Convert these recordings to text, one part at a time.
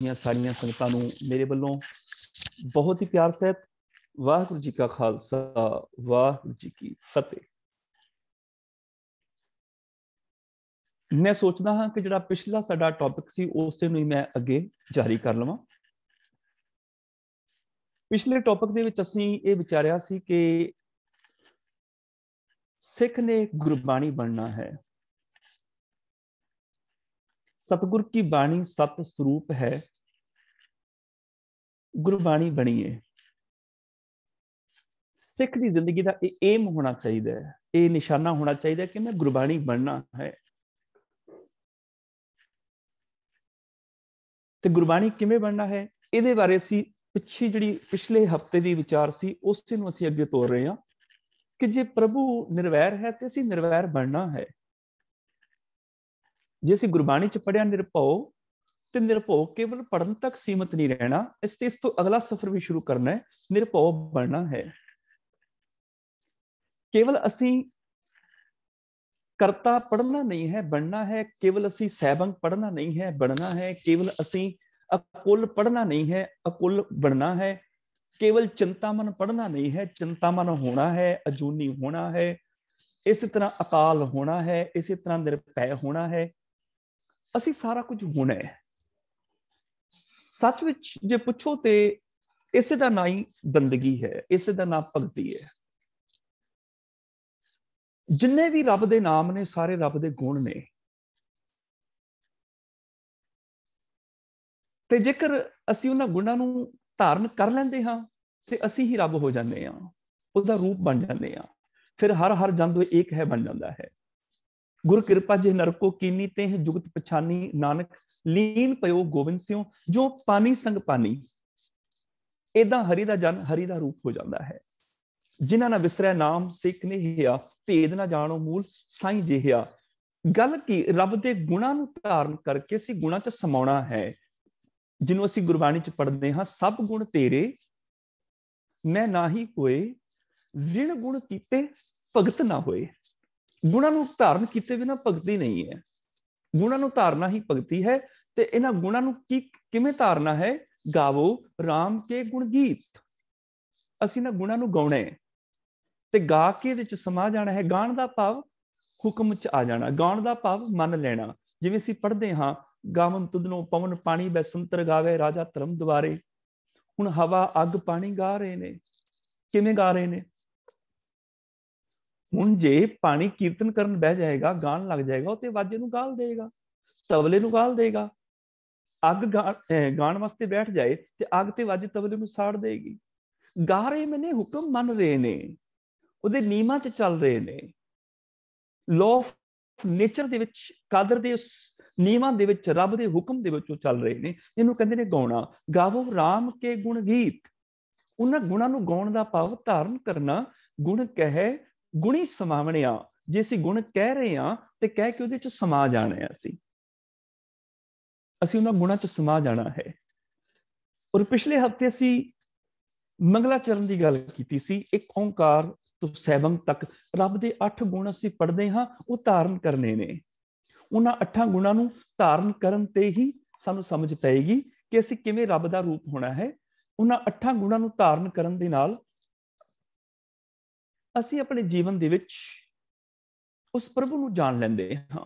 ਦੀਆਂ ਸਾਰੀਆਂ ਸੰਗਤਾਂ ਨੂੰ ਮੇਰੇ ਵੱਲੋਂ ਬਹੁਤ ਹੀ ਪਿਆਰ ਸਹਿਤ ਵਾਹਿਗੁਰੂ ਜੀ ਕਾ ਖਾਲਸਾ ਵਾਹਿਗੁਰੂ ਜੀ ਕੀ ਫਤਿਹ। मैं सोचता हाँ कि जिहड़ा पिछला साडा टॉपिक सी उस नूं मैं अगे जारी कर लवां। पिछले टॉपिक दे विच असीं ये विचारिया सी कि सिख ने गुरबाणी बनना है, सतगुर की बाणी सत स्वरूप है, गुरबाणी बणीए। सिख की जिंदगी का एम होना चाहिए, ये निशाना होना चाहिए कि मैं गुरबाणी बनना है। तो गुरबाणी किवें बनना है, ये बारे असीं पिछी जिहड़ी पिछले हफ्ते की विचार सी उस नूं असीं अगे तोड़ रहे हैं कि जे प्रभु निर्वैर है तो असीं निर्वैर बनना है। जे असीं गुरबाणी च पढ़िया निरभौ, तो निरभौ केवल पढ़न तक सीमित नहीं रहना, इस तो अगला सफर भी शुरू करना है, निरभौ बनना है। केवल असीं करता पढ़ना नहीं है, बनना है। केवल असीं सैबंग पढ़ना नहीं है, बनना है। केवल असीं अकुल पढ़ना नहीं है, अकुल बनना है। केवल चिंतामन पढ़ना नहीं है, चिंतामन होना है, अजूनी होना है। इस तरह अकाल होना है, इसी तरह निरभय होना है। असीं सारा कुछ होना है। सच विच जे पुछो ते इस दा नाम ही बंदगी है, इस दा नाम भगती है। जिन्ने भी रब दे नाम ने सारे रब दे गुण ने। ते जेकर असीं उन्हां गुणां नूं धारण कर लैंदे हां ते असीं ही रब हो जांदे हां, उहदा रूप बन जांदे हां। फिर हर हर जंद एक है बन जाता है। गुरु कृपा जे नरको कीनी ते जुगत पछानी, नानक लीन पयो गोविंद सिंह जो पानी संग पानी। इदां हरि दा जन हरि दा रूप हो जाता है। जिन्हां ना विसरै नाम सिख ने हिया, भेद ना जानो मूल साईं जिहिया। गल की रब दे गुणां नूं धारण करके असीं गुणां च समाउणा है। जिन्हों असीं गुरबाणी च पढ़दे हां, सब गुण तेरे मैं ना ही होए, जिन गुण कीते भगत ना होए। गुणां नूं धारण कीते बिना भगती नहीं है, गुणां नूं धारना ही भगती है। ते इन्हां गुणां नूं किवें धारना है? गावो राम के गुण गीत। असीं इन्हां गुणां नूं गाउणा है ते गा के इहदे च समा जाना है। गाण दा भाव हुक्म च आ जाना, गाउण दा भाव मन लेना। जिवें असीं पढ़दे हां, गावन तुदनों पवन पानी बैसंतर गावे राजा धर्म दुआरे। हुण हवा अग पानी गा रहे ने, किवें गा रहे ने? हुण जे पानी कीर्तन करन बह जाएगा, गाण लग जाएगा, ते वाजे नूं गाल देगा, तबले नूं गाल देगा। अग गाण वास्ते बैठ जाए ते अग ते वाजे तबले नूं साड़ देगी। गा रहे मैंने हुक्म मन रहे ने, ਉਹਦੇ ਨਿਯਮਾਂ ਚ ਚੱਲ ਰਹੇ ਨੇ। ਲਾਅ ਆਫ ਨੇਚਰ ਦੇ ਵਿੱਚ, ਕਾਦਰ ਦੇ ਉਸ ਨਿਯਮਾਂ ਦੇ ਵਿੱਚ, ਰੱਬ ਦੇ ਹੁਕਮ ਦੇ ਵਿੱਚ ਉਹ ਚੱਲ ਰਹੇ ਨੇ। ਇਹਨੂੰ ਕਹਿੰਦੇ ਨੇ ਗਾਉਣਾ। ਗਾਵੋ ਰਾਮ ਕੇ ਗੁਣ ਗੀਤ। ਉਹਨਾਂ ਗੁਣਾਂ ਨੂੰ ਗਾਉਣ ਦਾ ਭਾਵ ਧਾਰਨ ਕਰਨਾ। ਗੁਣ ਕਹੇ ਗੁਣੀ ਸਮਾਵਣਿਆ। ਜੇ ਅਸੀਂ ਗੁਣ ਕਹਿ ਰਹੇ ਹਾਂ ਤੇ ਕਹਿ ਕੇ ਉਹਦੇ ਚ ਸਮਾ ਜਾਣਾ ਹੈ। ਅਸੀਂ ਉਹਨਾਂ ਗੁਣਾਂ ਚ ਸਮਾ ਜਾਣਾ ਹੈ। ਔਰ ਪਿਛਲੇ ਹਫ਼ਤੇ ਅਸੀਂ ਮੰਗਲਾਚਰਨ ਦੀ ਗੱਲ ਕੀਤੀ ਸੀ। ਇੱਕ ਓਂਕਾਰ ਤੋਂ ਸੈਭੰਗ ਤੱਕ ਰੱਬ ਦੇ 8 ਗੁਣ ਅਸੀਂ ਪੜ੍ਹਦੇ ਹਾਂ, ਉਹ ਧਾਰਨ ਕਰਨੇ ਨੇ। ਉਹਨਾਂ 8 ਗੁਣਾਂ ਨੂੰ ਧਾਰਨ ਕਰਨ ਤੇ ਹੀ ਸਾਨੂੰ ਸਮਝ ਪਏਗੀ ਕਿ ਅਸੀਂ ਕਿਵੇਂ ਰੱਬ ਦਾ ਰੂਪ ਹੋਣਾ ਹੈ। ਉਹਨਾਂ 8 ਗੁਣਾਂ ਨੂੰ ਧਾਰਨ ਕਰਨ ਦੇ ਨਾਲ ਅਸੀਂ ਆਪਣੇ ਜੀਵਨ ਦੇ ਵਿੱਚ ਉਸ ਪ੍ਰਭੂ ਨੂੰ ਜਾਣ ਲੈਂਦੇ ਹਾਂ,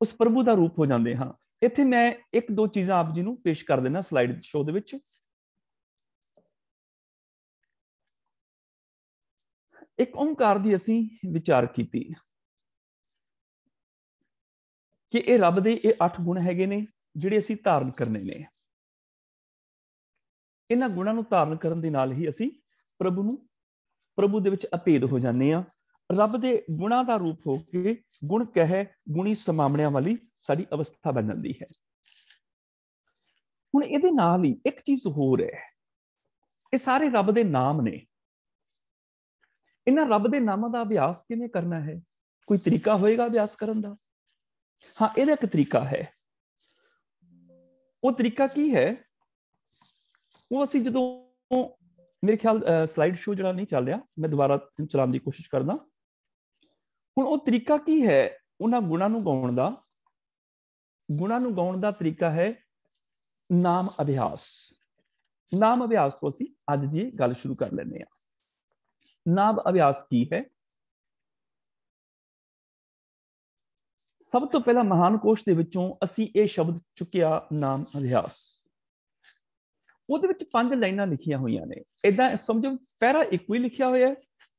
ਉਸ ਪ੍ਰਭੂ ਦਾ ਰੂਪ ਹੋ ਜਾਂਦੇ ਹਾਂ। ਇੱਥੇ ਮੈਂ 1-2 ਚੀਜ਼ਾਂ ਆਪ ਜੀ ਨੂੰ ਪੇਸ਼ ਕਰ ਦੇਣਾ ਸਲਾਈਡ ਸ਼ੋਅ ਦੇ ਵਿੱਚ। एक ओंकार दी असीं विचार कीती कि ये रब दे 8 गुण हैगे ने जिहड़े असीं धारण करने ने। इन्हां गुणां नूं धारण करन दे नाल ही असीं प्रभु दे विच अभेद हो जांदे आ। रब दे गुणां दा रूप हो के गुण कहे गुणी समावणियां वाली साडी अवस्था बन जांदी है। हुण इहदे नाल ही एक चीज होर है, ये सारे रब दे नाम ने। इन्हां रब दे नामां दा अभ्यास किवें करना है? कोई तरीका होएगा अभ्यास करन दा? हाँ, इहदा एक तरीका है। वो तरीका की है? वो असीं जदों, मेरे ख्याल स्लाइड शो जिहड़ा नहीं चल रहा, मैं दोबारा चलाउण दी कोशिश करदा। हुण वो तरीका की है उन्हां गुणां नूं गाउण दा? गुणां नूं गाउण दा तरीका है ਨਾਮ ਅਭਿਆਸ। ਨਾਮ ਅਭਿਆਸ ਤੋਂ ਅਸੀਂ ਅੱਜ ਦੀ ਗੱਲ ਸ਼ੁਰੂ ਕਰ ਲੈਂਦੇ ਹਾਂ। ਨਾਮ ਅਭਿਆਸ ਕੀ ਹੈ? ਸਭ ਤੋਂ ਪਹਿਲਾਂ ਮਹਾਨ ਕੋਸ਼ ਦੇ ਵਿੱਚੋਂ ਅਸੀਂ ਇਹ ਸ਼ਬਦ ਚੁੱਕਿਆ, ਨਾਮ ਅਭਿਆਸ। ਉਹਦੇ ਵਿੱਚ 5 ਲਾਈਨਾਂ ਲਿਖੀਆਂ ਹੋਈਆਂ ਨੇ। ਏਦਾਂ ਸਮਝੋ ਪਹਿਰਾ ਇੱਕੋ ਹੀ ਲਿਖਿਆ ਹੋਇਆ,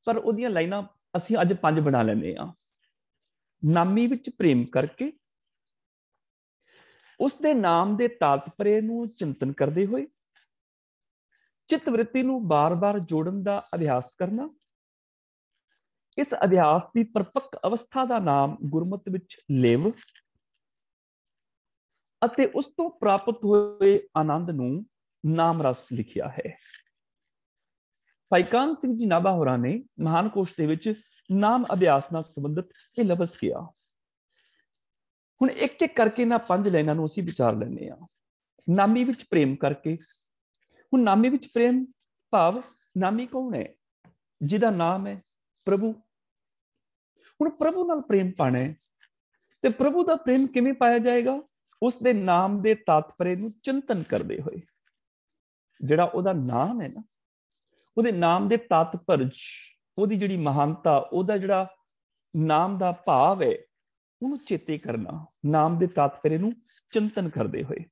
ਪਰ ਉਹਦੀਆਂ ਲਾਈਨਾਂ ਅਸੀਂ ਅੱਜ 5 ਬਣਾ ਲੈਂਦੇ ਹਾਂ। ਨਾਮੀ ਵਿੱਚ ਪ੍ਰੇਮ ਕਰਕੇ, ਉਸਦੇ ਨਾਮ ਦੇ ਤਾਤਪਰਯ ਨੂੰ ਚਿੰਤਨ ਕਰਦੇ ਹੋਏ, ਚਿੱਤ ਵ੍ਰਿਤੀ ਨੂੰ ਬਾਰ-ਬਾਰ ਜੋੜਨ ਦਾ ਅਭਿਆਸ ਕਰਨਾ, ਇਸ ਅਭਿਆਸ ਦੀ ਪਰਪੱਕ ਅਵਸਥਾ ਦਾ ਨਾਮ ਗੁਰਮਤਿ ਵਿੱਚ ਲਿਵ, ਅਤੇ ਉਸ ਤੋਂ ਪ੍ਰਾਪਤ ਹੋਏ ਆਨੰਦ ਨੂੰ ਨਾਮ ਰਸ ਲਿਖਿਆ ਹੈ। ਭਾਈ ਕਾਹਨ ਸਿੰਘ ਜੀ ਨਾਭਾ ਹੋਰਾਂ ਨੇ ਮਹਾਨ ਕੋਸ਼ ਦੇ ਵਿੱਚ ਨਾਮ ਅਭਿਆਸ ਨਾਲ ਸੰਬੰਧਿਤ ਇਹ ਲਫ਼ਜ਼ ਕਿਹਾ। ਹੁਣ ਇੱਕ ਇੱਕ ਕਰਕੇ ਇਹਨਾਂ 5 ਲਾਈਨਾਂ ਨੂੰ ਅਸੀਂ ਵਿਚਾਰ ਲੈਂਦੇ ਹਾਂ। ਨਾਮੀ ਵਿੱਚ ਪ੍ਰੇਮ ਕਰਕੇ। ਹੁਣ ਨਾਮੀ ਵਿੱਚ ਪ੍ਰੇਮ ਭਾਵ ਨਾਮੀ ਕੌਣ ਹੈ? ਜਿਹਦਾ ਨਾਮ ਹੈ ਪ੍ਰਭੂ। ਹੁਣ ਪ੍ਰਭੂ ਨਾਲ ਪ੍ਰੇਮ ਪਾਣਾ ਹੈ, ਤੇ ਪ੍ਰਭੂ ਦਾ ਪ੍ਰੇਮ ਕਿਵੇਂ ਪਾਇਆ ਜਾਏਗਾ? ਉਸ ਦੇ ਨਾਮ ਦੇ ਤਾਤਪਰਯ ਨੂੰ ਚਿੰਤਨ ਕਰਦੇ ਹੋਏ। ਜਿਹੜਾ ਉਹਦਾ ਨਾਮ ਹੈ ਨਾ, ਉਹਦੇ ਨਾਮ ਦੇ ਤਾਤਪਰਜ, ਉਹਦੀ ਜਿਹੜੀ ਮਹਾਨਤਾ, ਉਹਦਾ ਜਿਹੜਾ ਨਾਮ ਦਾ ਭਾਵ ਹੈ, ਉਹਨੂੰ ਚੇਤੇ ਕਰਨਾ, ਨਾਮ ਦੇ ਤਾਤਪਰਯ ਨੂੰ ਚਿੰਤਨ ਕਰਦੇ ਹੋਏ।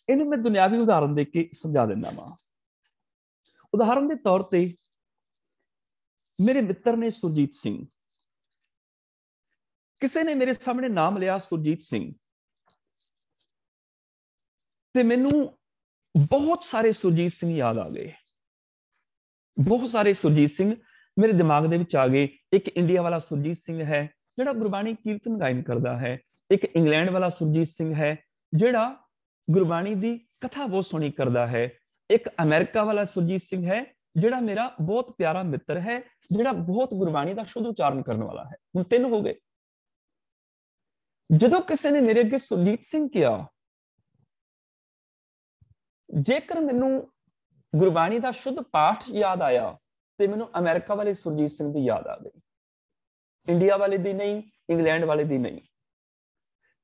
ਇਹਨੂੰ ਮੈਂ ਦੁਨਿਆਵੀ ਉਦਾਹਰਨ ਦੇ ਕੇ ਸਮਝਾ ਦਿੰਦਾ ਵਾਂ। ਉਦਾਹਰਨ ਦੇ ਤੌਰ ਤੇ ਮੇਰੇ ਮਿੱਤਰ ਨੇ ਸੁਰਜੀਤ ਸਿੰਘ। ਕਿਸੇ ਨੇ ਮੇਰੇ ਸਾਹਮਣੇ ਨਾਮ ਲਿਆ ਸੁਰਜੀਤ ਸਿੰਘ, ਤੇ ਮੈਨੂੰ ਬਹੁਤ ਸਾਰੇ ਸੁਰਜੀਤ ਸਿੰਘ ਯਾਦ ਆ ਗਏ। ਬਹੁਤ ਸਾਰੇ ਸੁਰਜੀਤ ਸਿੰਘ ਮੇਰੇ ਦਿਮਾਗ ਦੇ ਵਿੱਚ ਆ ਗਏ। ਇੱਕ ਇੰਡੀਆ ਵਾਲਾ ਸੁਰਜੀਤ ਸਿੰਘ ਹੈ ਜਿਹੜਾ ਗੁਰਬਾਣੀ ਕੀਰਤਨ ਗਾਇਨ ਕਰਦਾ ਹੈ। ਇੱਕ ਇੰਗਲੈਂਡ ਵਾਲਾ ਸੁਰਜੀਤ ਸਿੰਘ ਹੈ ਜਿਹੜਾ ਗੁਰਬਾਣੀ ਦੀ ਕਥਾ ਬਹੁਤ ਸੋਹਣੀ ਕਰਦਾ ਹੈ। ਇੱਕ ਅਮਰੀਕਾ ਵਾਲਾ ਸੁਰਜੀਤ ਸਿੰਘ ਹੈ ਜਿਹੜਾ ਮੇਰਾ ਬਹੁਤ ਪਿਆਰਾ ਮਿੱਤਰ ਹੈ, ਜਿਹੜਾ ਬਹੁਤ ਗੁਰਬਾਣੀ ਦਾ ਸ਼ੁੱਧ ਉਚਾਰਨ ਕਰਨ ਵਾਲਾ ਹੈ। ਹੁਣ 3 ਹੋ ਗਏ। ਜਦੋਂ ਕਿਸੇ ਨੇ ਮੇਰੇ ਅੱਗੇ ਸੁਰਜੀਤ ਸਿੰਘ ਕਿਹਾ, ਜੇਕਰ ਮੈਨੂੰ ਗੁਰਬਾਣੀ ਦਾ ਸ਼ੁੱਧ ਪਾਠ ਯਾਦ ਆਇਆ ਤੇ ਮੈਨੂੰ ਅਮਰੀਕਾ ਵਾਲੇ ਸੁਰਜੀਤ ਸਿੰਘ ਦੀ ਯਾਦ ਆ ਗਈ, ਇੰਡੀਆ ਵਾਲੇ ਦੀ ਨਹੀਂ, ਇੰਗਲੈਂਡ ਵਾਲੇ ਦੀ ਨਹੀਂ।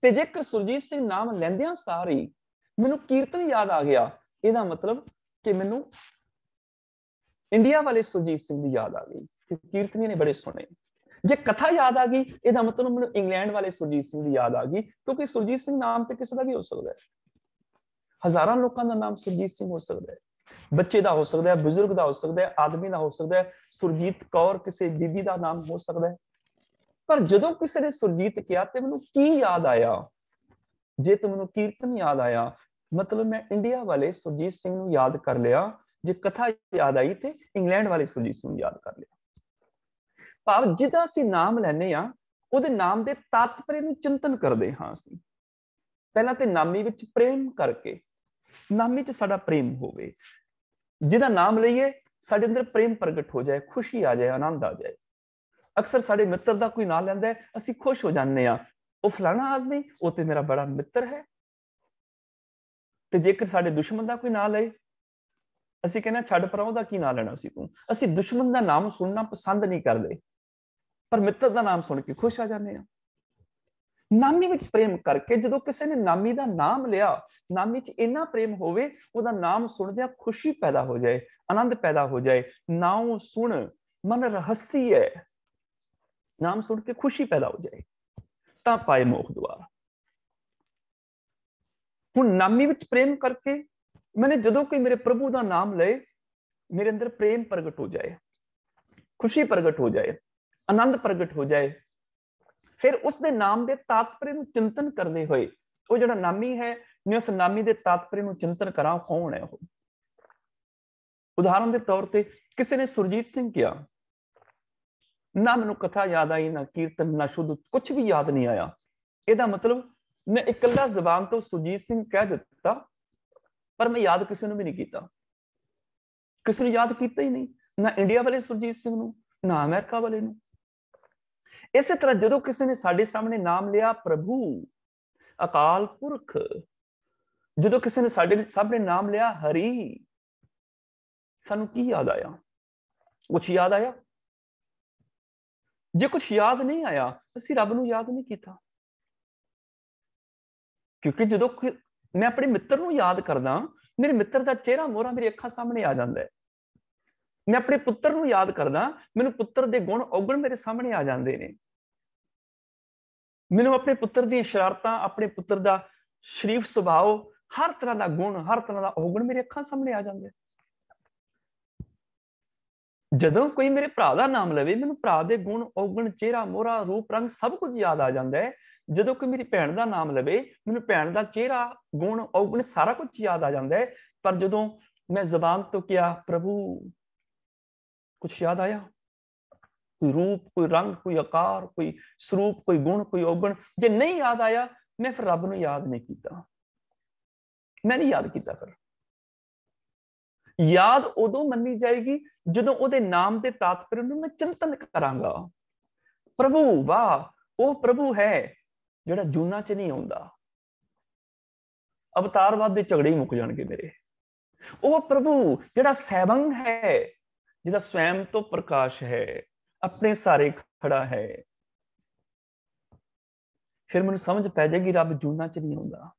ਤੇ ਜੇਕਰ ਸੁਰਜੀਤ ਸਿੰਘ ਨਾਮ ਲੈਂਦਿਆਂ ਸਾਰ ਹੀ ਮੈਨੂੰ ਕੀਰਤਨ ਯਾਦ ਆ ਗਿਆ, ਇਹਦਾ ਮਤਲਬ ਕਿ ਮੈਨੂੰ ਇੰਡੀਆ ਵਾਲੇ ਸੁਰਜੀਤ ਸਿੰਘ ਦੀ ਯਾਦ ਆ ਗਈ ਕਿ ਕੀਰਤਨੀਆਂ ਨੇ ਬੜੇ ਸੁਣੇ। ਜੇ ਕਥਾ ਯਾਦ ਆ ਗਈ, ਇਹਦਾ ਮਤਲਬ ਮੈਨੂੰ ਇੰਗਲੈਂਡ ਵਾਲੇ ਸੁਰਜੀਤ ਸਿੰਘ ਦੀ ਯਾਦ ਆ ਗਈ, ਕਿਉਂਕਿ ਸੁਰਜੀਤ ਸਿੰਘ ਨਾਮ ਤੇ ਕਿਸੇ ਦਾ ਵੀ ਹੋ ਸਕਦਾ ਹੈ। ਹਜ਼ਾਰਾਂ ਲੋਕਾਂ ਦਾ ਨਾਮ ਸੁਰਜੀਤ ਸਿੰਘ ਹੋ ਸਕਦਾ ਹੈ। ਬੱਚੇ ਦਾ ਹੋ ਸਕਦਾ ਹੈ, ਬਜ਼ੁਰਗ ਦਾ ਹੋ ਸਕਦਾ ਹੈ, ਆਦਮੀ ਦਾ ਹੋ ਸਕਦਾ ਹੈ, ਸੁਰਜੀਤ ਕੌਰ ਕਿਸੇ ਬੀਬੀ ਦਾ ਨਾਮ ਹੋ ਸਕਦਾ ਹੈ। ਪਰ ਜਦੋਂ ਕਿਸੇ ਨੇ ਸੁਰਜੀਤ ਕਿਹਾ ਤੇ ਮੈਨੂੰ ਕੀ ਯਾਦ ਆਇਆ? ਜੇ ਤੇ ਮੈਨੂੰ ਕੀਰਤਨ ਯਾਦ ਆਇਆ, ਮਤਲਬ ਮੈਂ ਇੰਡੀਆ ਵਾਲੇ ਸੁਰਜੀਤ ਸਿੰਘ ਨੂੰ ਯਾਦ ਕਰ ਲਿਆ। ਜੇ ਕਥਾ ਯਾਦ ਆਈ ਤੇ ਇੰਗਲੈਂਡ ਵਾਲੇ ਸੁਰਜੀਤ ਸਿੰਘ ਨੂੰ ਯਾਦ ਕਰ ਲਿਆ। ਭਾਵ ਜਿਹਦਾ ਅਸੀਂ ਨਾਮ ਲੈਨੇ ਆ, ਉਹਦੇ ਨਾਮ ਦੇ ਤਾਤਪਰਯ ਨੂੰ ਚਿੰਤਨ ਕਰਦੇ ਹਾਂ ਅਸੀਂ। ਪਹਿਲਾਂ ਤੇ ਨਾਮੀ ਵਿੱਚ ਪ੍ਰੇਮ ਕਰਕੇ, ਨਾਮੀ 'ਚ ਸਾਡਾ ਪ੍ਰੇਮ ਹੋਵੇ। ਜਿਹਦਾ ਨਾਮ ਲਈਏ ਸਾਡੇ ਅੰਦਰ ਪ੍ਰੇਮ ਪ੍ਰਗਟ ਹੋ ਜਾਏ, ਖੁਸ਼ੀ ਆ ਜਾਏ, ਆਨੰਦ ਆ ਜਾਏ। ਅਕਸਰ ਸਾਡੇ ਮਿੱਤਰ ਦਾ ਕੋਈ ਨਾਂ ਲੈਂਦਾ ਹੈ, ਅਸੀਂ ਖੁਸ਼ ਹੋ ਜਾਂਦੇ ਆ, ਉਹ ਫਲਾਣਾ ਆਦਮੀ, ਉਹ ਤੇ ਮੇਰਾ ਬੜਾ ਮਿੱਤਰ ਹੈ। ਤੇ ਜੇਕਰ ਸਾਡੇ ਦੁਸ਼ਮਣ ਦਾ ਕੋਈ ਨਾਂ ਲਏ, ਅਸੀਂ ਕਹਿੰਦੇ ਛੱਡ ਪਰਾਂ, ਉਹਦਾ ਕੀ ਨਾਂ ਲੈਣਾ ਸੀ ਤੂੰ। ਅਸੀਂ ਦੁਸ਼ਮਣ ਦਾ ਨਾਮ ਸੁਣਨਾ ਪਸੰਦ ਨਹੀਂ ਕਰਦੇ, ਪਰ ਮਿੱਤਰ ਦਾ ਨਾਮ ਸੁਣ ਕੇ ਖੁਸ਼ ਆ ਜਾਂਦੇ ਆ। ਨਾਮੀ ਵਿੱਚ ਪ੍ਰੇਮ ਕਰਕੇ, ਜਦੋਂ ਕਿਸੇ ਨੇ ਨਾਮੀ ਦਾ ਨਾਮ ਲਿਆ, ਨਾਮੀ 'ਚ ਇੰਨਾ ਪ੍ਰੇਮ ਹੋਵੇ, ਉਹਦਾ ਨਾਮ ਸੁਣਦਿਆਂ ਖੁਸ਼ੀ ਪੈਦਾ ਹੋ ਜਾਏ, ਆਨੰਦ ਪੈਦਾ ਹੋ ਜਾਏ। ਨਾਮ ਸੁਣ ਮਨ ਰਹੱਸੀ ਹੈ, ਨਾਮ ਸੁਣ ਕੇ ਖੁਸ਼ੀ ਪੈਦਾ ਹੋ ਜਾਏ ਤਾਂ ਪਾਏ ਮੋਖ ਦੁਆਰ। ਹੁਣ ਨਾਮੀ ਵਿੱਚ ਪ੍ਰੇਮ ਕਰਕੇ ਮੈਨੇ ਜਦੋਂ ਕੋਈ ਮੇਰੇ ਪ੍ਰਭੂ ਦਾ ਨਾਮ ਲਏ, ਮੇਰੇ ਅੰਦਰ ਪ੍ਰੇਮ ਪ੍ਰਗਟ ਹੋ ਜਾਏ, ਖੁਸ਼ੀ ਪ੍ਰਗਟ ਹੋ ਜਾਏ, ਆਨੰਦ ਪ੍ਰਗਟ ਹੋ ਜਾਏ। ਫਿਰ ਉਸ ਦੇ ਨਾਮ ਦੇ ਤਾਤਪਰਯ ਨੂੰ ਚਿੰਤਨ ਕਰਦੇ ਹੋਏ, ਉਹ ਜਿਹੜਾ ਨਾਮੀ ਹੈ, ਮੈਂ ਉਸ ਨਾਮੀ ਦੇ ਤਾਤਪਰਯ ਨੂੰ ਚਿੰਤਨ ਕਰਾਂ, ਕੌਣ ਹੈ ਉਹ। ਉਦਾਹਰਨ ਦੇ ਤੌਰ ਤੇ ਕਿਸੇ ਨੇ ਸੁਰਜੀਤ ਸਿੰਘ ਕਿਹਾ, ਨਾ ਮੈਨੂੰ ਕਥਾ ਯਾਦ ਆਈ, ਨਾ ਕੀਰਤਨ, ਨਾ ਸ਼ੁੱਧ, ਕੁਝ ਵੀ ਯਾਦ ਨਹੀਂ ਆਇਆ। ਇਹਦਾ ਮਤਲਬ ਮੈਂ ਇਕੱਲਾ ਜ਼ਬਾਨ ਤੋਂ ਸੁਰਜੀਤ ਸਿੰਘ ਕਹਿ ਦਿੱਤਾ, ਪਰ ਮੈਂ ਯਾਦ ਕਿਸੇ ਨੂੰ ਵੀ ਨਹੀਂ ਕੀਤਾ। ਕਿਸੇ ਨੂੰ ਯਾਦ ਕੀਤਾ ਹੀ ਨਹੀਂ, ਨਾ ਇੰਡੀਆ ਵਾਲੇ ਸੁਰਜੀਤ ਸਿੰਘ ਨੂੰ, ਨਾ ਅਮਰੀਕਾ ਵਾਲੇ ਨੂੰ। ਇਸੇ ਤਰ੍ਹਾਂ ਜਦੋਂ ਕਿਸੇ ਨੇ ਸਾਡੇ ਸਾਹਮਣੇ ਨਾਮ ਲਿਆ ਪ੍ਰਭੂ, ਅਕਾਲ ਪੁਰਖ, ਜਦੋਂ ਕਿਸੇ ਨੇ ਸਾਡੇ ਸਾਹਮਣੇ ਨਾਮ ਲਿਆ ਹਰੀ, ਸਾਨੂੰ ਕੀ ਯਾਦ ਆਇਆ? ਕੁਛ ਯਾਦ ਆਇਆ? ਜੇ ਕੁਛ ਯਾਦ ਨਹੀਂ ਆਇਆ, ਅਸੀਂ ਰੱਬ ਨੂੰ ਯਾਦ ਨਹੀਂ ਕੀਤਾ। ਕਿਉਂਕਿ ਜਦੋਂ मैं अपने मित्र ਨੂੰ याद करदा, मेरे मित्र ਦਾ चेहरा मोहरा मेरी ਅੱਖਾਂ सामने आ ਜਾਂਦਾ है। मैं अपने पुत्र ਨੂੰ याद करदा, ਮੈਨੂੰ पुत्र ਦੇ गुण ਔਗਣ मेरे सामने आ ਜਾਂਦੇ ਨੇ। ਮੈਨੂੰ अपने पुत्र ਦੀਆਂ ਸ਼ਰਾਰਤਾਂ, अपने पुत्र ਦਾ ਸ਼ਰੀਫ ਸੁਭਾਅ, हर तरह ਦਾ गुण, हर तरह ਦਾ ਔਗਣ मेरे ਅੱਖਾਂ सामने आ ਜਾਂਦੇ। ਜਦੋਂ ਕੋਈ ਮੇਰੇ ਭਰਾ ਦਾ ਨਾਮ ਲਵੇ, ਮੈਨੂੰ ਭਰਾ ਦੇ ਗੁਣ ਔਗਣ, ਚਿਹਰਾ ਮੋਹਰਾ, ਰੂਪ ਰੰਗ ਸਭ ਕੁਝ ਯਾਦ ਆ ਜਾਂਦਾ ਹੈ। ਜਦੋਂ ਕੋਈ ਮੇਰੀ ਭੈਣ ਦਾ ਨਾਮ ਲਵੇ, ਮੈਨੂੰ ਭੈਣ ਦਾ ਚਿਹਰਾ, ਗੁਣ ਔਗਣ ਸਾਰਾ ਕੁਝ ਯਾਦ ਆ ਜਾਂਦਾ ਹੈ। ਪਰ ਜਦੋਂ ਮੈਂ ਜ਼ਬਾਨ ਤੋਂ ਕਿਹਾ प्रभु, कुछ याद आया? कोई रूप, कोई रंग, कोई आकार, कोई स्वरूप, कोई गुण, कोई औगण जे नहीं याद आया, मैं फिर रब नूं याद नहीं किया। मैं नहीं याद किया। फिर याद उदों मन्नी जाएगी जदों उहदे नाम दे तात्पर्य नूं मैं चिंतन करांगा। प्रभु, वाह, वो प्रभु है जिहड़ा जूना च नहीं आउंदा। अवतारवाद दे झगड़े ही मुक जाणगे मेरे। वो प्रभु जिहड़ा सैभंग है, जिहड़ा स्वयं तो प्रकाश है, अपने सारे खड़ा है। फिर मैनूं समझ पै जाएगी रब जूना च नहीं आउंदा,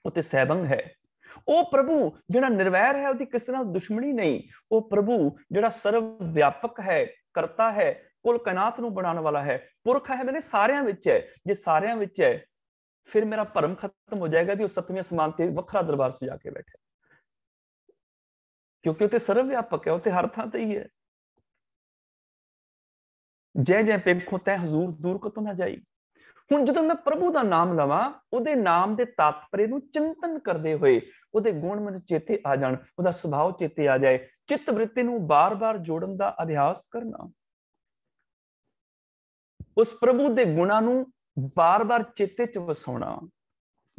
उत्ते सैभंग है। वो प्रभु जिहड़ा निर्वैर है, उसदी किसी नाल दुश्मनी नहीं। वो प्रभु जिहड़ा सर्व व्यापक है, करता है, कुल कायनात नूं बनाउण वाला है, पुरख है, मेरे सारियां विच है। जे सारियां विच है, फिर मेरा भरम खत्म हो जाएगा कि वो सतवें आसमान ते वखरा दरबार सजा के बैठे, क्योंकि उत्ते सर्व व्यापक है, उत्ते हर थां ते ही है। जै जै पेखो तै हजूर दूर कतों ना जाई। हुण जदों मैं प्रभु दा नाम लवां, उहदे नाम दे तात्पर्य नूं चिंतन करदे होए उहदे गुण मैनूं चेते आ जाण, उहदा सुभाव चेते आ जाए, चित्त वृत्ति नूं बार-बार जोड़न दा अभ्यास करना, उस प्रभु दे गुणां नूं बार-बार चेते च वसाउणा,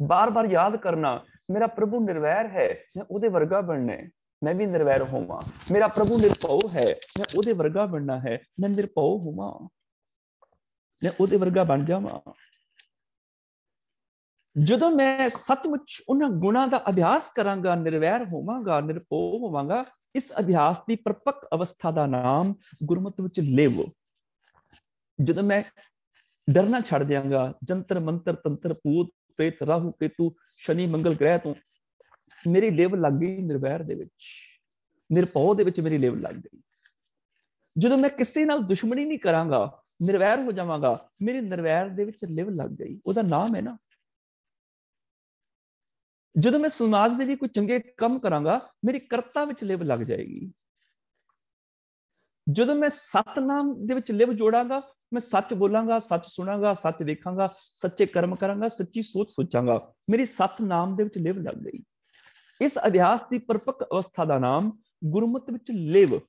बार-बार याद करना, मेरा प्रभु निर्वैर है, मैं उहदे वर्गा बनना है, मैं भी निर्वैर होवां। मेरा प्रभु निरभौ है, मैं उहदे वर्गा बनना है, मैं निरभौ होवां, मैं उहदे वर्गा बन जावां। ਜਦੋਂ मैं सचमुच उन्हां गुणां दा अभ्यास करांगा, निर्वैर होवांगा, निरभौ होवांगा, इस अभ्यास की परपक अवस्था का नाम गुरमत विच लिव। ਜਦੋਂ मैं डरना छड़ दियांगा, जंतर मंत्र तंत्र भूत प्रेत राहु केतु शनि मंगल ग्रह तो मेरी लिव लग गई निर्वैर दे विच, निरभौ दे विच मेरी लिव लग गई। ਜਦੋਂ मैं किसी नाल दुश्मनी नहीं करांगा, निर्वैर हो जावांगा, मेरी निर्वैर दे विच लिव लग गई। ਉਹਦਾ नाम है ना। ਜਦੋਂ मैं समाज ਦੇ ਲਈ ਕੋਈ ਚੰਗੇ ਕੰਮ ਕਰਾਂਗਾ, ਮੇਰੀ ਕਰਤਾ ਵਿੱਚ ਲਿਵ ਲੱਗ ਜਾਏਗੀ। ਜਦੋਂ मैं ਸਤਨਾਮ ਦੇ ਵਿੱਚ ਲਿਵ ਜੋੜਾਂਗਾ, मैं सच बोलांगा, सच सुनांगा, सच देखांगा, सच्चे कर्म करांगा, सच्ची सोच सोचांगा, मेरी सतनाम ਦੇ ਵਿੱਚ ਲਿਵ ਲੱਗ ਗਈ। ਇਸ ਅਭਿਆਸ ਦੀ ਪਰਪਕ ਅਵਸਥਾ ਦਾ ਨਾਮ ਗੁਰਮਤ ਵਿੱਚ ਲਿਵ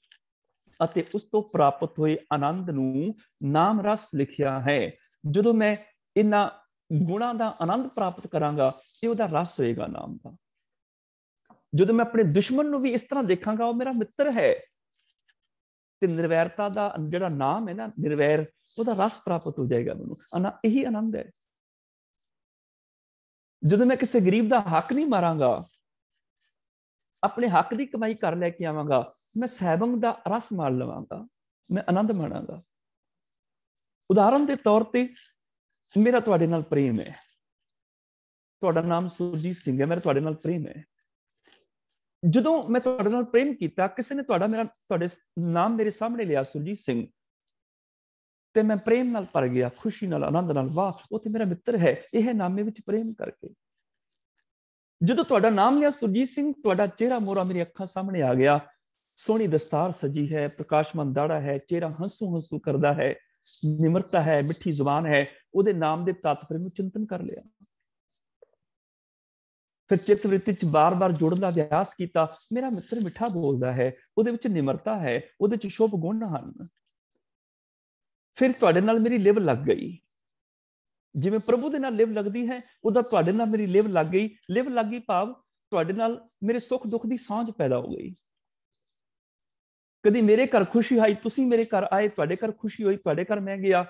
ਅਤੇ ਉਸ ਤੋਂ ਪ੍ਰਾਪਤ ਹੋਏ ਆਨੰਦ ਨੂੰ ਨਾਮ ਰਸ ਲਿਖਿਆ ਹੈ। ਜਦੋਂ मैं ਇਹਨਾਂ गुणा का आनंद प्राप्त करांगा, ये उहदा रस होएगा नाम का। जो मैं अपने दुश्मन नूं भी इस तरह देखांगा, वो मेरा मित्र है, ते निर्वैरता का जिहड़ा नाम है ना, निर्वैर, उहदा रस प्राप्त हो जाएगा मैनूं। यही आनंद है। जो मैं किसी गरीब का हक नहीं मारांगा, अपने हक की कमाई कर लैके आवांगा, मैं सैभंग का रस मार लवांगा, मैं आनंद माणांगा। उदाहरण के तौर पर मेरा तुहाडे नाल प्रेम है, तुहाडा नाम सुरजीत सिंह है, मेरा तुहाडे नाल प्रेम है। जदों मैं तुहाडे नाल प्रेम कीता, किसी ने तुहाडे नाम मेरे सामने लिया सुरजीत सिंह, ते मैं प्रेम नाल भर गया, खुशी नाल, आनंद नाल, वाह वो ते मेरा मित्र है, यह नामे विच प्रेम करके। जदों तुहाडा नाम लिया सुरजीत सिंह, तुहाडा चेहरा मोहरा मेरी अखां सामने आ गया, सोहनी दस्तार सजी है, प्रकाशमान दाड़ा है, चेहरा हंसू हंसू करदा है, निमरता है, मिठी जुबान है, उहदे नाम दे तात्पर्य नूं चिंतन कर लिया। फिर चित्त वृत्ति च बार बार जोड़न दा अभ्यास किया, मेरा मित्र मिठा बोलदा है, उहदे विच निमरता है, उहदे च शुभ गुण हन। फिर तुहाडे नाल मेरी लिव लग गई, जिवें प्रभु दे नाल लिव लगदी है, उहदा तुहाडे नाल मेरी लिव लग गई। लिव लग गई भाव तुहाडे नाल मेरे सुख दुख दी सांझ पैदा हो गई। कदी मेरे घर खुशी आई, तुसीं मेरे घर आए, तुहाडे घर खुशी हुई, तुहाडे घर मैं गया,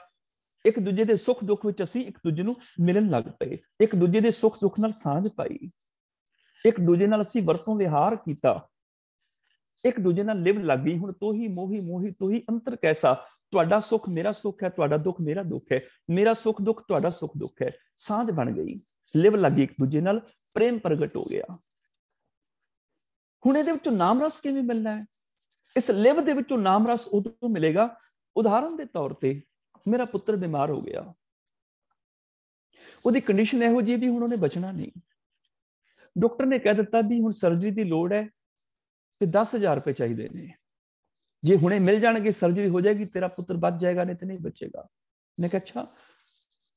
एक दूजे दे सुख दुख विच असीं एक दूजे नूं मिलन लग पए, एक दूजे दे सुख दुख नाल सांझ पाई, एक दूजे नाल असीं वरतों विहार कीता, एक दूजे नाल लिव लग गई। हुण तोही मोही मोही तोही अंतर कैसा, तुहाडा सुख मेरा सुख है, तुहाडा दुख मेरा दुख है, मेरा सुख दुख तुहाडा सुख दुख है, सांझ बन गई। ਲਿਵ ਲੱਗੀ ਇੱਕ ਦੂਜੇ ਨਾਲ, ਪ੍ਰੇਮ ਪ੍ਰਗਟ ਹੋ ਗਿਆ। ਹੁਣ ਇਹਦੇ ਵਿੱਚੋਂ ਨਾਮ ਰਸ ਕਿਵੇਂ ਮਿਲਣਾ ਹੈ? ਇਸ ਲਿਵ ਦੇ ਵਿੱਚੋਂ ਨਾਮ ਰਸ ਉਦੋਂ ਮਿਲੇਗਾ, ਉਦਾਹਰਨ ਦੇ ਤੌਰ ਤੇ ਮੇਰਾ ਪੁੱਤਰ ਬਿਮਾਰ ਹੋ ਗਿਆ, ਉਹਦੀ ਕੰਡੀਸ਼ਨ ਇਹੋ ਜਿਹੀ ਵੀ ਹੁਣ ਉਹਨੇ ਬਚਣਾ ਨਹੀਂ। ਡਾਕਟਰ ਨੇ ਕਹਿ ਦਿੱਤਾ ਵੀ ਹੁਣ ਸਰਜਰੀ ਦੀ ਲੋੜ ਹੈ ਤੇ 10,000 ਰੁਪਏ ਚਾਹੀਦੇ ਨੇ, ਜੇ ਹੁਣੇ ਮਿਲ ਜਾਣਗੇ ਸਰਜਰੀ ਹੋ ਜਾਏਗੀ, ਤੇਰਾ ਪੁੱਤਰ ਬਚ ਜਾਏਗਾ, ਨਹੀਂ ਤੇ ਨਹੀਂ ਬਚੇਗਾ। ਮੈਂ ਕਿਹਾ ਅੱਛਾ।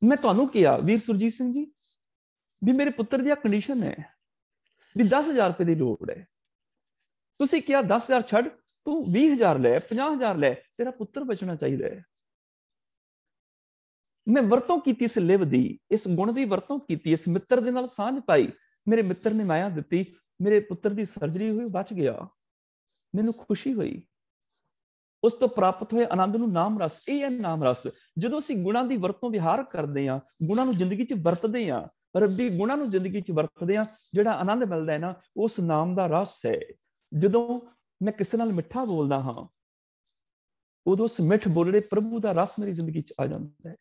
ਮੈਂ ਤੁਹਾਨੂੰ ਕਿਹਾ ਵੀਰ ਸੁਰਜੀਤ ਸਿੰਘ ਜੀ ਵੀ ਮੇਰੇ ਪੁੱਤਰ ਦੀ ਕੰਡੀਸ਼ਨ ਹੈ ਵੀ 10,000 ਰੁਪਏ ਦੀ ਲੋੜ ਹੈ, ਤੁਸੀਂ ਕਿਹਾ 10,000 ਛੱਡ, ਤੂੰ 20,000 ਲੈ, 50,000 ਲੈ, ਤੇਰਾ ਪੁੱਤਰ ਬਚਣਾ ਚਾਹੀਦਾ ਹੈ। ਮੈਂ ਵਰਤੋਂ ਕੀਤੀ ਇਸ ਲਿਵ ਦੀ, ਇਸ ਗੁਣ ਦੀ ਵਰਤੋਂ ਕੀਤੀ, ਇਸ ਮਿੱਤਰ ਦੇ ਨਾਲ ਸਾਂਝ ਪਾਈ, ਮੇਰੇ ਮਿੱਤਰ ਨੇ ਮਾਇਆ ਦਿੱਤੀ, ਮੇਰੇ ਪੁੱਤਰ ਦੀ ਸਰਜਰੀ ਹੋਈ, ਬਚ ਗਿਆ, ਮੈਨੂੰ ਖੁਸ਼ੀ ਹੋਈ। ਉਸ ਤੋਂ ਪ੍ਰਾਪਤ ਹੋਏ ਆਨੰਦ ਨੂੰ ਨਾਮ ਰਸ, ਇਹ ਹੈ ਨਾਮ ਰਸ। ਜਦੋਂ ਅਸੀਂ ਗੁਣਾਂ ਦੀ ਵਰਤੋਂ ਵਿਹਾਰ ਕਰਦੇ ਹਾਂ, ਗੁਣਾਂ ਨੂੰ ਜ਼ਿੰਦਗੀ 'ਚ ਵਰਤਦੇ ਹਾਂ, ਰੱਬੀ ਗੁਣਾਂ ਨੂੰ ਜ਼ਿੰਦਗੀ 'ਚ ਵਰਤਦੇ ਹਾਂ, ਜਿਹੜਾ ਆਨੰਦ ਮਿਲਦਾ ਹੈ ਨਾ, ਉਸ ਨਾਮ ਦਾ ਰਸ ਹੈ। ਜਦੋਂ ਮੈਂ ਕਿਸੇ ਨਾਲ ਮਿੱਠਾ ਬੋਲਦਾ ਹਾਂ, ਉਦੋਂ ਉਸ ਮਿੱਠ ਬੋਲੜੇ ਪ੍ਰਭੂ ਦਾ ਰਸ ਮੇਰੀ ਜ਼ਿੰਦਗੀ 'ਚ ਆ ਜਾਂਦਾ ਹੈ।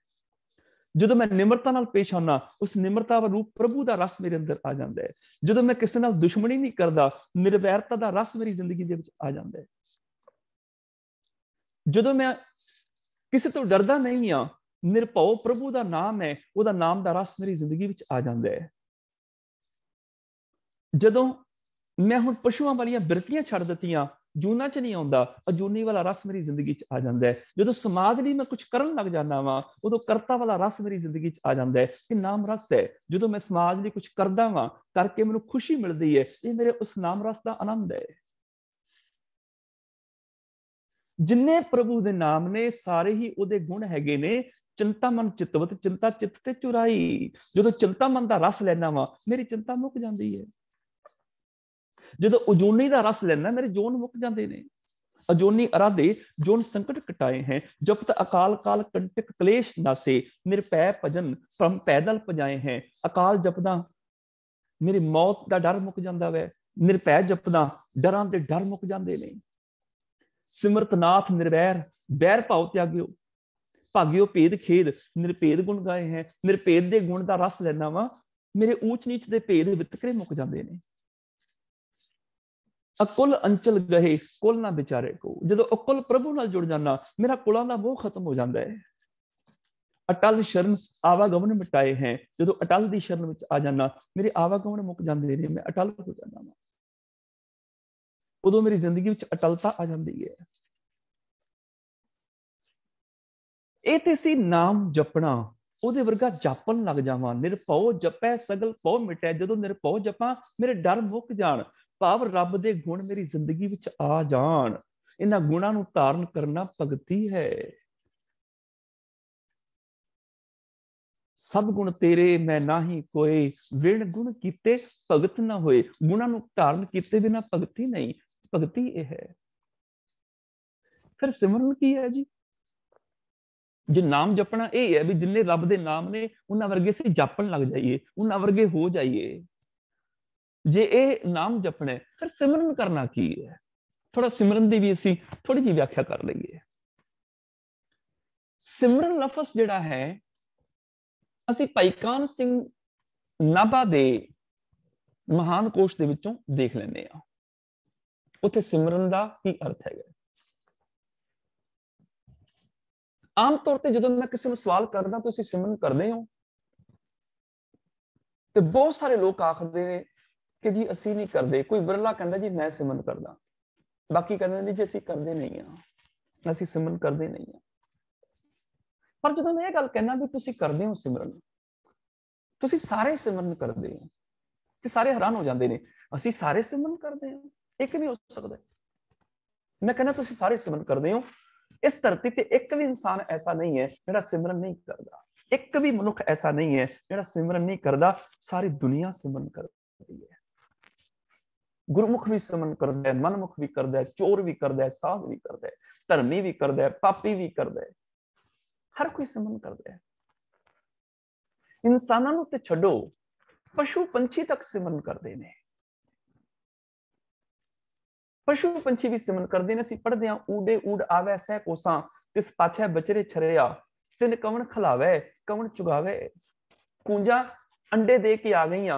ਜਦੋਂ ਮੈਂ ਨਿਮਰਤਾ ਨਾਲ ਪੇਸ਼ ਆਉਣਾ, ਉਸ ਨਿਮਰਤਾ ਦਾ ਰੂਪ ਪ੍ਰਭੂ ਦਾ ਰਸ ਮੇਰੇ ਅੰਦਰ ਆ ਜਾਂਦਾ ਹੈ। ਜਦੋਂ ਮੈਂ ਕਿਸੇ ਨਾਲ ਦੁਸ਼ਮਣੀ ਨਹੀਂ ਕਰਦਾ, ਨਿਰਵੈਰਤਾ ਦਾ ਰਸ ਮੇਰੀ ਜ਼ਿੰਦਗੀ ਦੇ ਵਿੱਚ ਆ ਜਾਂਦਾ ਹੈ। ਜਦੋਂ ਮੈਂ ਕਿਸੇ ਤੋਂ ਡਰਦਾ ਨਹੀਂ ਹਾਂ, ਨਿਰਭਉ ਪ੍ਰਭੂ ਦਾ ਨਾਮ ਹੈ, ਉਹਦਾ ਨਾਮ ਦਾ ਰਸ ਮੇਰੀ ਜ਼ਿੰਦਗੀ ਵਿੱਚ ਆ ਜਾਂਦਾ ਹੈ। ਜਦੋਂ ਮੈਂ ਹੁਣ ਪਸ਼ੂਆਂ ਵਾਲੀਆਂ ਬਿਰਤੀਆਂ ਛੱਡ ਦਿੱਤੀਆਂ, ਜੂਨਾਂ 'ਚ ਨਹੀਂ ਆਉਂਦਾ, ਅਜੂਨੀ ਵਾਲਾ ਰਸ ਮੇਰੀ ਜ਼ਿੰਦਗੀ 'ਚ ਆ ਜਾਂਦਾ ਹੈ। ਜਦੋਂ ਸਮਾਜ ਲਈ ਮੈਂ ਕੁਝ ਕਰਨ ਲੱਗ ਜਾਂਦਾ ਵਾਂ, ਉਦੋਂ ਕਰਤਾ ਵਾਲਾ ਰਸ ਮੇਰੀ ਜ਼ਿੰਦਗੀ 'ਚ ਆ ਜਾਂਦਾ ਹੈ। ਇਹ ਨਾਮ ਰਸ ਹੈ। ਜਦੋਂ ਮੈਂ ਸਮਾਜ ਲਈ ਕੁਝ ਕਰਦਾ ਵਾਂ, ਕਰਕੇ ਮੈਨੂੰ ਖੁਸ਼ੀ ਮਿਲਦੀ ਹੈ, ਇਹ ਮੇਰੇ ਉਸ ਨਾਮ ਰਸ ਦਾ ਆਨੰਦ ਹੈ। ਜਿੰਨੇ ਪ੍ਰਭੂ ਦੇ ਨਾਮ ਨੇ, ਸਾਰੇ ਹੀ ਉਹਦੇ ਗੁਣ ਹੈਗੇ ਨੇ। ਚਿੰਤਾ ਮਨ ਚਿਤਵਤ, ਚਿੰਤਾ ਚਿੱਤ ਤੇ ਚੁਰਾਈ। ਜਦੋਂ ਚਿੰਤਾ ਮਨ ਦਾ ਰਸ ਲੈਣਾ ਵਾ, ਮੇਰੀ ਚਿੰਤਾ ਮੁੱਕ ਜਾਂਦੀ ਹੈ। ਜਦੋਂ ਅਜੂਨੀ ਦਾ ਰਸ ਲੈਣਾ, ਮੇਰੇ ਜੋਨ ਮੁੱਕ ਜਾਂਦੇ ਨੇ। ਅਜੋਨੀ ਅਰਾਧੇ ਜੋਨ ਸੰਕਟ ਕਟਾਏ ਹੈ, ਜਪਤ ਅਕਾਲ ਕਾਲ ਕੰਟਕ ਕਲੇਸ਼ ਨਾਸੇ, ਨਿਰਭੈ ਭਜਨ ਭ੍ਰਮ ਪੈਦਲ ਭਜਾਏ ਹੈ। ਅਕਾਲ ਜਪਦਾ ਮੇਰੀ ਮੌਤ ਦਾ ਡਰ ਮੁੱਕ ਜਾਂਦਾ ਵੈ, ਨਿਰਭੈ ਜਪਦਾ ਡਰਾਂ ਦੇ ਡਰ ਮੁੱਕ ਜਾਂਦੇ ਨੇ। ਸਿਮਰਤਨਾਥ ਨਿਰਵੈਰ ਬੈਰ ਭਾਉ ਤਿਆਗਿਓ, ਭਾਗਿਓ ਭੇਦ ਖੇਦ, ਨਿਰਭੇਦ ਗੁਣ ਗਾਏ ਹੈ। ਨਿਰਭੇਦ ਦੇ ਗੁਣ ਦਾ ਰਸ ਲੈਣਾ ਵਾ, ਮੇਰੇ ਊਚ ਨੀਚ ਦੇ ਭੇਦ ਵਿਤਕਰੇ ਮੁੱਕ ਜਾਂਦੇ ਨੇ। ਅਕੁਲ ਅੰਚਲ ਗਏ ਕੁਲ ਨਾ ਵਿਚਾਰੇ ਕੋ, ਜਦੋਂ ਅਕੁਲ ਪ੍ਰਭੂ ਨਾਲ ਜੁੜ ਜਾਣਾ, ਮੇਰਾ ਕੁਲਾਂ ਦਾ ਮੋਹ ਖਤਮ ਹੋ ਜਾਂਦਾ ਹੈ। ਅਟਲ ਸ਼ਰਨ ਆਵਾਗਮਨ ਮਿਟਾਏ ਹੈ, ਜਦੋਂ ਅਟਲ ਦੀ ਸ਼ਰਨ ਵਿੱਚ ਆ ਜਾਣਾ, ਮੇਰੇ ਆਵਾਗਮਨ ਮੁੱਕ ਜਾਂਦੇ ਨੇ, ਮੈਂ ਅਟਲ ਹੋ ਜਾਂਦਾ ਵਾ। ਉਦੋਂ ਮੇਰੀ ਜ਼ਿੰਦਗੀ ਵਿੱਚ ਅਟਲਤਾ ਆ ਜਾਂਦੀ ਹੈ। ਇਹ ਤੇ ਸੀ ਨਾਮ ਜਪਣਾ, ਉਹਦੇ ਵਰਗਾ ਜਾਪਣ ਲੱਗ ਜਾਵਾਂ। ਨਿਰਭਉ ਜਪੈ ਸਗਲ ਭਉ ਮਿਟੈ, ਜਦੋਂ ਨਿਰਭਉ ਜਪਾਂ, ਮੇਰੇ ਡਰ ਮੁੱਕ ਜਾਣ, ਭਾਵ ਰੱਬ ਦੇ ਗੁਣ ਮੇਰੀ ਜ਼ਿੰਦਗੀ ਵਿੱਚ ਆ ਜਾਣ। ਇਹਨਾਂ ਗੁਣਾਂ ਨੂੰ ਧਾਰਨ ਕਰਨਾ ਭਗਤੀ ਹੈ। ਸਭ ਗੁਣ ਤੇਰੇ ਮੈਂ ਨਾਹੀ ਕੋਏ, ਵਿਣ ਗੁਣ ਕੀਤੇ ਭਗਤ ਨਾ ਹੋਏ। ਗੁਣਾਂ ਨੂੰ ਧਾਰਨ ਕੀਤੇ ਬਿਨਾਂ ਭਗਤੀ ਨਹੀਂ, ਭਗਤੀ ਇਹ ਹੈ। ਫਿਰ ਸਿਮਰਨ ਕੀ ਹੈ ਜੀ? ਜੇ ਨਾਮ ਜਪਣਾ ਇਹ ਹੈ ਵੀ ਜਿੰਨੇ ਰੱਬ ਦੇ ਨਾਮ ਨੇ, ਉਹਨਾਂ ਵਰਗੇ ਅਸੀਂ ਜਾਪਣ ਲੱਗ ਜਾਈਏ, ਉਹਨਾਂ ਵਰਗੇ ਹੋ ਜਾਈਏ। ਜੇ ਇਹ ਨਾਮ ਜਪਣਾ, ਫਿਰ ਸਿਮਰਨ ਕਰਨਾ ਕੀ ਹੈ? ਥੋੜਾ ਸਿਮਰਨ ਦੀ ਵੀ ਅਸੀਂ ਥੋੜੀ ਜਿਹੀ ਵਿਆਖਿਆ ਕਰ ਲਈਏ। ਸਿਮਰਨ ਲਫ਼ਜ਼ ਜਿਹੜਾ ਹੈ, ਅਸੀਂ ਭਾਈ ਕਾਹਨ ਸਿੰਘ ਨਾਭਾ ਦੇ ਮਹਾਨ ਕੋਸ਼ ਦੇ ਵਿੱਚੋਂ ਦੇਖ ਲੈਂਦੇ ਹਾਂ। ਉੱਥੇ ਸਿਮਰਨ ਦਾ ਕੀ ਅਰਥ ਹੈਗਾ? ਆਮ ਤੌਰ ਤੇ ਜਦੋਂ ਮੈਂ ਕਿਸੇ ਨੂੰ ਸਵਾਲ ਕਰਦਾ, ਤੁਸੀਂ ਸਿਮਰਨ ਕਰਦੇ ਹੋ? ਤੇ ਬਹੁਤ ਸਾਰੇ ਲੋਕ ਆਖਦੇ ਨੇ ਕਿ ਜੀ ਅਸੀਂ ਨਹੀਂ ਕਰਦੇ। ਕੋਈ ਵਿਰਲਾ ਕਹਿੰਦਾ ਜੀ ਮੈਂ ਸਿਮਰਨ ਕਰਦਾ, ਬਾਕੀ ਕਹਿੰਦੇ ਨੇ ਜੀ ਅਸੀਂ ਕਰਦੇ ਨਹੀਂ ਆ, ਅਸੀਂ ਸਿਮਰਨ ਕਰਦੇ ਨਹੀਂ ਆ। ਪਰ ਜਦੋਂ ਮੈਂ ਇਹ ਗੱਲ ਕਹਿਣਾ ਵੀ ਤੁਸੀਂ ਕਰਦੇ ਹੋ ਸਿਮਰਨ, ਤੁਸੀਂ ਸਾਰੇ ਸਿਮਰਨ ਕਰਦੇ ਹੋ, ਤੇ ਸਾਰੇ ਹੈਰਾਨ ਹੋ ਜਾਂਦੇ ਨੇ, ਅਸੀਂ ਸਾਰੇ ਸਿਮਰਨ ਕਰਦੇ ਹਾਂ? ਇਹ ਕਿਵੇਂ ਹੋ ਸਕਦਾ? ਮੈਂ ਕਹਿੰਦਾ ਤੁਸੀਂ ਸਾਰੇ ਸਿਮਰਨ ਕਰਦੇ ਹੋ। ਇਸ ਧਰਤੀ ਤੇ ਇੱਕ ਵੀ ਇਨਸਾਨ ਐਸਾ ਨਹੀਂ ਹੈ ਜਿਹੜਾ ਸਿਮਰਨ ਨਹੀਂ ਕਰਦਾ। ਇੱਕ ਵੀ ਮਨੁੱਖ ਐਸਾ ਨਹੀਂ ਹੈ ਜਿਹੜਾ ਸਿਮਰਨ ਨਹੀਂ ਕਰਦਾ। ਸਾਰੀ ਦੁਨੀਆ ਸਿਮਰਨ ਕਰਦੀ ਹੈ। ਗੁਰਮੁਖ ਵੀ ਸਿਮਰਨ ਕਰਦਾ ਹੈ, ਮਨਮੁਖ ਵੀ ਕਰਦਾ ਹੈ, ਚੋਰ ਵੀ ਕਰਦਾ ਹੈ, ਸਾਧ ਵੀ ਕਰਦਾ ਹੈ, ਧਰਮੀ ਵੀ ਕਰਦਾ ਹੈ, ਪਾਪੀ ਵੀ ਕਰਦਾ ਹੈ। ਹਰ ਕੋਈ ਸਿਮਰਨ ਕਰਦਾ ਹੈ। ਇਨਸਾਨਾਂ ਨੂੰ ਤੇ ਛੱਡੋ, ਪਸ਼ੂ ਪੰਛੀ ਤੱਕ ਸਿਮਰਨ ਕਰਦੇ ਨੇ। ਪਸ਼ੂ ਪੰਛੀ ਵੀ ਸਿਮਰਨ ਕਰਦੇ ਨੇ। ਅਸੀਂ ਪੜ੍ਹਦੇ ਹਾਂ, ਊਡੇ ਊਡ ਆਵੈ ਸਹਿ ਕੋਸਾਂ, ਤਿਸ ਪਾਛੈ ਬਚਰੇ ਛਰਿਆ, ਤਿਨ ਕਵਣ ਖਲਾਵੇ ਕਵਣ ਚੁਗਾਵੇ। ਕੂੰਜਾਂ अंडे दे के आ गई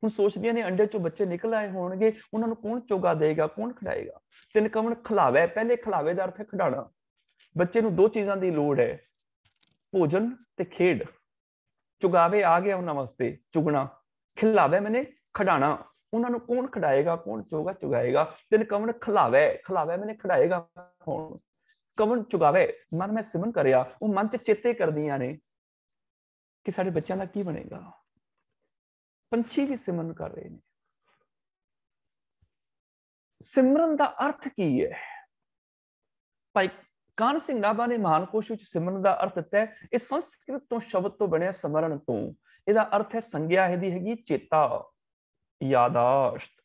ਹੁਣ ਸੋਚਦੀਆਂ ਨੇ ਅੰਡੇ ਚੋਂ ਬੱਚੇ ਨਿਕਲ ਆਏ ਹੋਣਗੇ, ਉਹਨਾਂ ਨੂੰ ਕੌਣ ਚੋਗਾ ਦੇਗਾ, ਕੌਣ ਖਿਡਾਏਗਾ। ਤਿੰਨ ਕਵਣ ਖਿਲਾਵੇ, ਪਹਿਲੇ ਖਿਲਾਵੇ ਦਾ ਅਰਥ ਹੈ ਖਿਡਾਣਾ। ਬੱਚੇ ਨੂੰ ਦੋ ਚੀਜ਼ਾਂ ਦੀ ਲੋੜ ਹੈ, ਭੋਜਨ ਤੇ ਖੇਡ। ਚੁਗਾਵੇ ਆ ਗਿਆ ਉਹਨਾਂ ਵਾਸਤੇ, ਚੁਗਣਾ। ਖਿਲਾਵੇ ਮੈਨੇ ਖਿਡਾਣਾ, ਉਹਨਾਂ ਨੂੰ ਕੌਣ ਖਿਡਾਏਗਾ, ਕੌਣ ਚੋਗਾ ਚੁਗਾਏਗਾ। ਤਿੰਨ ਕਵਣ ਖਿਲਾਵੇ, ਖਿਲਾਵੇ ਮੈਨੇ ਖਿਡਾਏਗਾ ਕੌਣ। ਕਵਣ ਚੁਗਾਵੇ, ਮਨ ਮੈਂ ਸਿਮਰਨ ਕਰਿਆ, ਉਹ ਮਨ ਚ ਚੇਤੇ ਕਰਦੀਆਂ ਨੇ ਕਿ ਸਾਡੇ ਬੱਚਿਆਂ ਦਾ ਕੀ ਬਣੇਗਾ। ਪੰਛੀ ਵੀ ਸਿਮਰਨ ਕਰ ਰਹੇ ਨੇ। ਸਿਮਰਨ ਦਾ ਅਰਥ ਕੀ ਹੈ? ਭਾਈ ਕਾਨ ਸਿੰਘ ਨਾਭਾ ਨੇ ਮਹਾਨ ਕੋਸ਼ ਵਿੱਚ ਸਿਮਰਨ ਦਾ ਅਰਥ ਦਿੱਤਾ ਹੈ। ਇਹ ਸੰਸਕ੍ਰਿਤ ਤੋਂ ਸ਼ਬਦ ਤੋਂ ਬਣਿਆ ਸਮਰਨ ਤੋਂ। ਇਹਦਾ ਅਰਥ ਹੈ ਸੰਗਿਆ ਇਹਦੀ ਹੈਗੀ ਚੇਤਾ, ਯਾਦਾਸ਼ਤ,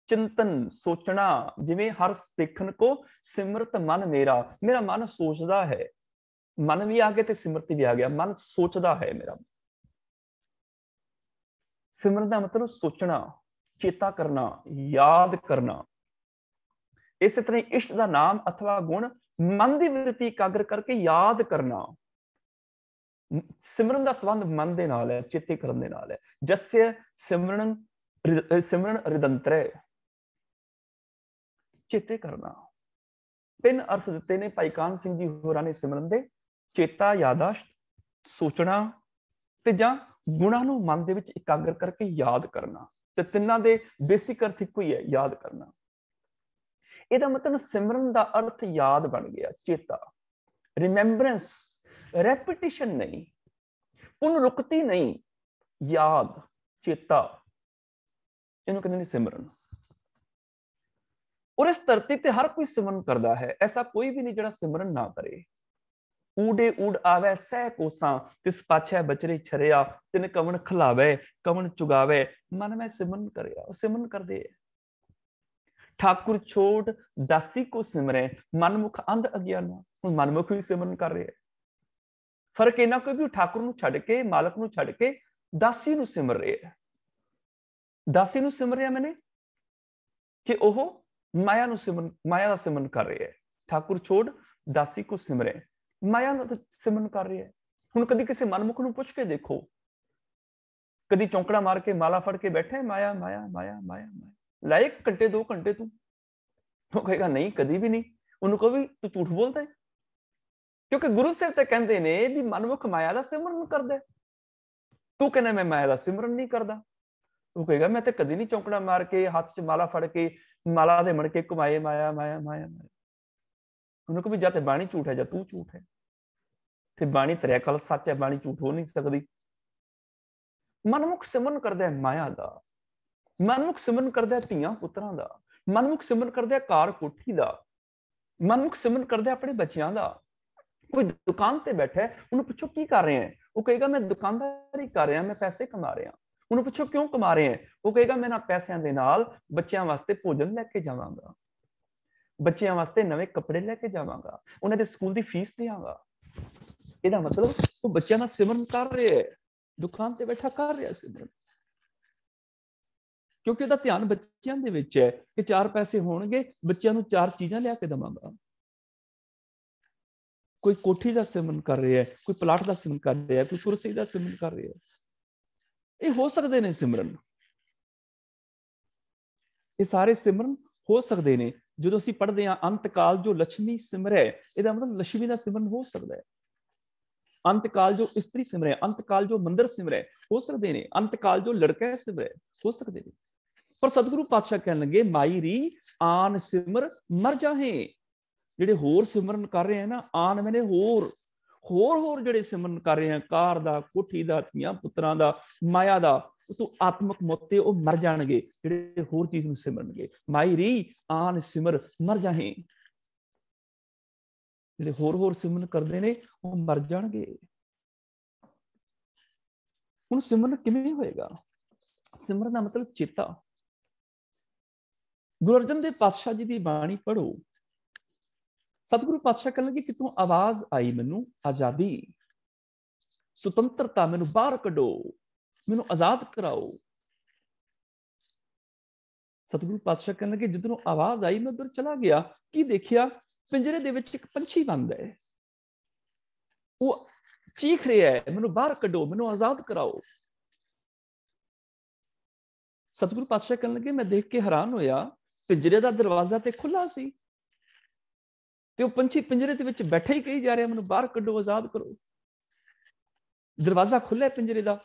ਚਿੰਤਨ, ਸੋਚਣਾ। ਜਿਵੇਂ ਹਰ ਦੇਖਣ ਕੋ ਸਿਮਰਤ ਮਨ ਮੇਰਾ, ਮੇਰਾ ਮਨ ਸੋਚਦਾ ਹੈ। ਮਨ ਵੀ ਆ ਗਿਆ ਤੇ ਸਿਮਰਤ ਵੀ ਆ ਗਿਆ, ਮਨ ਸੋਚਦਾ ਹੈ ਮੇਰਾ। ਸਿਮਰਨ ਦਾ ਮਤਲਬ ਸੋਚਣਾ, ਚੇਤਾ ਕਰਨਾ, ਯਾਦ ਕਰਨਾ। ਇਸੇ ਤਰ੍ਹਾਂ ਇਸ਼ਟ ਦਾ ਨਾਮ ਅਥਵਾ ਗੁਣ ਮਨ ਦੀ ਵ੍ਰਿਤੀ ਇਕਾਗਰ ਕਰਕੇ ਯਾਦ ਕਰਨਾ। ਸਿਮਰਨ ਦਾ ਸੰਬੰਧ ਮਨ ਦੇ ਨਾਲ ਹੈ, ਚੇਤੇ ਕਰਨ ਦੇ ਨਾਲ ਹੈ। ਜस्य ਸਿਮਰਨ ਸਿਮਰਨ ਰਿਦੰਤਰੇ, ਚੇਤੇ ਕਰਨਾ। ਤਿੰਨ ਅਰਥ ਦਿੱਤੇ ਨੇ ਭਾਈ ਕਾਨ ਸਿੰਘ ਜੀ ਹੋਰਾਂ ਨੇ ਸਿਮਰਨ ਦੇ, ਚੇਤਾ, ਯਾਦਾਸ਼ਤ, ਸੋਚਣਾ ਤੇ ਜਾਂ ਗੁਣਾਂ ਨੂੰ ਮਨ ਦੇ ਵਿੱਚ ਇਕਾਗਰ ਕਰਕੇ ਯਾਦ ਕਰਨਾ। ਤੇ ਤਿੰਨਾਂ ਦੇ ਬੇਸਿਕ ਅਰਥ ਇੱਕੋ ਹੀ ਹੈ, ਯਾਦ ਕਰਨਾ। ਇਹਦਾ ਮਤਲਬ ਸਿਮਰਨ ਦਾ ਅਰਥ ਯਾਦ ਬਣ ਗਿਆ, ਚੇਤਾ, ਰਿਮੈਂਬਰੈਂਸ, ਰੈਪੀਟੀਸ਼ਨ ਨਹੀਂ, ਪੁਨਰੁਕਤੀ ਨਹੀਂ, ਯਾਦ, ਚੇਤਾ। ਇਹਨੂੰ ਕਹਿੰਦੇ ਨੇ ਸਿਮਰਨ। ਔਰ ਇਸ ਧਰਤੀ ਤੇ ਹਰ ਕੋਈ ਸਿਮਰਨ ਕਰਦਾ ਹੈ, ਐਸਾ ਕੋਈ ਵੀ ਨਹੀਂ ਜਿਹੜਾ ਸਿਮਰਨ ਨਾ ਕਰੇ। ਊਡੇ ਊਡ ਆਵੇ ਸਹਿ ਕੋਸਾਂ, ਤਿਸ ਪਾਛੈ ਬਚਰੇ ਛਰਿਆ। ਤਿਨ ਕਵਣ ਖਿਲਾਵੇ, ਕਵਣ ਚੁਗਾਵੇ, ਮਨ ਮੈਂ ਸਿਮਰਨ ਕਰਿਆ। ਉਹ ਸਿਮਰਨ ਕਰਦੇ। ਠਾਕੁਰ ਛੋਟ ਦਾਸੀ ਕੋ ਸਿਮਰੇ, ਮਨਮੁਖ ਅੰਧ ਅਗਿਆਨਾ। ਹੁਣ ਮਨਮੁਖ ਵੀ ਸਿਮਰਨ ਕਰ ਰਿਹਾ। ਫਰਕ ਇਹਨਾਂ ਕੋਈ ਵੀ ਠਾਕੁਰ ਨੂੰ ਛੱਡ ਕੇ, ਮਾਲਕ ਨੂੰ ਛੱਡ ਕੇ ਦਾਸੀ ਨੂੰ ਸਿਮਰ ਰਿਹਾ। ਦਾਸੀ ਨੂੰ ਸਿਮਰ ਰਿਹਾ ਮੈਨੇ ਕਿ ਉਹ ਮਾਇਆ ਨੂੰ ਸਿਮਰਨ, ਮਾਇਆ ਦਾ ਸਿਮਰਨ ਕਰ ਰਿਹਾ ਹੈ। ਠਾਕੁਰ ਛੋੜ ਦਾਸੀ ਕੋ ਸਿਮਰੇ, ਮਾਇਆ ਦਾ ਸਿਮਰਨ ਕਰ ਰਿਹਾ ਹੈ। ਹੁਣ ਕਦੀ ਕਿਸੇ ਮਨਮੁਖ ਨੂੰ ਪੁੱਛ ਕੇ ਦੇਖੋ, ਕਦੀ ਚੌਂਕੜਾ ਮਾਰ ਕੇ ਮਾਲਾ ਫੜ ਕੇ ਬੈਠੇ ਮਾਇਆ ਮਾਇਆ ਮਾਇਆ ਮਾਇਆ ਮਾਇਆ, ਲਾਏ ਘੰਟੇ 2 ਘੰਟੇ ਤੂੰ? ਉਹ ਕਹੇਗਾ ਨਹੀਂ, ਕਦੀ ਵੀ ਨਹੀਂ। ਉਹਨੂੰ ਕਹੋ ਵੀ ਤੂੰ ਝੂਠ ਬੋਲਦਾ ਹੈ, ਕਿਉਂਕਿ ਗੁਰੂ ਸਾਹਿਬ ਤਾਂ ਕਹਿੰਦੇ ਨੇ ਵੀ ਮਨਮੁਖ ਮਾਇਆ ਦਾ ਸਿਮਰਨ ਕਰਦਾ, ਤੂੰ ਕਹਿੰਦਾ ਮੈਂ ਮਾਇਆ ਦਾ ਸਿਮਰਨ ਨਹੀਂ ਕਰਦਾ। ਉਹ ਕਹੇਗਾ ਮੈਂ ਤਾਂ ਕਦੀ ਨਹੀਂ ਚੌਂਕੜਾ ਮਾਰ ਕੇ ਹੱਥ 'ਚ ਮਾਲਾ ਫੜ ਕੇ ਮਾਲਾ ਦੇ ਮਣ ਕੇ ਘੁਮਾਏ ਮਾਇਆ ਮਾਇਆ ਮਾਇਆ ਮਾਇਆ। ਉਹਨੂੰ ਕਹੋ ਵੀ ਜਾਂ ਤੇ ਬਾਣੀ ਝੂਠ ਹੈ ਜਾਂ ਤੂੰ ਝੂਠ ਹੈ। ਤੇ ਬਾਣੀ ਤੇਰੇ ਕੋਲ ਸੱਚ ਹੈ, ਬਾਣੀ ਝੂਠ ਹੋ ਨਹੀਂ ਸਕਦੀ। ਮਨਮੁਖ ਸਿਮਰਨ ਕਰਦਾ ਹੈ ਮਾਇਆ ਦਾ, ਮਨਮੁਖ ਸਿਮਰਨ ਕਰਦਾ ਹੈ ਧੀਆਂ ਪੁੱਤਰਾਂ ਦਾ, ਮਨਮੁਖ ਸਿਮਰਨ ਕਰਦਾ ਹੈ ਘਰ ਕੋਠੀ ਦਾ, ਮਨਮੁਖ ਸਿਮਰਨ ਕਰਦਾ ਆਪਣੇ ਬੱਚਿਆਂ ਦਾ। ਕੋਈ ਦੁਕਾਨ ਤੇ ਬੈਠਾ ਹੈ, ਉਹਨੂੰ ਪੁੱਛੋ ਕੀ ਕਰ ਰਹੇ ਹੈ? ਉਹ ਕਹੇਗਾ ਮੈਂ ਦੁਕਾਨਦਾਰੀ ਕਰ ਰਿਹਾ, ਮੈਂ ਪੈਸੇ ਕਮਾ ਰਿਹਾ। ਉਹਨੂੰ ਪੁੱਛੋ ਕਿਉਂ ਕਮਾ ਰਹੇ ਹੈ? ਉਹ ਕਹੇਗਾ ਮੈਂ ਨਾ ਪੈਸਿਆਂ ਦੇ ਨਾਲ ਬੱਚਿਆਂ ਵਾਸਤੇ ਭੋਜਨ ਲੈ ਕੇ ਜਾਵਾਂਗਾ, ਬੱਚਿਆਂ ਵਾਸਤੇ ਨਵੇਂ ਕੱਪੜੇ ਲੈ ਕੇ ਜਾਵਾਂਗਾ, ਉਹਨਾਂ ਦੇ ਸਕੂਲ ਦੀ ਫੀਸ ਦੇਵਾਂਗਾ। ਇਹਦਾ ਮਤਲਬ ਉਹ ਬੱਚਿਆਂ ਦਾ ਸਿਮਰਨ ਕਰ ਰਿਹਾ ਹੈ, ਦੁਕਾਨ ਤੇ ਬੈਠਾ ਕਰ ਰਿਹਾ ਸਿਮਰਨ, ਕਿਉਂਕਿ ਉਹਦਾ ਧਿਆਨ ਬੱਚਿਆਂ ਦੇ ਵਿੱਚ ਹੈ ਕਿ 4 ਪੈਸੇ ਹੋਣਗੇ, ਬੱਚਿਆਂ ਨੂੰ 4 ਚੀਜ਼ਾਂ ਲਿਆ ਕੇ ਦੇਵਾਂਗਾ। ਕੋਈ ਕੋਠੀ ਦਾ ਸਿਮਰਨ ਕਰ ਰਿਹਾ ਹੈ, ਕੋਈ ਪਲਾਟ ਦਾ ਸਿਮਰਨ ਕਰ ਰਿਹਾ ਹੈ, ਕੋਈ ਕੁਰਸੀ ਦਾ ਸਿਮਰਨ ਕਰ ਰਿਹਾ ਹੈ। ਇਹ ਹੋ ਸਕਦੇ ਨੇ ਸਿਮਰਨ, ਇਹ ਸਾਰੇ ਸਿਮਰਨ ਹੋ ਸਕਦੇ ਨੇ। ਜਦੋਂ ਅਸੀਂ ਪੜ੍ਹਦੇ ਹਾਂ ਅੰਤ ਕਾਲ ਜੋ ਲక్ష్ਮੀ ਸਿਮਰੈ, ਇਹਦਾ ਮਤਲਬ ਲక్ష్ਮੀ ਦਾ ਸਿਮਰਨ ਹੋ ਸਕਦਾ ਹੈ। ਅੰਤ ਕਾਲ ਜੋ ਇਸਤਰੀ ਸਿਮਰੈ, ਅੰਤ ਕਾਲ ਜੋ ਮੰਦਰ ਸਿਮਰੈ, ਹੋ ਸਕਦੇ ਨੇ। ਅੰਤ ਕਾਲ ਜੋ ਲੜਕਾ ਸਿਮਰੈ, ਹੋ ਸਕਦੇ ਨੇ। ਪਰ ਸਤਿਗੁਰੂ ਪਾਤਸ਼ਾਹ ਕਹਿਣ ਲੱਗੇ ਮਾਈ ਰੀ ਆਨ ਸਿਮਰ ਮਰ ਜਾਹੇ। ਜਿਹੜੇ ਹੋਰ ਸਿਮਰਨ ਕਰ ਰਹੇ ਆ ਨਾ, ਆਨ ਮੈਨੇ ਹੋਰ ਜਿਹੜੇ ਸਿਮਰਨ ਕਰ ਰਹੇ ਆ, ਕਾਰ ਦਾ, ਕੋਠੀ ਦਾ, ਧੀਆਂ ਪੁੱਤਰਾਂ ਦਾ, ਮਾਇਆ ਦਾ, ਤੂੰ ਆਤਮਕ ਮੋਤੇ ਉਹ ਮਰ ਜਾਣਗੇ ਜਿਹੜੇ ਹੋਰ ਚੀਜ਼ ਨੂੰ ਸਿਮਰਨਗੇ। ਮਾਈ ਰੀ ਆਨ ਸਿਮਰ ਮਰ ਜਾਹੇ, ਜਿਹੜੇ ਹੋਰ ਸਿਮਰਨ ਕਰਦੇ ਨੇ ਉਹ ਮਰ ਜਾਣਗੇ। ਹੁਣ ਸਿਮਰਨ ਕਿਵੇਂ ਹੋਏਗਾ? ਸਿਮਰਨ ਦਾ ਮਤਲਬ ਚੇਤਾ। ਗੁਰੂ ਅਰਜਨ ਦੇਵ ਪਾਤਸ਼ਾਹ ਜੀ ਦੀ ਬਾਣੀ ਪੜ੍ਹੋ। ਸਤਿਗੁਰੂ ਪਾਤਸ਼ਾਹ ਕਹਿਣ ਲੱਗੇ ਕਿ ਤੂੰ ਆਵਾਜ਼ ਆਈ ਮੈਨੂੰ ਆਜ਼ਾਦੀ, ਸੁਤੰਤਰਤਾ, ਮੈਨੂੰ ਬਾਹਰ ਕੱਢੋ, ਮੈਨੂੰ ਆਜ਼ਾਦ ਕਰਾਓ। ਸਤਿਗੁਰੂ ਪਾਤਸ਼ਾਹ ਕਹਿਣ ਲੱਗੇ ਜਦੋਂ ਆਵਾਜ਼ ਆਈ ਮੈਂ ਉਧਰ ਚਲਾ ਗਿਆ, ਕੀ ਦੇਖਿਆ? ਪਿੰਜਰੇ ਦੇ ਵਿੱਚ ਇੱਕ ਪੰਛੀ ਬੰਦ ਹੈ। ਉਹ चीख रहा है, मैनू बाहर कढो, मैनू आजाद कराओ। सतगुरु पातशाह कहने लगे, मैं देख के हैरान होया, पिंजरे का दरवाजा तो खुला सी ते पंछी पिंजरे दे विच बैठे ही कही जा रहा, मैनू बाहर कढो, आजाद करो। दरवाजा खुला है पिंजरे का।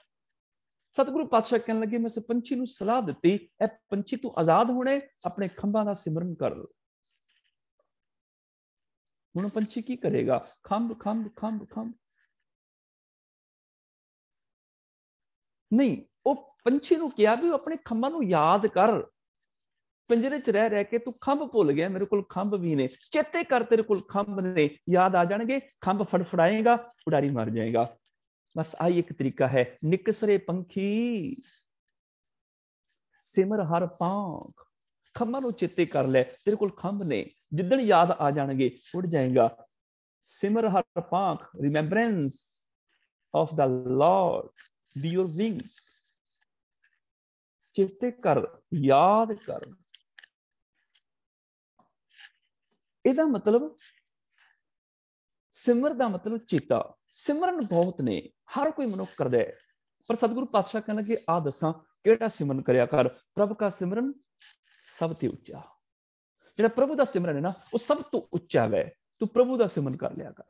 सतगुरु पातशाह कहने लगे, मैं इस पंछी नूं सलाह दी, ए पंछी तू आजाद होने, अपने खंभां दा सिमरन कर। हुण पंछी की करेगा? खंभ खंभ खंभ खंभ नहीं, वो पंछी नूं कहा भी अपने खंभां नूं याद कर। पिंजरे च रह के तू खंभ भुल गया, मेरे को खंभ भी ने, चेते कर, तेरे को खंभ ने, याद आ जाएंगे, खंभ फड़फड़ाएगा, उड़ारी मार जाएगा। बस आई एक तरीका है, निकसरे पंखी सिमर हर पांख। खंभा नूं चेते कर ले, तेरे को खंभ ने, जिदन याद आ जाएंगे उड़ जाएगा। सिमर हर पांख, remembrance of the Lord be your wings. चेते कर, याद कर। ਇਹਦਾ मतलब सिमर का मतलब चेता। सिमरन बहुत ने, हर कोई मनुख करता है, पर सतगुरु पातशाह कहने लगे, आ दसा केड़ा सिमरन करया कर। प्रभु का सिमरन सब ते उच्चा। जेड़ा प्रभु का सिमरन है ना, वो सब तो उच्चा है। तू प्रभु का सिमरन कर लिया कर।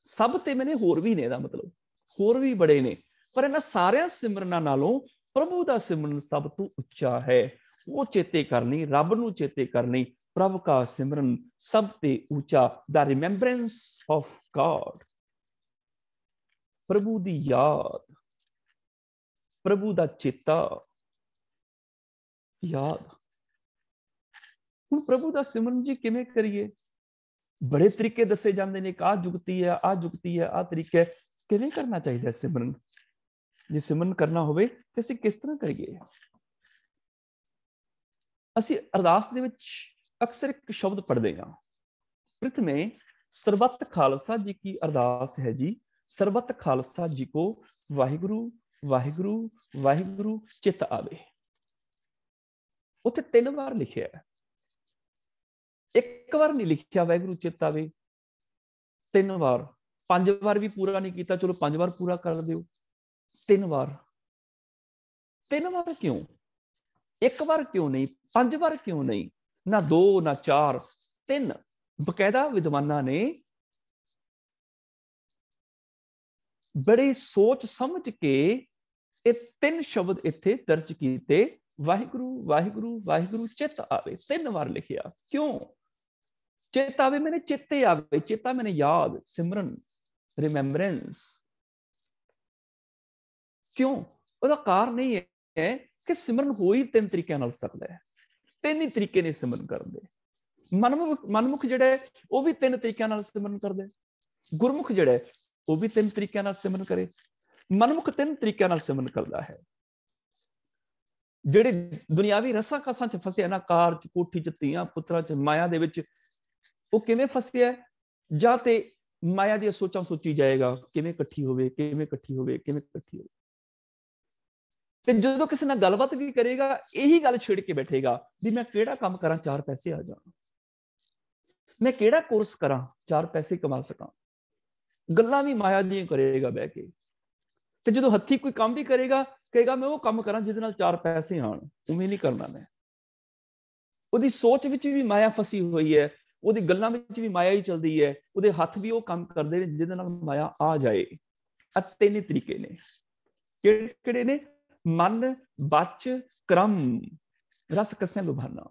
सब ते मैंने होर भी ने, दा मतलब होर भी बड़े ने, पर इन्हां सारियां सिमरनां नालों प्रभु का सिमरन सब तो उच्चा है। वो चेते करनी, रब नूं चेते करनी, प्रभु का सिमरन सब ते ऊंचा। द रिमेंबरेंस ऑफ गॉड, प्रभु दी याद, प्रभु दा चेता, याद। हुण प्रभु दा सिमरन जी किवें करिए? बड़े तरीके दसे जांदे ने, आ जुगती है, आ जुगती है, आ तरीका है। किवें करना चाहिए सिमरन? जे सिमरन करना होवे ते असीं किस तरह करिए? असीं अरदास दे विच अक्सर एक शब्द पढ़ते हैं, प्रथमे सरबत खालसा जी की अरदास है जी। सरबत खालसा जी को वाहिगुरु वाहिगुरु वाहिगुरु चित आवे। उत्थे 3 बार लिखिया है, एक बार नहीं लिखिया वाहिगुरु चित आवे, 3 बार। 5 बार भी पूरा नहीं किया, चलो 5 बार पूरा कर दो। 3 बार, 3 बार क्यों? 1 बार क्यों नहीं? 5 बार क्यों नहीं? ना 2 ना 4, 3। बकायदा विद्वाना ने बड़े सोच समझ के ये 3 शब्द इत्थे दर्ज किए, वाहिगुरु वाहिगुरु वाहिगुरु चित आवे। 3 बार लिखिया। क्यों चित आवे? मैंने चेते आवे, चेता मैंने याद, सिमरन, रिमेंबरेंस। क्यों? उसका कारण नहीं है कि सिमरन हो ही 3 तरीके नाल सकदा है। 3 ही तरीके ने सिमरन करदे। मनमुख जिहड़ा है वो भी 3 तरीके नाल सिमरन करदे। गुरमुख जिहड़ा है वो भी 3 तरीके नाल सिमरन करे। मनमुख 3 तरीके नाल सिमरन करदा है। जिहड़े दुनियावी रसां कसां च फसे ना, कार च, कोठी च, धीआं पुत्रां च, माया दे विच, वो किवें फसिया? जां ते माया दी सोचां सोची जाएगा, किवें इकट्ठी होवे, किवें इकट्ठी होवे, किवें इकट्ठी होवे। ਤੇ ਜਦੋਂ ਕਿਸੇ ਨਾਲ ਗੱਲਬਾਤ ਵੀ ਕਰੇਗਾ ਇਹੀ ਗੱਲ ਛੇੜ ਕੇ ਬੈਠੇਗਾ ਵੀ ਮੈਂ ਕਿਹੜਾ ਕੰਮ ਕਰਾਂ 4 ਪੈਸੇ ਆ ਜਾਣ, ਮੈਂ ਕਿਹੜਾ ਕੋਰਸ ਕਰਾਂ 4 ਪੈਸੇ ਕਮਾ ਸਕਾਂ। ਗੱਲਾਂ ਵੀ ਮਾਇਆ ਦੀਆਂ ਕਰੇਗਾ ਬਹਿ ਕੇ। ਤੇ ਜਦੋਂ ਹੱਥੀ ਕੋਈ ਕੰਮ ਵੀ ਕਰੇਗਾ ਕਹੇਗਾ ਮੈਂ ਉਹ ਕੰਮ ਕਰਾਂ ਜਿਹਦੇ ਨਾਲ 4 ਪੈਸੇ ਆਣ। ਉਵੇਂ ਨਹੀਂ ਕਰਨਾ ਮੈਂ। ਉਹਦੀ ਸੋਚ ਵਿੱਚ ਵੀ ਮਾਇਆ ਫਸੀ ਹੋਈ ਹੈ, ਉਹਦੀ ਗੱਲਾਂ ਵਿੱਚ ਵੀ ਮਾਇਆ ਹੀ ਚੱਲਦੀ ਹੈ, ਉਹਦੇ ਹੱਥ ਵੀ ਉਹ ਕੰਮ ਕਰਦੇ ਨੇ ਜਿਹਦੇ ਨਾਲ ਮਾਇਆ ਆ ਜਾਏ। ਆ 3 ਤਰੀਕੇ ਨੇ। ਕਿਹੜੇ ਨੇ? मन बच क्रम रस कसें लुभाना,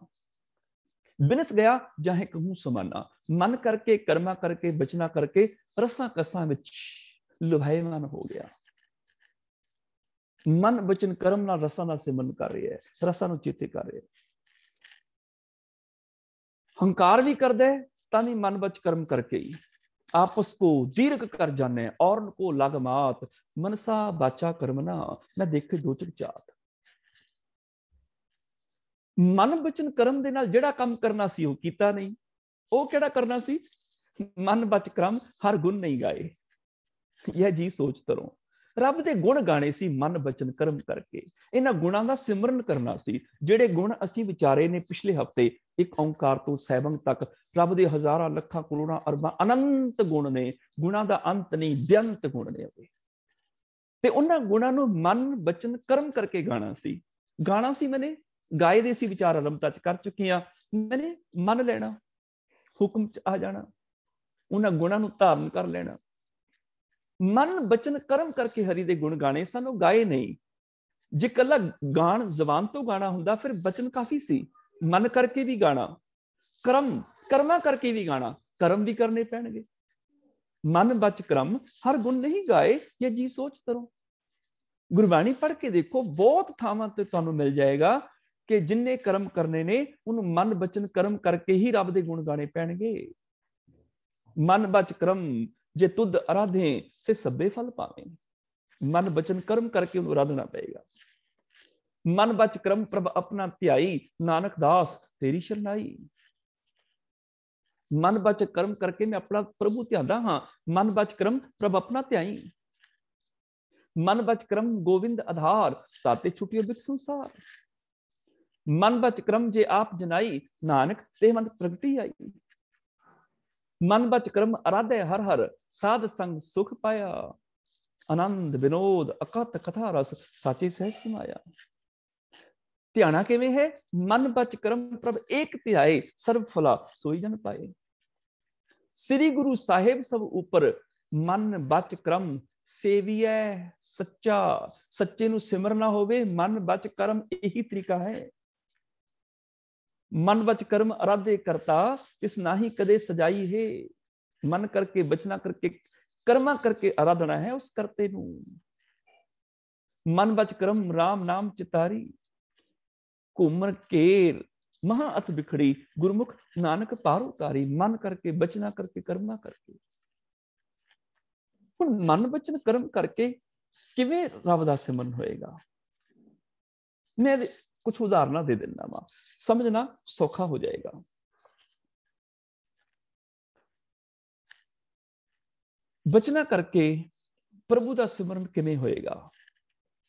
बिनस गया जाहे कहूं समाना। मन करके, कर्मा करके, बचना करके रसा कसा विच लुभाएमान हो गया। मन बचन कर्म ना रसा ना सिमरन कर रहे है, रसा नूं चेते कर रहे। हंकार भी कर दे तानी मन बच कर्म करके ही आपस को दीर्घ कर जाने और को लग मात। मनसा बाचा कर्मना मैं देखे दोचक चात। मन बचन कर्म दे नाल जेड़ा काम करना सी वो कीता नहीं। वो केड़ा करना सी? मन बच कर्म हर गुण नहीं गाए। यह जी सोच तरो रब दे गुण गाने सी मन बचन कर्म करके। इन्हां गुणां दा सिमरन करना सी। जेड़े गुण असीं विचारे ने पिछले हफ्ते, ਇੱਕ ਓਂਕਾਰ ਤੋਂ ਸੈਭੰਗ ਤੱਕ ਰੱਬ ਦੇ ਹਜ਼ਾਰਾਂ ਲੱਖਾਂ ਕਰੋੜਾਂ ਅਰਬਾਂ ਅਨੰਤ ਗੁਣ ਨੇ, ਗੁਣਾਂ ਦਾ ਅੰਤ ਨਹੀਂ, ਬੇਅੰਤ ਗੁਣ ਨੇ ਉਹਦੇ। ਤੇ ਉਹਨਾਂ ਗੁਣਾਂ ਨੂੰ ਮਨ ਬਚਨ ਕਰਮ ਕਰਕੇ ਗਾਣਾ ਸੀ। ਗਾਣਾ ਸੀ ਮੈਨੇ, ਗਾਏ ਦੇ ਸੀ ਵਿਚਾਰ ਆਰੰਭਤਾ ਚ ਕਰ ਚੁੱਕੀ ਹਾਂ। ਮੈਨੇ ਮੰਨ ਲੈਣਾ, ਹੁਕਮ ਚ ਆ ਜਾਣਾ, ਉਹਨਾਂ ਗੁਣਾਂ ਨੂੰ ਧਾਰਨ ਕਰ ਲੈਣਾ। ਮਨ ਬਚਨ ਕਰਮ ਕਰਕੇ ਹਰੀ ਦੇ ਗੁਣ ਗਾਣੇ ਸਨ, ਉਹ ਗਾਏ ਨਹੀਂ। ਜੇ ਕੱਲਾ ਗਾਣ ਜ਼ਬਾਨ ਤੋਂ ਗਾਣਾ ਹੁੰਦਾ ਫਿਰ ਬਚਨ ਕਾਫੀ ਸੀ। ਮਨ ਕਰਕੇ ਵੀ ਗਾਣਾ, ਕਰਮਾਂ ਕਰਕੇ ਵੀ ਗਾਣਾ, ਕਰਮ ਵੀ ਕਰਨੇ ਪੈਣਗੇ। ਮਨ ਬਚ ਕਰਮ ਹਰ ਗੁਣ ਨਹੀਂ ਗਾਏ, ਇਹ ਜੀ ਸੋਚ ਕਰੋ। ਗੁਰਬਾਣੀ ਪੜ੍ਹ ਕੇ ਦੇਖੋ, ਬਹੁਤ ਥਾਵਾਂ ਤੇ ਤੁਹਾਨੂੰ ਮਿਲ ਜਾਏਗਾ ਕਿ ਜਿੰਨੇ ਕਰਮ ਕਰਨੇ ਨੇ ਉਹਨੂੰ ਮਨ ਬਚਨ ਕਰਮ ਕਰਕੇ ਹੀ ਰੱਬ ਦੇ ਗੁਣ ਗਾਣੇ ਪੈਣਗੇ। ਮਨ ਬਚ ਕਰਮ ਜੇ ਤੁਧ ਅਰਾਧੇ ਸੇ ਸਭੇ ਫਲ ਪਾਵੇਂ। ਮਨ ਬਚਨ ਕਰਮ ਕਰਕੇ ਉਹਨੂੰ ਅਰਾਧਨਾ ਪਏਗਾ। ਮਨ ਬਚ ਕਰਮ ਪ੍ਰਭ ਆਪਣਾ ਧਿਆਈ, ਨਾਨਕ ਦਾਸ ਤੇਰੀ ਸ਼ਰਨਾਈ। ਮਨ ਬਚ ਕਰਮ ਕਰਕੇ ਮੈਂ ਆਪਣਾ ਪ੍ਰਭੂ ਧਿਆਉਂਦਾ ਹਾਂ। ਮਨ ਬਚ ਕਰਮ ਪ੍ਰਭ ਆਪਣਾ ਧਿਆਈ। ਮਨ ਬਚ ਕਰਮ ਗੋਬਿੰਦ ਆਧਾਰ, ਤਾਤੇ ਛੁਟਿਓ ਬਿਕ ਸੰਸਾਰ। ਮਨ ਬਚ ਕਰਮ ਜੇ ਆਪ ਜਨਾਈ, ਨਾਨਕ ਤੇ ਮਨ ਪ੍ਰਗਟੀ ਆਈ। ਮਨ ਬਚ ਕਰਮ ਅਰਾਧੇ ਹਰ ਹਰ, ਸਾਧ ਸੰਗ ਸੁਖ ਪਾਇਆ। ਆਨੰਦ ਵਿਨੋਦ ਅਕਤ ਕਥਾ ਰਸ, ਸਾਚੇ ਸਹਿਜ ਸਮਾਇਆ। ਧਿਆਣਾ ਕਿਵੇਂ ਹੈ? ਮਨ ਬਚ ਕਰਮ ਪ੍ਰਭ ਏਕ ਧਿਆਏ, ਸਰਬ ਫਲਾ ਸੋਈ ਜਨ ਪਾਏ। ਸ੍ਰੀ ਗੁਰੂ ਸਾਹਿਬ ਸਭ ਉਪਰ, ਮਨ ਬਚ ਕਰਮ ਸੇਵੀਐ ਸੱਚਾ। ਸੱਚੇ ਨੂੰ ਸਿਮਰਨਾ ਹੋਵੇ, ਮਨ ਬਚ ਕਰਮ ਇਹੀ ਤਰੀਕਾ ਹੈ। ਮਨ ਬਚ ਕਰਮ ਅਰਾਧੇ ਕਰਤਾ, ਇਸ ਨਾਹੀ ਕਦੇ ਸਜਾਈ ਹੈ। ਮਨ ਕਰਕੇ, ਬਚਨਾ ਕਰਕੇ, ਕਰਮਾਂ ਕਰਕੇ ਆਰਾਧਨਾ ਹੈ ਉਸ ਕਰਤੇ ਨੂੰ। ਮਨ ਬਚ ਕਰਮ ਰਾਮ ਨਾਮ ਚਿਤਾਰੀ, ਘੂਮਰ ਘੇਰ ਮਹਾ ਅਤ ਬਿਖੜੀ, ਗੁਰਮੁਖ ਨਾਨਕ ਪਾਰ ਉਤਾਰੀ। ਮਨ ਕਰਕੇ, ਬਚਨਾ ਕਰਕੇ, ਕਰਮਾਂ ਕਰਕੇ। ਹੁਣ ਮਨ ਬਚਨ ਕਰਮ ਕਰਕੇ ਕਿਵੇਂ ਰੱਬ ਦਾ ਸਿਮਰਨ ਹੋਏਗਾ? ਮੈਂ ਕੁਝ ਉਦਾਹਰਨਾਂ ਦੇ ਦਿੰਦਾ ਵਾ, ਸਮਝਣਾ ਸੌਖਾ ਹੋ ਜਾਏਗਾ। ਬਚਨਾ ਕਰਕੇ ਪ੍ਰਭੂ ਦਾ ਸਿਮਰਨ ਕਿਵੇਂ ਹੋਏਗਾ?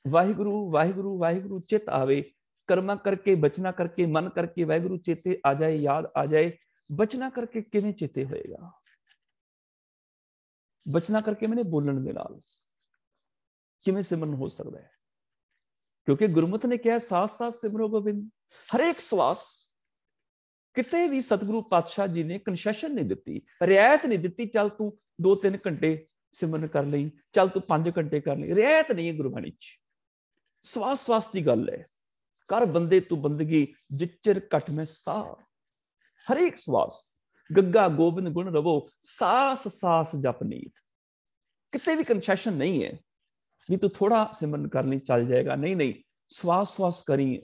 ਵਾਹਿਗੁਰੂ ਵਾਹਿਗੁਰੂ ਵਾਹਿਗੁਰੂ ਚਿਤ ਆਵੇ। ਕਰਮਾਂ ਕਰਕੇ, ਬਚਨਾ ਕਰਕੇ, ਮਨ ਕਰਕੇ ਵਾਹਿਗੁਰੂ ਚੇਤੇ ਆ ਜਾਏ, ਯਾਦ ਆ ਜਾਏ। ਬਚਨਾ ਕਰਕੇ ਕਿਵੇਂ ਚੇਤੇ ਹੋਏਗਾ? ਬਚਨਾ ਕਰਕੇ ਮੈਨੇ ਬੋਲਣ ਦੇ ਨਾਲ ਕਿਵੇਂ ਸਿਮਰਨ ਹੋ ਸਕਦਾ ਹੈ? ਕਿਉਂਕਿ ਗੁਰਮਤਿ ਨੇ ਕਿਹਾ ਸਾਥ ਸਾਥ ਸਿਮਰੋ ਗੋਬਿੰਦ। ਹਰੇਕ ਸਵਾਸ ਕਿਤੇ ਵੀ ਸਤਿਗੁਰੂ ਪਾਤਸ਼ਾਹ ਜੀ ਨੇ ਕੰਸੈਸ਼ਨ ਨਹੀਂ ਦਿੱਤੀ, ਰਿਆਇਤ ਨਹੀਂ ਦਿੱਤੀ। ਚੱਲ ਤੂੰ 2-3 ਘੰਟੇ ਸਿਮਰਨ ਕਰ ਲਈ, ਚੱਲ ਤੂੰ 5 ਘੰਟੇ ਕਰ ਲਈ। ਰਿਆਇਤ ਨਹੀਂ ਹੈ ਗੁਰਬਾਣੀ ਚ। ਸਵਾਸ ਸਵਾਸ ਦੀ ਗੱਲ ਹੈ। ਕਰ ਬੰਦੇ ਤੂੰ ਬੰਦਗੀ, ਜਿਚਰ ਘਟ ਮੈਂ ਸਾਹ। ਹਰੇਕ ਸਵਾਸ ਗੱਗਾ ਗੋਬਿੰਦ ਗੁਣ ਰਵੋ, ਸਾਸ ਸਾਸ ਜਪ ਨੀਤ। ਕਿਤੇ ਵੀ ਕੰਸੈਸ਼ਨ ਨਹੀਂ ਹੈ ਵੀ ਤੂੰ ਥੋੜਾ ਸਿਮਰਨ ਕਰਨੀ ਚੱਲ ਜਾਏਗਾ। ਨਹੀਂ ਨਹੀਂ, ਸਵਾਸ ਸਵਾਸ ਕਰੀ,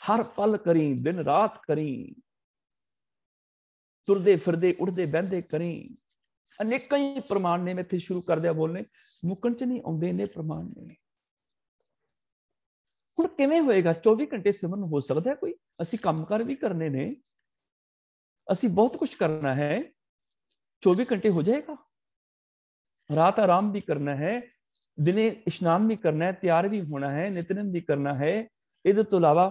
ਹਰ ਪਲ ਕਰੀ, ਦਿਨ ਰਾਤ ਕਰੀ, ਤੁਰਦੇ ਫਿਰਦੇ ਉੜਦੇ ਬਹਿੰਦੇ ਕਰੀ। ਅਨੇਕਾਂ ਹੀ ਪ੍ਰਮਾਣ ਨੇ। ਮੈਂ ਇੱਥੇ ਸ਼ੁਰੂ ਕਰਦਿਆ ਬੋਲਣੇ, ਮੁੱਕਣ ਚ ਨਹੀਂ ਆਉਂਦੇ ਨੇ ਪ੍ਰਮਾਣ ਨੇ। ਹੁਣ ਕਿਵੇਂ ਹੋਏਗਾ? 24 ਘੰਟੇ ਸਿਮਰਨ ਹੋ ਸਕਦਾ ਕੋਈ? ਅਸੀਂ ਕੰਮਕਾਰ ਵੀ ਕਰਨੇ ਨੇ, ਅਸੀਂ ਬਹੁਤ ਕੁਝ ਕਰਨਾ ਹੈ। 24 ਘੰਟੇ ਹੋ ਜਾਏਗਾ? ਰਾਤ ਆਰਾਮ ਵੀ ਕਰਨਾ ਹੈ, ਦਿਨੇ ਇਸ਼ਨਾਨ ਵੀ ਕਰਨਾ ਹੈ, ਤਿਆਰ ਵੀ ਹੋਣਾ ਹੈ, ਨਿਤਨੇਮ ਵੀ ਕਰਨਾ ਹੈ। ਇਹਦੇ ਤੋਂ ਇਲਾਵਾ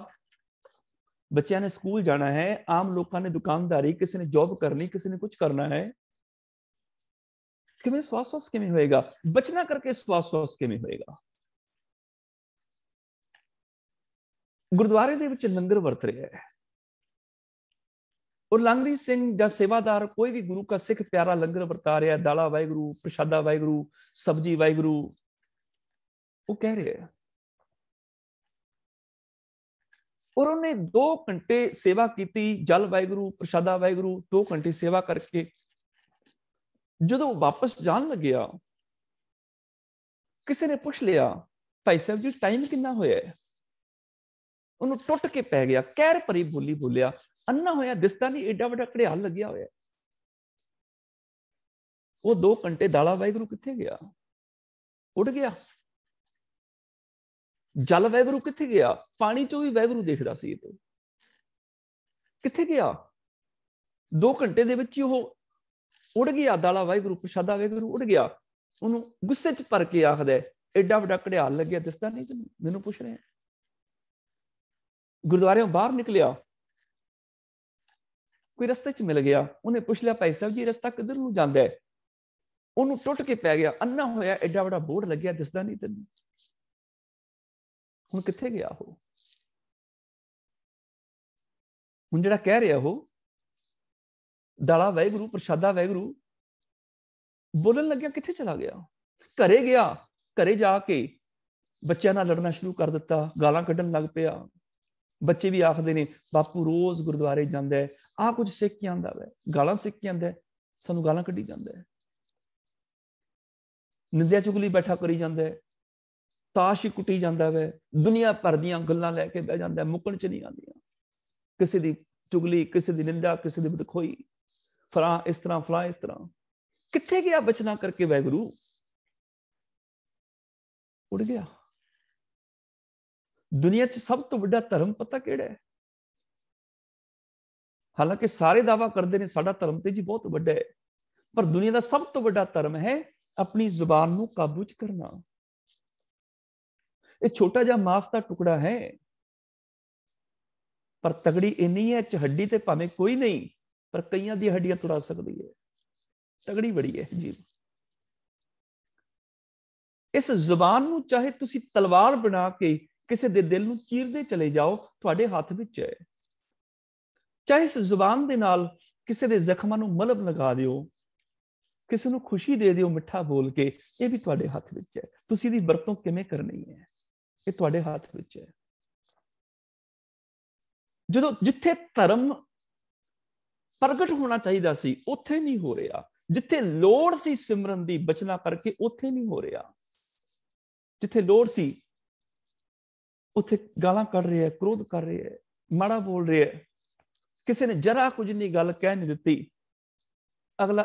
ਬੱਚਿਆਂ ਨੇ ਸਕੂਲ ਜਾਣਾ ਹੈ, ਆਮ ਲੋਕਾਂ ਨੇ ਦੁਕਾਨਦਾਰੀ, ਕਿਸੇ ਨੇ ਜੌਬ ਕਰਨੀ, ਕਿਸੇ ਨੇ ਕੁਝ ਕਰਨਾ ਹੈ। ਕਿਵੇਂ ਸਵਾਸ ਸਵਾਸ ਕਿਵੇਂ ਹੋਏਗਾ? ਬਚਨਾ ਕਰਕੇ ਸਵਾਸ ਸਵਾਸ ਕਿਵੇਂ ਹੋਏਗਾ? ਗੁਰਦੁਆਰੇ ਦੇ ਵਿੱਚ ਲੰਗਰ ਵਰਤ ਰਿਹਾ ਹੈ, ਔਰ ਲੰਗਰੀ ਸਿੰਘ ਜਾਂ ਸੇਵਾਦਾਰ ਕੋਈ ਵੀ ਗੁਰੂ ਦਾ ਸਿੱਖ ਪਿਆਰਾ ਲੰਗਰ ਵਰਤਾ ਰਿਹਾ, ਦਾਲਾ ਵਾਹਿਗੁਰੂ, ਪ੍ਰਸ਼ਾਦਾ ਵਾਹਿਗੁਰੂ, ਸਬਜੀ ਵਾਹਿਗੁਰੂ, ਉਹ ਕਹਿ ਰਿਹਾ। ਔਰ ਉਹਨੇ 2 ਘੰਟੇ ਸੇਵਾ ਕੀਤੀ, ਜਲ ਵਾਹਿਗੁਰੂ, ਪ੍ਰਸ਼ਾਦਾ ਵਾਹਿਗੁਰੂ, 2 ਘੰਟੇ ਸੇਵਾ ਕਰਕੇ ਜਦੋਂ ਵਾਪਸ ਜਾਣ ਲੱਗਿਆ, ਕਿਸੇ ਨੇ ਪੁੱਛ ਲਿਆ, ਭਾਈ ਸਾਹਿਬ ਜੀ ਟਾਈਮ ਕਿੰਨਾ ਹੋਇਆ ਹੈ? ਉਹਨੂੰ ਟੁੱਟ ਕੇ ਪੈ ਗਿਆ, ਕਹਿਰ ਭਰੀ ਬੋਲੀ ਬੋਲਿਆ, ਅੰਨਾ ਹੋਇਆ ਦਿਸਦਾ ਨਹੀਂ, ਏਡਾ ਵੱਡਾ ਘੜਿਆਲ ਲੱਗਿਆ ਹੋਇਆ। ਉਹ 2 ਘੰਟੇ ਦਾਲਾ ਵਾਹਿਗੁਰੂ ਕਿੱਥੇ ਗਿਆ? ਉੱਡ ਗਿਆ। ਜਲ ਵਾਹਿਗੁਰੂ ਕਿੱਥੇ ਗਿਆ? ਪਾਣੀ ਚੋਂ ਵੀ ਵਾਹਿਗੁਰੂ ਦੇਖਦਾ ਸੀ। ਇਹ ਕਿੱਥੇ ਗਿਆ? 2 ਘੰਟੇ ਦੇ ਵਿੱਚ ਹੀ ਉਹ ਉੱਡ ਗਿਆ। ਦਾਲਾ ਵਾਹਿਗੁਰੂ, ਪ੍ਰਸ਼ਾਦਾ ਵਾਹਿਗੁਰੂ ਉੱਡ ਗਿਆ। ਉਹਨੂੰ ਗੁੱਸੇ ਚ ਭਰ ਕੇ ਆਖਦਾ, ਏਡਾ ਵੱਡਾ ਘੜਿਆਲ ਲੱਗਿਆ, ਦਿਸਦਾ ਨਹੀਂ ਤੈਨੂੰ? ਮੈਨੂੰ ਪੁੱਛ ਰਿਹਾ। ਗੁਰਦੁਆਰਿਓਂ ਬਾਹਰ ਨਿਕਲਿਆ, कोई रस्ते च मिल गया, उन्हें पूछ लिया भाई साहब जी रस्ता किधर नूं जांदा है, ਉਹਨੂੰ ਟੁੱਟ ਕੇ ਪੈ ਗਿਆ, ਅੰਨਾ ਹੋਇਆ, ਐਡਾ ਵੱਡਾ ਬੋਰਡ ਲੱਗਿਆ, ਦਿਸਦਾ ਨਹੀਂ ਤੈਨੂੰ। ਹੁਣ ਕਿੱਥੇ ਗਿਆ ਉਹ? ਹੁਣ ਜਿਹੜਾ ਕਹਿ ਰਿਹਾ ਉਹ ਦਾਲਾ ਵਾਹਿਗੁਰੂ, ਪ੍ਰਸ਼ਾਦਾ ਵਾਹਿਗੁਰੂ ਬੋਲਣ ਲੱਗਿਆ, ਕਿੱਥੇ ਚਲਾ ਗਿਆ? ਘਰੇ ਗਿਆ, ਘਰੇ ਜਾ ਕੇ ਬੱਚਿਆਂ ਨਾਲ ਲੜਨਾ ਸ਼ੁਰੂ ਕਰ ਦਿੱਤਾ, ਗਾਲਾਂ ਕੱਢਣ ਲੱਗ ਪਿਆ। ਬੱਚੇ ਵੀ ਆਖਦੇ ਨੇ ਬਾਪੂ ਰੋਜ਼ ਗੁਰਦੁਆਰੇ ਜਾਂਦਾ ਹੈ, ਆਹ ਕੁਝ ਸਿੱਖ ਕੇ ਆਉਂਦਾ ਵੈ, ਗਾਲਾਂ ਸਿੱਖ ਕੇ ਆਉਂਦਾ, ਸਾਨੂੰ ਗਾਲਾਂ ਕੱਢੀ ਜਾਂਦਾ ਹੈ, ਨਿੰਦਿਆ ਚੁਗਲੀ ਬੈਠਾ ਕਰੀ ਜਾਂਦਾ ਹੈ, ਤਾਸ਼ ਹੀ ਕੁੱਟੀ ਜਾਂਦਾ ਵੈ, ਦੁਨੀਆ ਭਰ ਦੀਆਂ ਗੱਲਾਂ ਲੈ ਕੇ ਬਹਿ ਜਾਂਦਾ, ਮੁੱਕਣ ਚ ਨਹੀਂ ਆਉਂਦੀਆਂ। ਕਿਸੇ ਦੀ ਚੁਗਲੀ, ਕਿਸੇ ਦੀ ਨਿੰਦਾ, ਕਿਸੇ ਦੀ ਬਦਖੋਈ, ਫਲਾਂ ਇਸ ਤਰ੍ਹਾਂ, ਫਲਾਂ ਇਸ ਤਰ੍ਹਾਂ। ਕਿੱਥੇ ਗਿਆ ਬਚਨਾ ਕਰਕੇ ਵਾਹਿਗੁਰੂ? ਉੜ ਗਿਆ। ਦੁਨੀਆ 'ਚ ਸਭ ਤੋਂ ਵੱਡਾ ਧਰਮ ਪਤਾ ਕਿਹੜਾ ਹੈ? ਹਾਲਾਂਕਿ ਸਾਰੇ ਦਾਵਾ ਕਰਦੇ ਨੇ ਸਾਡਾ ਧਰਮ ਤੇ ਜੀ ਬਹੁਤ ਵੱਡਾ ਹੈ, ਪਰ ਦੁਨੀਆ ਦਾ ਸਭ ਤੋਂ ਵੱਡਾ ਧਰਮ ਹੈ ਆਪਣੀ ਜ਼ੁਬਾਨ ਨੂੰ ਕਾਬੂ 'ਚ ਕਰਨਾ। ਇਹ ਛੋਟਾ ਜਿਹਾ ਮਾਸ ਦਾ ਟੁਕੜਾ ਹੈ, ਪਰ ਤਗੜੀ ਇੰਨੀ ਹੈ, ਚ ਹੱਡੀ ਤੇ ਭਾਵੇਂ ਕੋਈ ਨਹੀਂ, ਪਰ ਕਈਆਂ ਦੀ ਹੱਡੀਆਂ ਤੁੜਾ ਸਕਦੀ ਹੈ। ਤਗੜੀ ਬੜੀ ਹੈ ਜੀ। ਇਸ ਜ਼ੁਬਾਨ ਨੂੰ ਚਾਹੇ ਤੁਸੀਂ ਤਲਵਾਰ ਬਣਾ ਕੇ ਕਿਸੇ ਦੇ ਦਿਲ ਨੂੰ ਚੀਰਦੇ ਚਲੇ ਜਾਓ, ਤੁਹਾਡੇ ਹੱਥ ਵਿੱਚ ਹੈ। ਚਾਹੇ ਇਸ ਜ਼ੁਬਾਨ ਦੇ ਨਾਲ ਕਿਸੇ ਦੇ ਜ਼ਖਮਾਂ ਨੂੰ ਮਲਮ ਲਗਾ ਦਿਓ, ਕਿਸੇ ਨੂੰ ਖੁਸ਼ੀ ਦੇ ਦਿਓ ਮਿੱਠਾ ਬੋਲ ਕੇ, ਇਹ ਵੀ ਤੁਹਾਡੇ ਹੱਥ ਵਿੱਚ ਹੈ। ਤੁਸੀਂ ਇਹਦੀ ਵਰਤੋਂ ਕਿਵੇਂ ਕਰਨੀ ਹੈ, ਇਹ ਤੁਹਾਡੇ ਹੱਥ ਵਿੱਚ ਹੈ। ਜਦੋਂ ਜਿੱਥੇ ਧਰਮ ਪ੍ਰਗਟ ਹੋਣਾ ਚਾਹੀਦਾ ਸੀ, ਉੱਥੇ ਨਹੀਂ ਹੋ ਰਿਹਾ। ਜਿੱਥੇ ਲੋੜ ਸੀ ਸਿਮਰਨ ਦੀ ਬਚਨਾ ਕਰਕੇ, ਉੱਥੇ ਨਹੀਂ ਹੋ ਰਿਹਾ। ਜਿੱਥੇ ਲੋੜ ਸੀ ਉੱਥੇ ਗਾਲਾਂ ਕੱਢ ਰਿਹਾ, ਕ੍ਰੋਧ ਕਰ ਰਿਹਾ, ਮਾੜਾ ਬੋਲ ਰਿਹਾ। ਕਿਸੇ ਨੇ ਜਰਾ ਕੁਝ ਨਹੀਂ ਗੱਲ ਕਹਿ ਨਹੀਂ ਦਿੱਤੀ, ਅਗਲਾ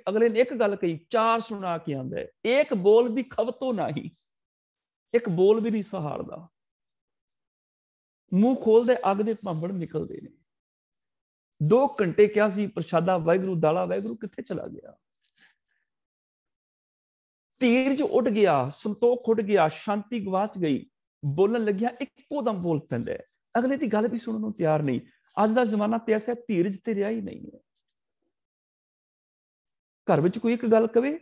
ਅਗਲੇ ਨੇ ਇੱਕ ਗੱਲ ਕਹੀ, ਚਾਰ ਸੁਣਾ ਕੇ ਆਉਂਦਾ ਹੈ। ਇੱਕ ਬੋਲ ਵੀ ਖਵਤੋ ਨਹੀਂ, ਇੱਕ ਬੋਲ ਵੀ ਨਹੀਂ ਸਹਾਰਦਾ। ਮੂੰਹ ਖੋਲਦੇ ਅੱਗ ਦੇ ਭਾਂਬੜ ਨਿਕਲਦੇ ਨੇ। 2 ਘੰਟੇ ਕਿਹਾ ਸੀ ਪ੍ਰਸ਼ਾਦਾ ਵਾਹਿਗੁਰੂ, ਦਾਲਾ ਵਾਹਿਗੁਰੂ, ਕਿੱਥੇ ਚਲਾ ਗਿਆ? ਧੀਰਜ ਉੱਡ ਗਿਆ, ਸੰਤੋਖ ਉੱਡ ਗਿਆ, ਸ਼ਾਂਤੀ ਗਵਾਚ ਗਈ। ਬੋਲਣ ਲੱਗਿਆ, ਇੱਕੋ ਦਮ ਬੋਲ ਪੈਂਦਾ, ਅਗਲੇ ਦੀ ਗੱਲ ਵੀ ਸੁਣਨ ਨੂੰ ਤਿਆਰ ਨਹੀਂ। ਅੱਜ ਦਾ ਜ਼ਮਾਨਾ ਤੇ ਐਸਾ, ਧੀਰਜ ਤੇ ਰਿਹਾ ਹੀ ਨਹੀਂ ਹੈ। ਘਰ ਵਿੱਚ ਕੋਈ ਇੱਕ ਗੱਲ ਕਵੇ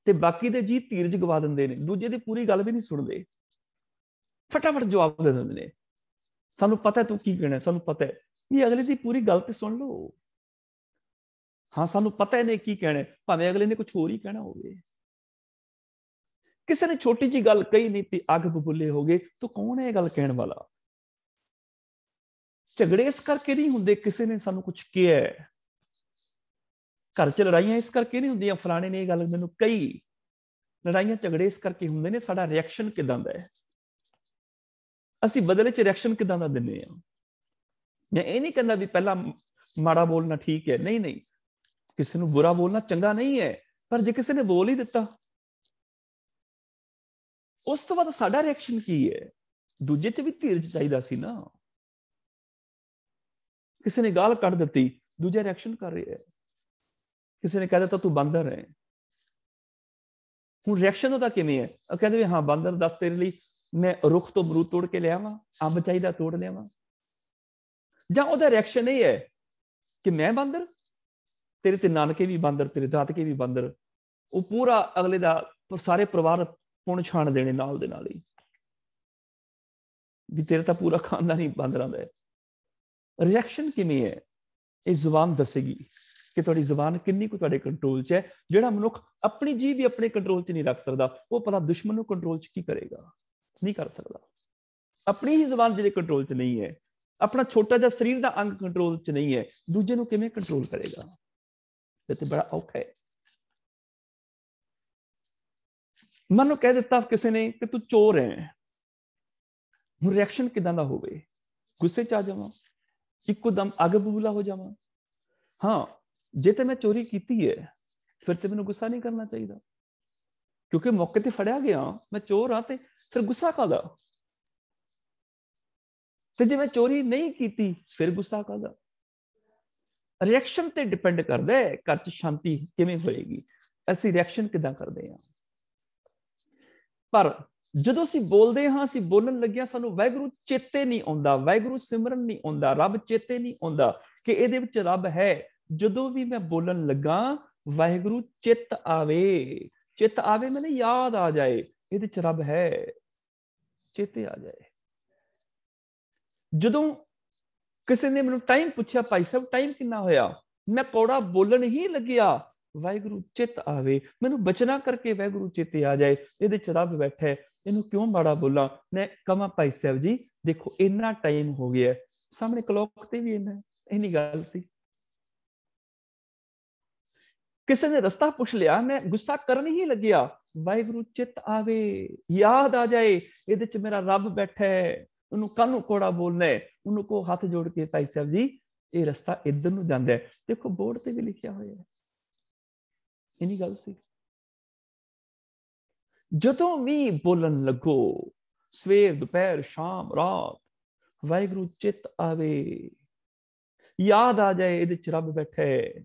ਤੇ ਬਾਕੀ ਦੇ ਜੀ ਧੀਰਜ ਗਵਾ ਦਿੰਦੇ ਨੇ, ਦੂਜੇ ਦੀ ਪੂਰੀ ਗੱਲ ਵੀ ਨਹੀਂ ਸੁਣਦੇ, ਫਟਾਫਟ ਜਵਾਬ ਦੇ ਦਿੰਦੇ ਨੇ। ਸਾਨੂੰ ਪਤਾ ਤੂੰ ਕੀ ਕਹਿਣਾ, ਸਾਨੂੰ ਪਤਾ ਹੈ, ਵੀ ਅਗਲੇ ਦੀ ਪੂਰੀ ਗੱਲ ਤੇ ਸੁਣ ਲਓ। ਹਾਂ, ਸਾਨੂੰ ਪਤਾ ਇਹਨੇ ਕੀ ਕਹਿਣਾ, ਭਾਵੇਂ ਅਗਲੇ ਨੇ ਕੁਝ ਹੋਰ ਹੀ ਕਹਿਣਾ ਹੋਵੇ। ਕਿਸੇ ਨੇ ਛੋਟੀ ਜੀ ਗੱਲ ਕਹੀ ਨਹੀਂ ਤੇ ਅੱਗ ਬਬੂਲੇ ਹੋ ਗਏ, ਤੂੰ ਕੌਣ ਹੈ ਇਹ ਗੱਲ ਕਹਿਣ ਵਾਲਾ? ਝਗੜੇ ਇਸ ਕਰਕੇ ਨਹੀਂ ਹੁੰਦੇ ਕਿਸੇ ਨੇ ਸਾਨੂੰ ਕੁਝ ਕਿਹਾ, ਘਰ 'ਚ ਲੜਾਈਆਂ ਇਸ ਕਰਕੇ ਨਹੀਂ ਹੁੰਦੀਆਂ ਫਲਾਣੇ ਨੇ ਇਹ ਗੱਲ ਮੈਨੂੰ ਕਹੀ। ਲੜਾਈਆਂ ਝਗੜੇ ਇਸ ਕਰਕੇ ਹੁੰਦੇ ਨੇ, ਸਾਡਾ ਰਿਐਕਸ਼ਨ ਕਿਦਾਂ ਦਾ ਹੈ, ਅਸੀਂ ਬਦਲੇ 'ਚ ਰਿਐਕਸ਼ਨ ਕਿਦਾਂ ਦਾ ਦਿੰਦੇ ਹਾਂ। ਮੈਂ ਇਹ ਨਹੀਂ ਕਹਿੰਦਾ ਵੀ ਪਹਿਲਾਂ ਮਾੜਾ ਬੋਲਣਾ ਠੀਕ ਹੈ, ਨਹੀਂ ਨਹੀਂ, ਕਿਸੇ ਨੂੰ ਬੁਰਾ ਬੋਲਣਾ ਚੰਗਾ ਨਹੀਂ ਹੈ, ਪਰ ਜੇ ਕਿਸੇ ਨੇ ਬੋਲ ਹੀ ਦਿੱਤਾ, ਉਸ ਤੋਂ ਬਾਅਦ ਸਾਡਾ ਰਿਐਕਸ਼ਨ ਕੀ ਹੈ? ਦੂਜੇ 'ਚ ਵੀ ਧੀਰਜ ਚਾਹੀਦਾ ਸੀ ਨਾ। ਕਿਸੇ ਨੇ ਗਾਲ ਕੱਢ ਦਿੱਤੀ, ਦੂਜਾ ਰਿਐਕਸ਼ਨ ਕਰ ਰਿਹਾ ਹੈ। ਕਿਸੇ ਨੇ ਕਹਿ ਦਿੱਤਾ ਤੂੰ ਬਾਂਦਰ ਹੈ, ਹੁਣ ਰਿਐਕਸ਼ਨ ਉਹਦਾ ਕਿਵੇਂ ਹੈ? ਉਹ ਕਹਿੰਦੇ ਵੀ ਹਾਂ ਬਾਂਦਰ, ਦੱਸ ਤੇਰੇ ਲਈ ਮੈਂ ਰੁੱਖ ਤੋਂ ਅਮਰੂਦ ਤੋੜ ਕੇ ਲਿਆਵਾਂ, ਅੰਬ ਚਾਹੀਦਾ ਤੋੜ ਲਿਆਵਾਂ? ਜਾਂ ਉਹਦਾ ਰਿਐਕਸ਼ਨ ਇਹ ਹੈ ਕਿ ਮੈਂ ਬਾਂਦਰ, ਤੇਰੇ ਤੇ ਨਾਨਕੇ ਵੀ ਬਾਂਦਰ, ਤੇਰੇ ਦਾਦਕੇ ਵੀ ਬਾਂਦਰ। ਉਹ ਪੂਰਾ ਅਗਲੇ ਦਾ ਸਾਰੇ ਪਰਿਵਾਰ ਪੁਣ ਛਾਣ ਦੇਣੇ ਨਾਲ ਦੇ ਨਾਲ ਹੀ, ਵੀ ਤੇਰੇ ਤਾਂ ਪੂਰਾ ਖਾਨਦਾਨ ਹੀ ਬਾਂਦਰਾਂ ਦਾ ਹੈ। ਰਿਐਕਸ਼ਨ ਕਿਵੇਂ ਹੈ? ਇਹ ਜ਼ੁਬਾਨ ਦੱਸੇਗੀ ਕਿ ਤੁਹਾਡੀ ਜ਼ੁਬਾਨ ਕਿੰਨੀ ਕੁ ਤੁਹਾਡੇ ਕੰਟਰੋਲ 'ਚ ਹੈ। ਜਿਹੜਾ ਮਨੁੱਖ ਆਪਣੀ ਜੀਭ ਵੀ ਆਪਣੇ ਕੰਟਰੋਲ 'ਚ ਨਹੀਂ ਰੱਖ ਸਕਦਾ, ਉਹ ਭਲਾ ਦੁਸ਼ਮਣ ਨੂੰ ਕੰਟਰੋਲ 'ਚ ਕੀ ਕਰੇਗਾ? ਨਹੀਂ ਕਰ ਸਕਦਾ। ਆਪਣੀ ਹੀ ਜ਼ੁਬਾਨ ਜਿਹੜੇ ਕੰਟਰੋਲ 'ਚ ਨਹੀਂ ਹੈ, ਆਪਣਾ ਛੋਟਾ ਜਿਹਾ ਸਰੀਰ ਦਾ ਅੰਗ ਕੰਟਰੋਲ 'ਚ ਨਹੀਂ ਹੈ, ਦੂਜੇ ਨੂੰ ਕਿਵੇਂ ਕੰਟਰੋਲ ਕਰੇਗਾ? ਇਹ ਤੇ ਬੜਾ ਔਖਾ ਹੈ। ਮੈਨੂੰ ਕਹਿ ਦਿੱਤਾ ਕਿਸੇ ਨੇ ਕਿ ਤੂੰ ਚੋਰ ਹੈ, ਹੁਣ ਰਿਐਕਸ਼ਨ ਕਿਦਾਂ ਦਾ ਹੋਵੇ? ਗੁੱਸੇ 'ਚ ਆ ਜਾਵਾਂ, ਇੱਕੋ ਦਮ ਅੱਗ ਬਬੂਲਾ ਹੋ ਜਾਵਾਂ? ਹਾਂ, ਜੇ ਤੇ ਮੈਂ ਚੋਰੀ ਕੀਤੀ ਹੈ ਫਿਰ ਤੇ ਮੈਨੂੰ ਗੁੱਸਾ ਨਹੀਂ ਕਰਨਾ ਚਾਹੀਦਾ, ਕਿਉਂਕਿ ਮੌਕੇ ਤੇ ਫੜਿਆ ਗਿਆ, ਮੈਂ ਚੋਰ ਹਾਂ, ਤੇ ਫਿਰ ਗੁੱਸਾ ਕਾਹਦਾ? ਤੇ ਜੇ ਮੈਂ ਚੋਰੀ ਨਹੀਂ ਕੀਤੀ ਫਿਰ ਗੁੱਸਾ ਕਾਹਦਾ? ਰਿਐਕਸ਼ਨ ਤੇ ਡਿਪੈਂਡ ਕਰਦਾ ਹੈ ਘਰ 'ਚ ਸ਼ਾਂਤੀ ਕਿਵੇਂ ਹੋਏਗੀ, ਅਸੀਂ ਰਿਐਕਸ਼ਨ ਕਿਦਾਂ ਕਰਦੇ ਹਾਂ। ਪਰ ਜਦੋਂ ਅਸੀਂ ਬੋਲਦੇ ਹਾਂ, ਅਸੀਂ ਬੋਲਣ ਲੱਗਿਆ ਸਾਨੂੰ ਵਾਹਿਗੁਰੂ ਚੇਤੇ ਨਹੀਂ ਆਉਂਦਾ, ਵਾਹਿਗੁਰੂ ਸਿਮਰਨ ਨਹੀਂ ਆਉਂਦਾ, ਰੱਬ ਚੇਤੇ ਨਹੀਂ ਆਉਂਦਾ ਕਿ ਇਹਦੇ ਵਿੱਚ ਰੱਬ ਹੈ। ਜਦੋਂ ਵੀ ਮੈਂ ਬੋਲਣ ਲੱਗਾ ਵਾਹਿਗੁਰੂ ਚਿੱਤ ਆਵੇ, ਚਿੱਤ ਆਵੇ ਮੈਨੂੰ ਯਾਦ ਆ ਜਾਏ ਇਹਦੇ ਚ ਰੱਬ ਹੈ, ਚੇਤੇ ਆ ਜਾਏ। ਜਦੋਂ ਕਿਸੇ ਨੇ ਮੈਨੂੰ ਟਾਈਮ ਪੁੱਛਿਆ, ਭਾਈ ਸਾਹਿਬ ਟਾਈਮ ਕਿੰਨਾ ਹੋਇਆ, ਮੈਂ ਕੌੜਾ ਬੋਲਣ ਹੀ ਲੱਗਿਆ ਵਾਹਿਗੁਰੂ ਚਿੱਤ ਆਵੇ, ਮੈਨੂੰ ਬਚਨਾ ਕਰਕੇ ਵਾਹਿਗੁਰੂ ਚੇਤੇ ਆ ਜਾਏ ਇਹਦੇ ਚ ਰੱਬ ਬੈਠਾ, ਇਹਨੂੰ ਕਿਉਂ ਮਾੜਾ ਬੋਲਾਂ। ਮੈਂ ਕਹਾਂ ਭਾਈ ਸਾਹਿਬ ਜੀ ਦੇਖੋ ਇੰਨਾ ਟਾਈਮ ਹੋ ਗਿਆ, ਸਾਹਮਣੇ ਕਲੌਕ ਤੇ ਵੀ ਇੰਨੀ ਗੱਲ ਸੀ। ਕਿਸੇ ਨੇ ਰਸਤਾ ਪੁੱਛ ਲਿਆ, ਮੈਂ ਗੁੱਸਾ ਕਰਨ ਹੀ ਲੱਗਿਆ ਵਾਹਿਗੁਰੂ ਚਿੱਤ ਆਵੇ, ਯਾਦ ਆ ਜਾਏ ਇਹਦੇ ਚ ਮੇਰਾ ਰੱਬ ਬੈਠਾ ਹੈ, ਉਹਨੂੰ ਕਾਹਨੂੰ ਕੋੜਾ ਬੋਲਣਾ ਹੈ। ਉਹਨੂੰ ਕੋ ਹੱਥ ਜੋੜ ਕੇ ਭਾਈ ਸਾਹਿਬ ਜੀ ਇਹ ਰਸਤਾ ਇੱਧਰ ਨੂੰ ਜਾਂਦਾ ਹੈ, ਦੇਖੋ ਬੋਰਡ ਤੇ ਵੀ ਲਿਖਿਆ ਹੋਇਆ ਹੈ, ਇੰਨੀ ਗੱਲ ਸੀ। ਜਦੋਂ ਵੀ ਬੋਲਣ ਲੱਗੋ ਸਵੇਰ ਦੁਪਹਿਰ ਸ਼ਾਮ ਰਾਤ ਵਾਹਿਗੁਰੂ ਚਿੱਤ ਆਵੇ, ਯਾਦ ਆ ਜਾਏ ਇਹਦੇ ਚ ਰੱਬ ਬੈਠਾ ਹੈ,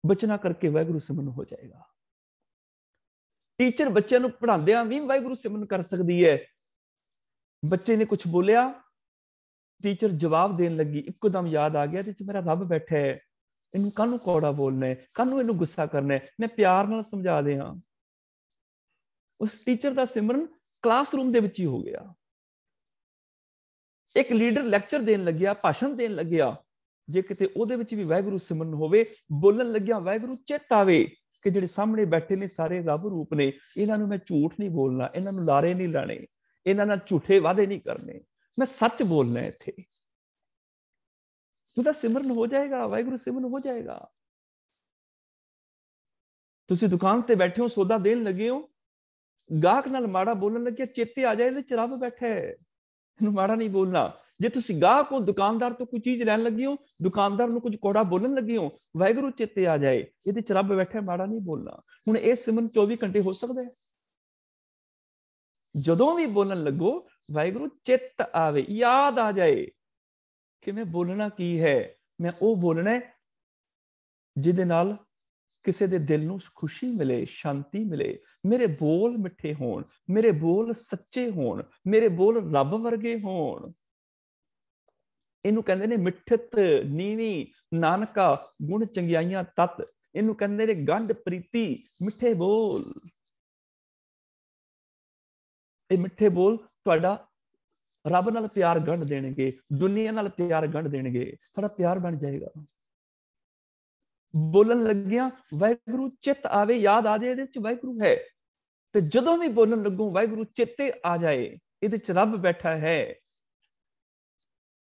ਬਚਨਾ ਕਰਕੇ ਵਾਹਿਗੁਰੂ ਸਿਮਰਨ ਹੋ ਜਾਏਗਾ। ਟੀਚਰ ਬੱਚਿਆਂ ਨੂੰ ਪੜ੍ਹਾਉਂਦਿਆਂ ਵੀ ਵਾਹਿਗੁਰੂ ਸਿਮਰਨ ਕਰ ਸਕਦੀ ਹੈ। ਬੱਚੇ ਨੇ ਕੁਝ ਬੋਲਿਆ, ਟੀਚਰ ਜਵਾਬ ਦੇਣ ਲੱਗੀ, ਇੱਕੋਦਮ ਯਾਦ ਆ ਗਿਆ ਇਹਦੇ ਚ ਮੇਰਾ ਰੱਬ ਬੈਠਾ ਹੈ, ਇਹਨੂੰ ਕਾਹਨੂੰ ਕੌੜਾ ਬੋਲਣਾ ਹੈ, ਕਾਹਨੂੰ ਇਹਨੂੰ ਗੁੱਸਾ ਕਰਨਾ ਹੈ, ਮੈਂ ਪਿਆਰ ਨਾਲ ਸਮਝਾ ਦਿਆਂ। ਉਸ ਟੀਚਰ ਦਾ ਸਿਮਰਨ ਕਲਾਸਰੂਮ ਦੇ ਵਿੱਚ ਹੀ ਹੋ ਗਿਆ। ਇੱਕ ਲੀਡਰ ਲੈਕਚਰ ਦੇਣ ਲੱਗਿਆ, ਭਾਸ਼ਣ ਦੇਣ ਲੱਗਿਆ, ਜੇ ਕਿਤੇ ਉਹਦੇ ਵਿੱਚ ਵੀ ਵਾਹਿਗੁਰੂ ਸਿਮਰਨ ਹੋਵੇ, ਬੋਲਣ ਲੱਗਿਆ ਵਾਹਿਗੁਰੂ ਚਿੱਤ ਆਵੇ ਕਿ ਜਿਹੜੇ ਸਾਹਮਣੇ ਬੈਠੇ ਨੇ ਸਾਰੇ ਰੱਬ ਰੂਪ ਨੇ, ਇਹਨਾਂ ਨੂੰ ਮੈਂ ਝੂਠ ਨਹੀਂ ਬੋਲਣਾ, ਇਹਨਾਂ ਨੂੰ ਲਾਰੇ ਨਹੀਂ ਲਾਣੇ, ਇਹਨਾਂ ਨਾਲ ਝੂਠੇ ਵਾਅਦੇ ਨਹੀਂ ਕਰਨੇ, ਮੈਂ ਸੱਚ ਬੋਲਣਾ ਇੱਥੇ, ਉਹਦਾ ਸਿਮਰਨ ਹੋ ਜਾਏਗਾ, ਵਾਹਿਗੁਰੂ ਸਿਮਰਨ ਹੋ ਜਾਏਗਾ। ਤੁਸੀਂ ਦੁਕਾਨ ਤੇ ਬੈਠੇ ਹੋ, ਸੌਦਾ ਦੇਣ ਲੱਗੇ ਹੋ, ਗਾਹਕ ਨਾਲ ਮਾੜਾ ਬੋਲਣ ਲੱਗਿਆ, ਚੇਤੇ ਆ ਜਾਏ ਇਹਦੇ ਚ ਰੱਬ ਬੈਠਾ ਹੈ, ਇਹਨੂੰ ਮਾੜਾ ਨਹੀਂ ਬੋਲਣਾ। ਜੇ ਤੁਸੀਂ ਗਾਹਕ ਹੋ, ਦੁਕਾਨਦਾਰ ਤੋਂ ਕੋਈ ਚੀਜ਼ ਲੈਣ ਲੱਗੇ ਹੋ, ਦੁਕਾਨਦਾਰ ਨੂੰ ਕੁਝ ਕੋੜਾ ਬੋਲਣ ਲੱਗੇ ਹੋ, ਵਾਹਿਗੁਰੂ ਚੇਤੇ ਆ ਜਾਏ ਇਹਦੇ ਚ ਰੱਬ ਬੈਠਾ, ਮਾੜਾ ਨਹੀਂ ਬੋਲਣਾ। ਹੁਣ ਇਹ ਸਿਮਰਨ 24 ਘੰਟੇ ਹੋ ਸਕਦਾ ਹੈ। ਜਦੋਂ ਵੀ ਬੋਲਣ ਲੱਗੋ ਵਾਹਿਗੁਰੂ ਚਿੱਤ ਆਵੇ, ਯਾਦ ਆ ਜਾਏ ਕਿ ਮੈਂ ਬੋਲਣਾ ਕੀ ਹੈ, ਮੈਂ ਉਹ ਬੋਲਣਾ ਜਿਹਦੇ ਨਾਲ ਕਿਸੇ ਦੇ ਦਿਲ ਨੂੰ ਖੁਸ਼ੀ ਮਿਲੇ, ਸ਼ਾਂਤੀ ਮਿਲੇ, ਮੇਰੇ ਬੋਲ ਮਿੱਠੇ ਹੋਣ, ਮੇਰੇ ਬੋਲ ਸੱਚੇ ਹੋਣ, ਮੇਰੇ ਬੋਲ ਰੱਬ ਵਰਗੇ ਹੋਣ। ਇਹਨੂੰ ਕਹਿੰਦੇ ਨੇ ਮਿੱਠਤ ਨੀਵੀਂ ਨਾਨਕਾ ਗੁਣ ਚੰਗਿਆਈਆਂ ਤਤ, ਇਹਨੂੰ ਕਹਿੰਦੇ ਨੇ ਗੰਢ ਪ੍ਰੀਤੀ ਮਿੱਠੇ ਬੋਲ। ਇਹ ਮਿੱਠੇ ਬੋਲ ਤੁਹਾਡਾ ਰੱਬ ਨਾਲ ਪਿਆਰ ਗੰਢ ਦੇਣਗੇ, ਦੁਨੀਆ ਨਾਲ ਪਿਆਰ ਗੰਢ ਦੇਣਗੇ, ਤੁਹਾਡਾ ਪਿਆਰ ਬਣ ਜਾਏਗਾ। ਬੋਲਣ ਲੱਗਿਆ ਵਾਹਿਗੁਰੂ ਚਿੱਤ ਆਵੇ, ਯਾਦ ਆ ਜਾਏ ਇਹਦੇ ਚ ਵਾਹਿਗੁਰੂ ਹੈ, ਤੇ ਜਦੋਂ ਵੀ ਬੋਲਣ ਲੱਗੋ ਵਾਹਿਗੁਰੂ ਚੇਤੇ ਆ ਜਾਏ ਇਹਦੇ ਚ ਰੱਬ ਬੈਠਾ ਹੈ,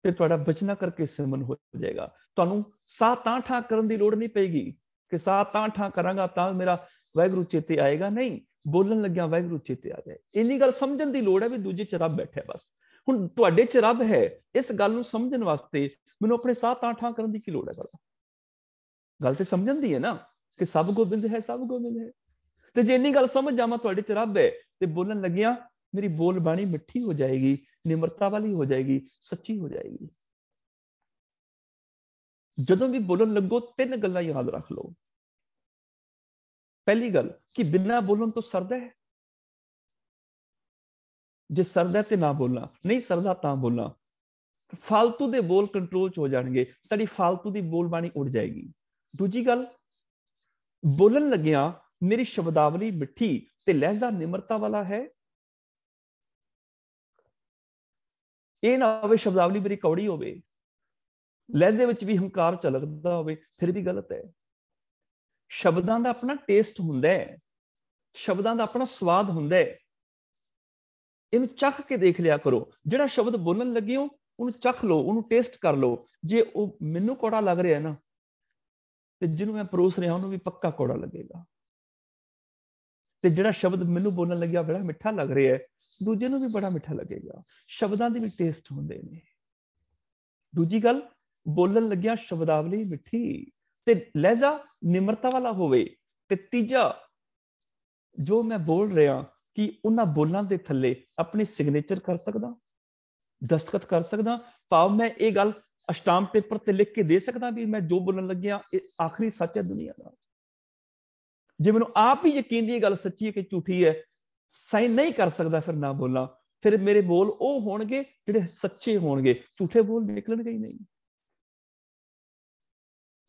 ਤੇ ਤੁਹਾਡਾ ਬਚਨਾ ਕਰਕੇ ਸਿਮਰਨ ਹੋ ਜਾਏਗਾ। ਤੁਹਾਨੂੰ ਸਾਹ ਤਾਂ ਠਾਂ ਕਰਨ ਦੀ ਲੋੜ ਨਹੀਂ ਪਏਗੀ ਕਿ ਸਾਹ ਤਾਂ ਠਾਂ ਕਰਾਂਗਾ ਤਾਂ ਮੇਰਾ ਵਾਹਿਗੁਰੂ ਚੇਤੇ ਆਏਗਾ, ਨਹੀਂ, ਬੋਲਣ ਲੱਗਿਆ ਵਾਹਿਗੁਰੂ ਚੇਤੇ ਆ ਜਾਏ। ਇੰਨੀ ਗੱਲ ਸਮਝਣ ਦੀ ਲੋੜ ਹੈ ਵੀ ਦੂਜੇ ਚ ਰੱਬ ਬੈਠਾ ਬਸ। ਹੁਣ ਤੁਹਾਡੇ ਚ ਰੱਬ ਹੈ, ਇਸ ਗੱਲ ਨੂੰ ਸਮਝਣ ਵਾਸਤੇ ਮੈਨੂੰ ਆਪਣੇ ਸਾਹ ਤਾਂ ਠਾਂ ਕਰਨ ਦੀ ਕੀ ਲੋੜ ਹੈ? ਗੱਲ ਤੇ ਸਮਝਣ ਦੀ ਹੈ ਨਾ ਕਿ ਸਭ ਗੋਬਿੰਦ ਹੈ, ਸਭ ਗੋਬਿੰਦ ਹੈ। ਤੇ ਜੇ ਇੰਨੀ ਗੱਲ ਸਮਝ ਜਾਵਾਂ ਤੁਹਾਡੇ ਚ ਰੱਬ ਹੈ, ਤੇ ਬੋਲਣ ਲੱਗਿਆ ਮੇਰੀ ਬੋਲ ਬਾਣੀ ਮਿੱਠੀ ਹੋ ਜਾਏਗੀ, ਨਿਮਰਤਾ ਵਾਲੀ ਹੋ ਜਾਏਗੀ, ਸੱਚੀ ਹੋ ਜਾਏਗੀ। ਜਦੋਂ ਵੀ ਬੋਲਣ ਲੱਗੋ 3 ਗੱਲਾਂ ਯਾਦ ਰੱਖ ਲਓ। ਪਹਿਲੀ ਗੱਲ ਕਿ ਬਿਨਾਂ ਬੋਲਣ ਤੋਂ ਸਰਦਾ ਹੈ, ਜੇ ਸਰਦਾ ਤੇ ਨਾ ਬੋਲਣਾ, ਨਹੀਂ ਸਰਦਾ ਤਾਂ ਬੋਲਣਾ। ਫਾਲਤੂ ਦੇ ਬੋਲ ਕੰਟਰੋਲ ਚ ਹੋ ਜਾਣਗੇ, ਸਾਡੀ ਫਾਲਤੂ ਦੀ ਬੋਲ ਬਾਣੀ ਉੜ ਜਾਏਗੀ। ਦੂਜੀ ਗੱਲ, ਬੋਲਣ ਲੱਗਿਆ ਮੇਰੀ ਸ਼ਬਦਾਵਲੀ ਮਿੱਠੀ ਤੇ ਲਹਿਜ਼ਾ ਨਿਮਰਤਾ ਵਾਲਾ ਹੈ। ਇਹ ਨਾ ਹੋਵੇ ਸ਼ਬਦਾਵਲੀ ਮੇਰੀ ਕੌੜੀ ਹੋਵੇ, ਲਹਿਜ਼ੇ ਵਿੱਚ ਵੀ ਹੰਕਾਰ ਝਲਕਦਾ ਹੋਵੇ, ਫਿਰ ਵੀ ਗਲਤ ਹੈ। ਸ਼ਬਦਾਂ ਦਾ ਆਪਣਾ ਟੇਸਟ ਹੁੰਦਾ ਹੈ, ਸ਼ਬਦਾਂ ਦਾ ਆਪਣਾ ਸਵਾਦ ਹੁੰਦਾ ਹੈ, ਇਹਨੂੰ ਚੱਖ ਕੇ ਦੇਖ ਲਿਆ ਕਰੋ। ਜਿਹੜਾ ਸ਼ਬਦ ਬੋਲਣ ਲੱਗੇ ਹੋ ਉਹਨੂੰ ਚੱਖ ਲਓ, ਉਹਨੂੰ ਟੇਸਟ ਕਰ ਲਓ। ਜੇ ਉਹ ਮੈਨੂੰ ਕੌੜਾ ਲੱਗ ਰਿਹਾ ਨਾ, ਤੇ ਜਿਹਨੂੰ ਮੈਂ ਪਰੋਸ ਰਿਹਾ ਉਹਨੂੰ ਵੀ ਪੱਕਾ ਕੌੜਾ ਲੱਗੇਗਾ। ਤੇ ਜਿਹੜਾ ਸ਼ਬਦ ਮੈਨੂੰ ਬੋਲਣ ਲੱਗਿਆ ਬੜਾ ਮਿੱਠਾ ਲੱਗ ਰਿਹਾ ਹੈ, ਦੂਜੇ ਨੂੰ ਵੀ ਬੜਾ ਮਿੱਠਾ ਲੱਗੇਗਾ। ਸ਼ਬਦਾਂ ਦੇ ਵੀ ਟੇਸਟ ਹੁੰਦੇ ਨੇ। ਦੂਜੀ ਗੱਲ, ਬੋਲਣ ਲੱਗਿਆ ਸ਼ਬਦਾਵਲੀ ਮਿੱਠੀ ਤੇ ਲਹਿਜ਼ਾ ਨਿਮਰਤਾ ਵਾਲਾ ਹੋਵੇ। ਤੇ ਤੀਜਾ, ਜੋ ਮੈਂ ਬੋਲ ਰਿਹਾ ਕਿ ਉਹਨਾਂ ਬੋਲਾਂ ਦੇ ਥੱਲੇ ਆਪਣੀ ਸਿਗਨੇਚਰ ਕਰ ਸਕਦਾ, ਦਸਤਖਤ ਕਰ ਸਕਦਾ। ਭਾਵ ਮੈਂ ਇਹ ਗੱਲ ਸਟਾਂਪ ਪੇਪਰ ਤੇ ਲਿਖ ਕੇ ਦੇ ਸਕਦਾ ਵੀ ਮੈਂ ਜੋ ਬੋਲਣ ਲੱਗਿਆ ਇਹ ਆਖਰੀ ਸੱਚ ਹੈ ਦੁਨੀਆ ਦਾ। ਜੇ ਮੈਨੂੰ ਆਪ ਹੀ ਯਕੀਨ ਦੀ ਇਹ ਗੱਲ ਸੱਚੀ ਹੈ ਕਿ ਝੂਠੀ ਹੈ, ਸਾਈਨ ਨਹੀਂ ਕਰ ਸਕਦਾ ਫਿਰ ਨਾ ਬੋਲਾਂ। ਫਿਰ ਮੇਰੇ ਬੋਲ ਉਹ ਹੋਣਗੇ ਜਿਹੜੇ ਸੱਚੇ ਹੋਣਗੇ, ਝੂਠੇ ਬੋਲ ਨਿਕਲਣਗੇ ਹੀ ਨਹੀਂ।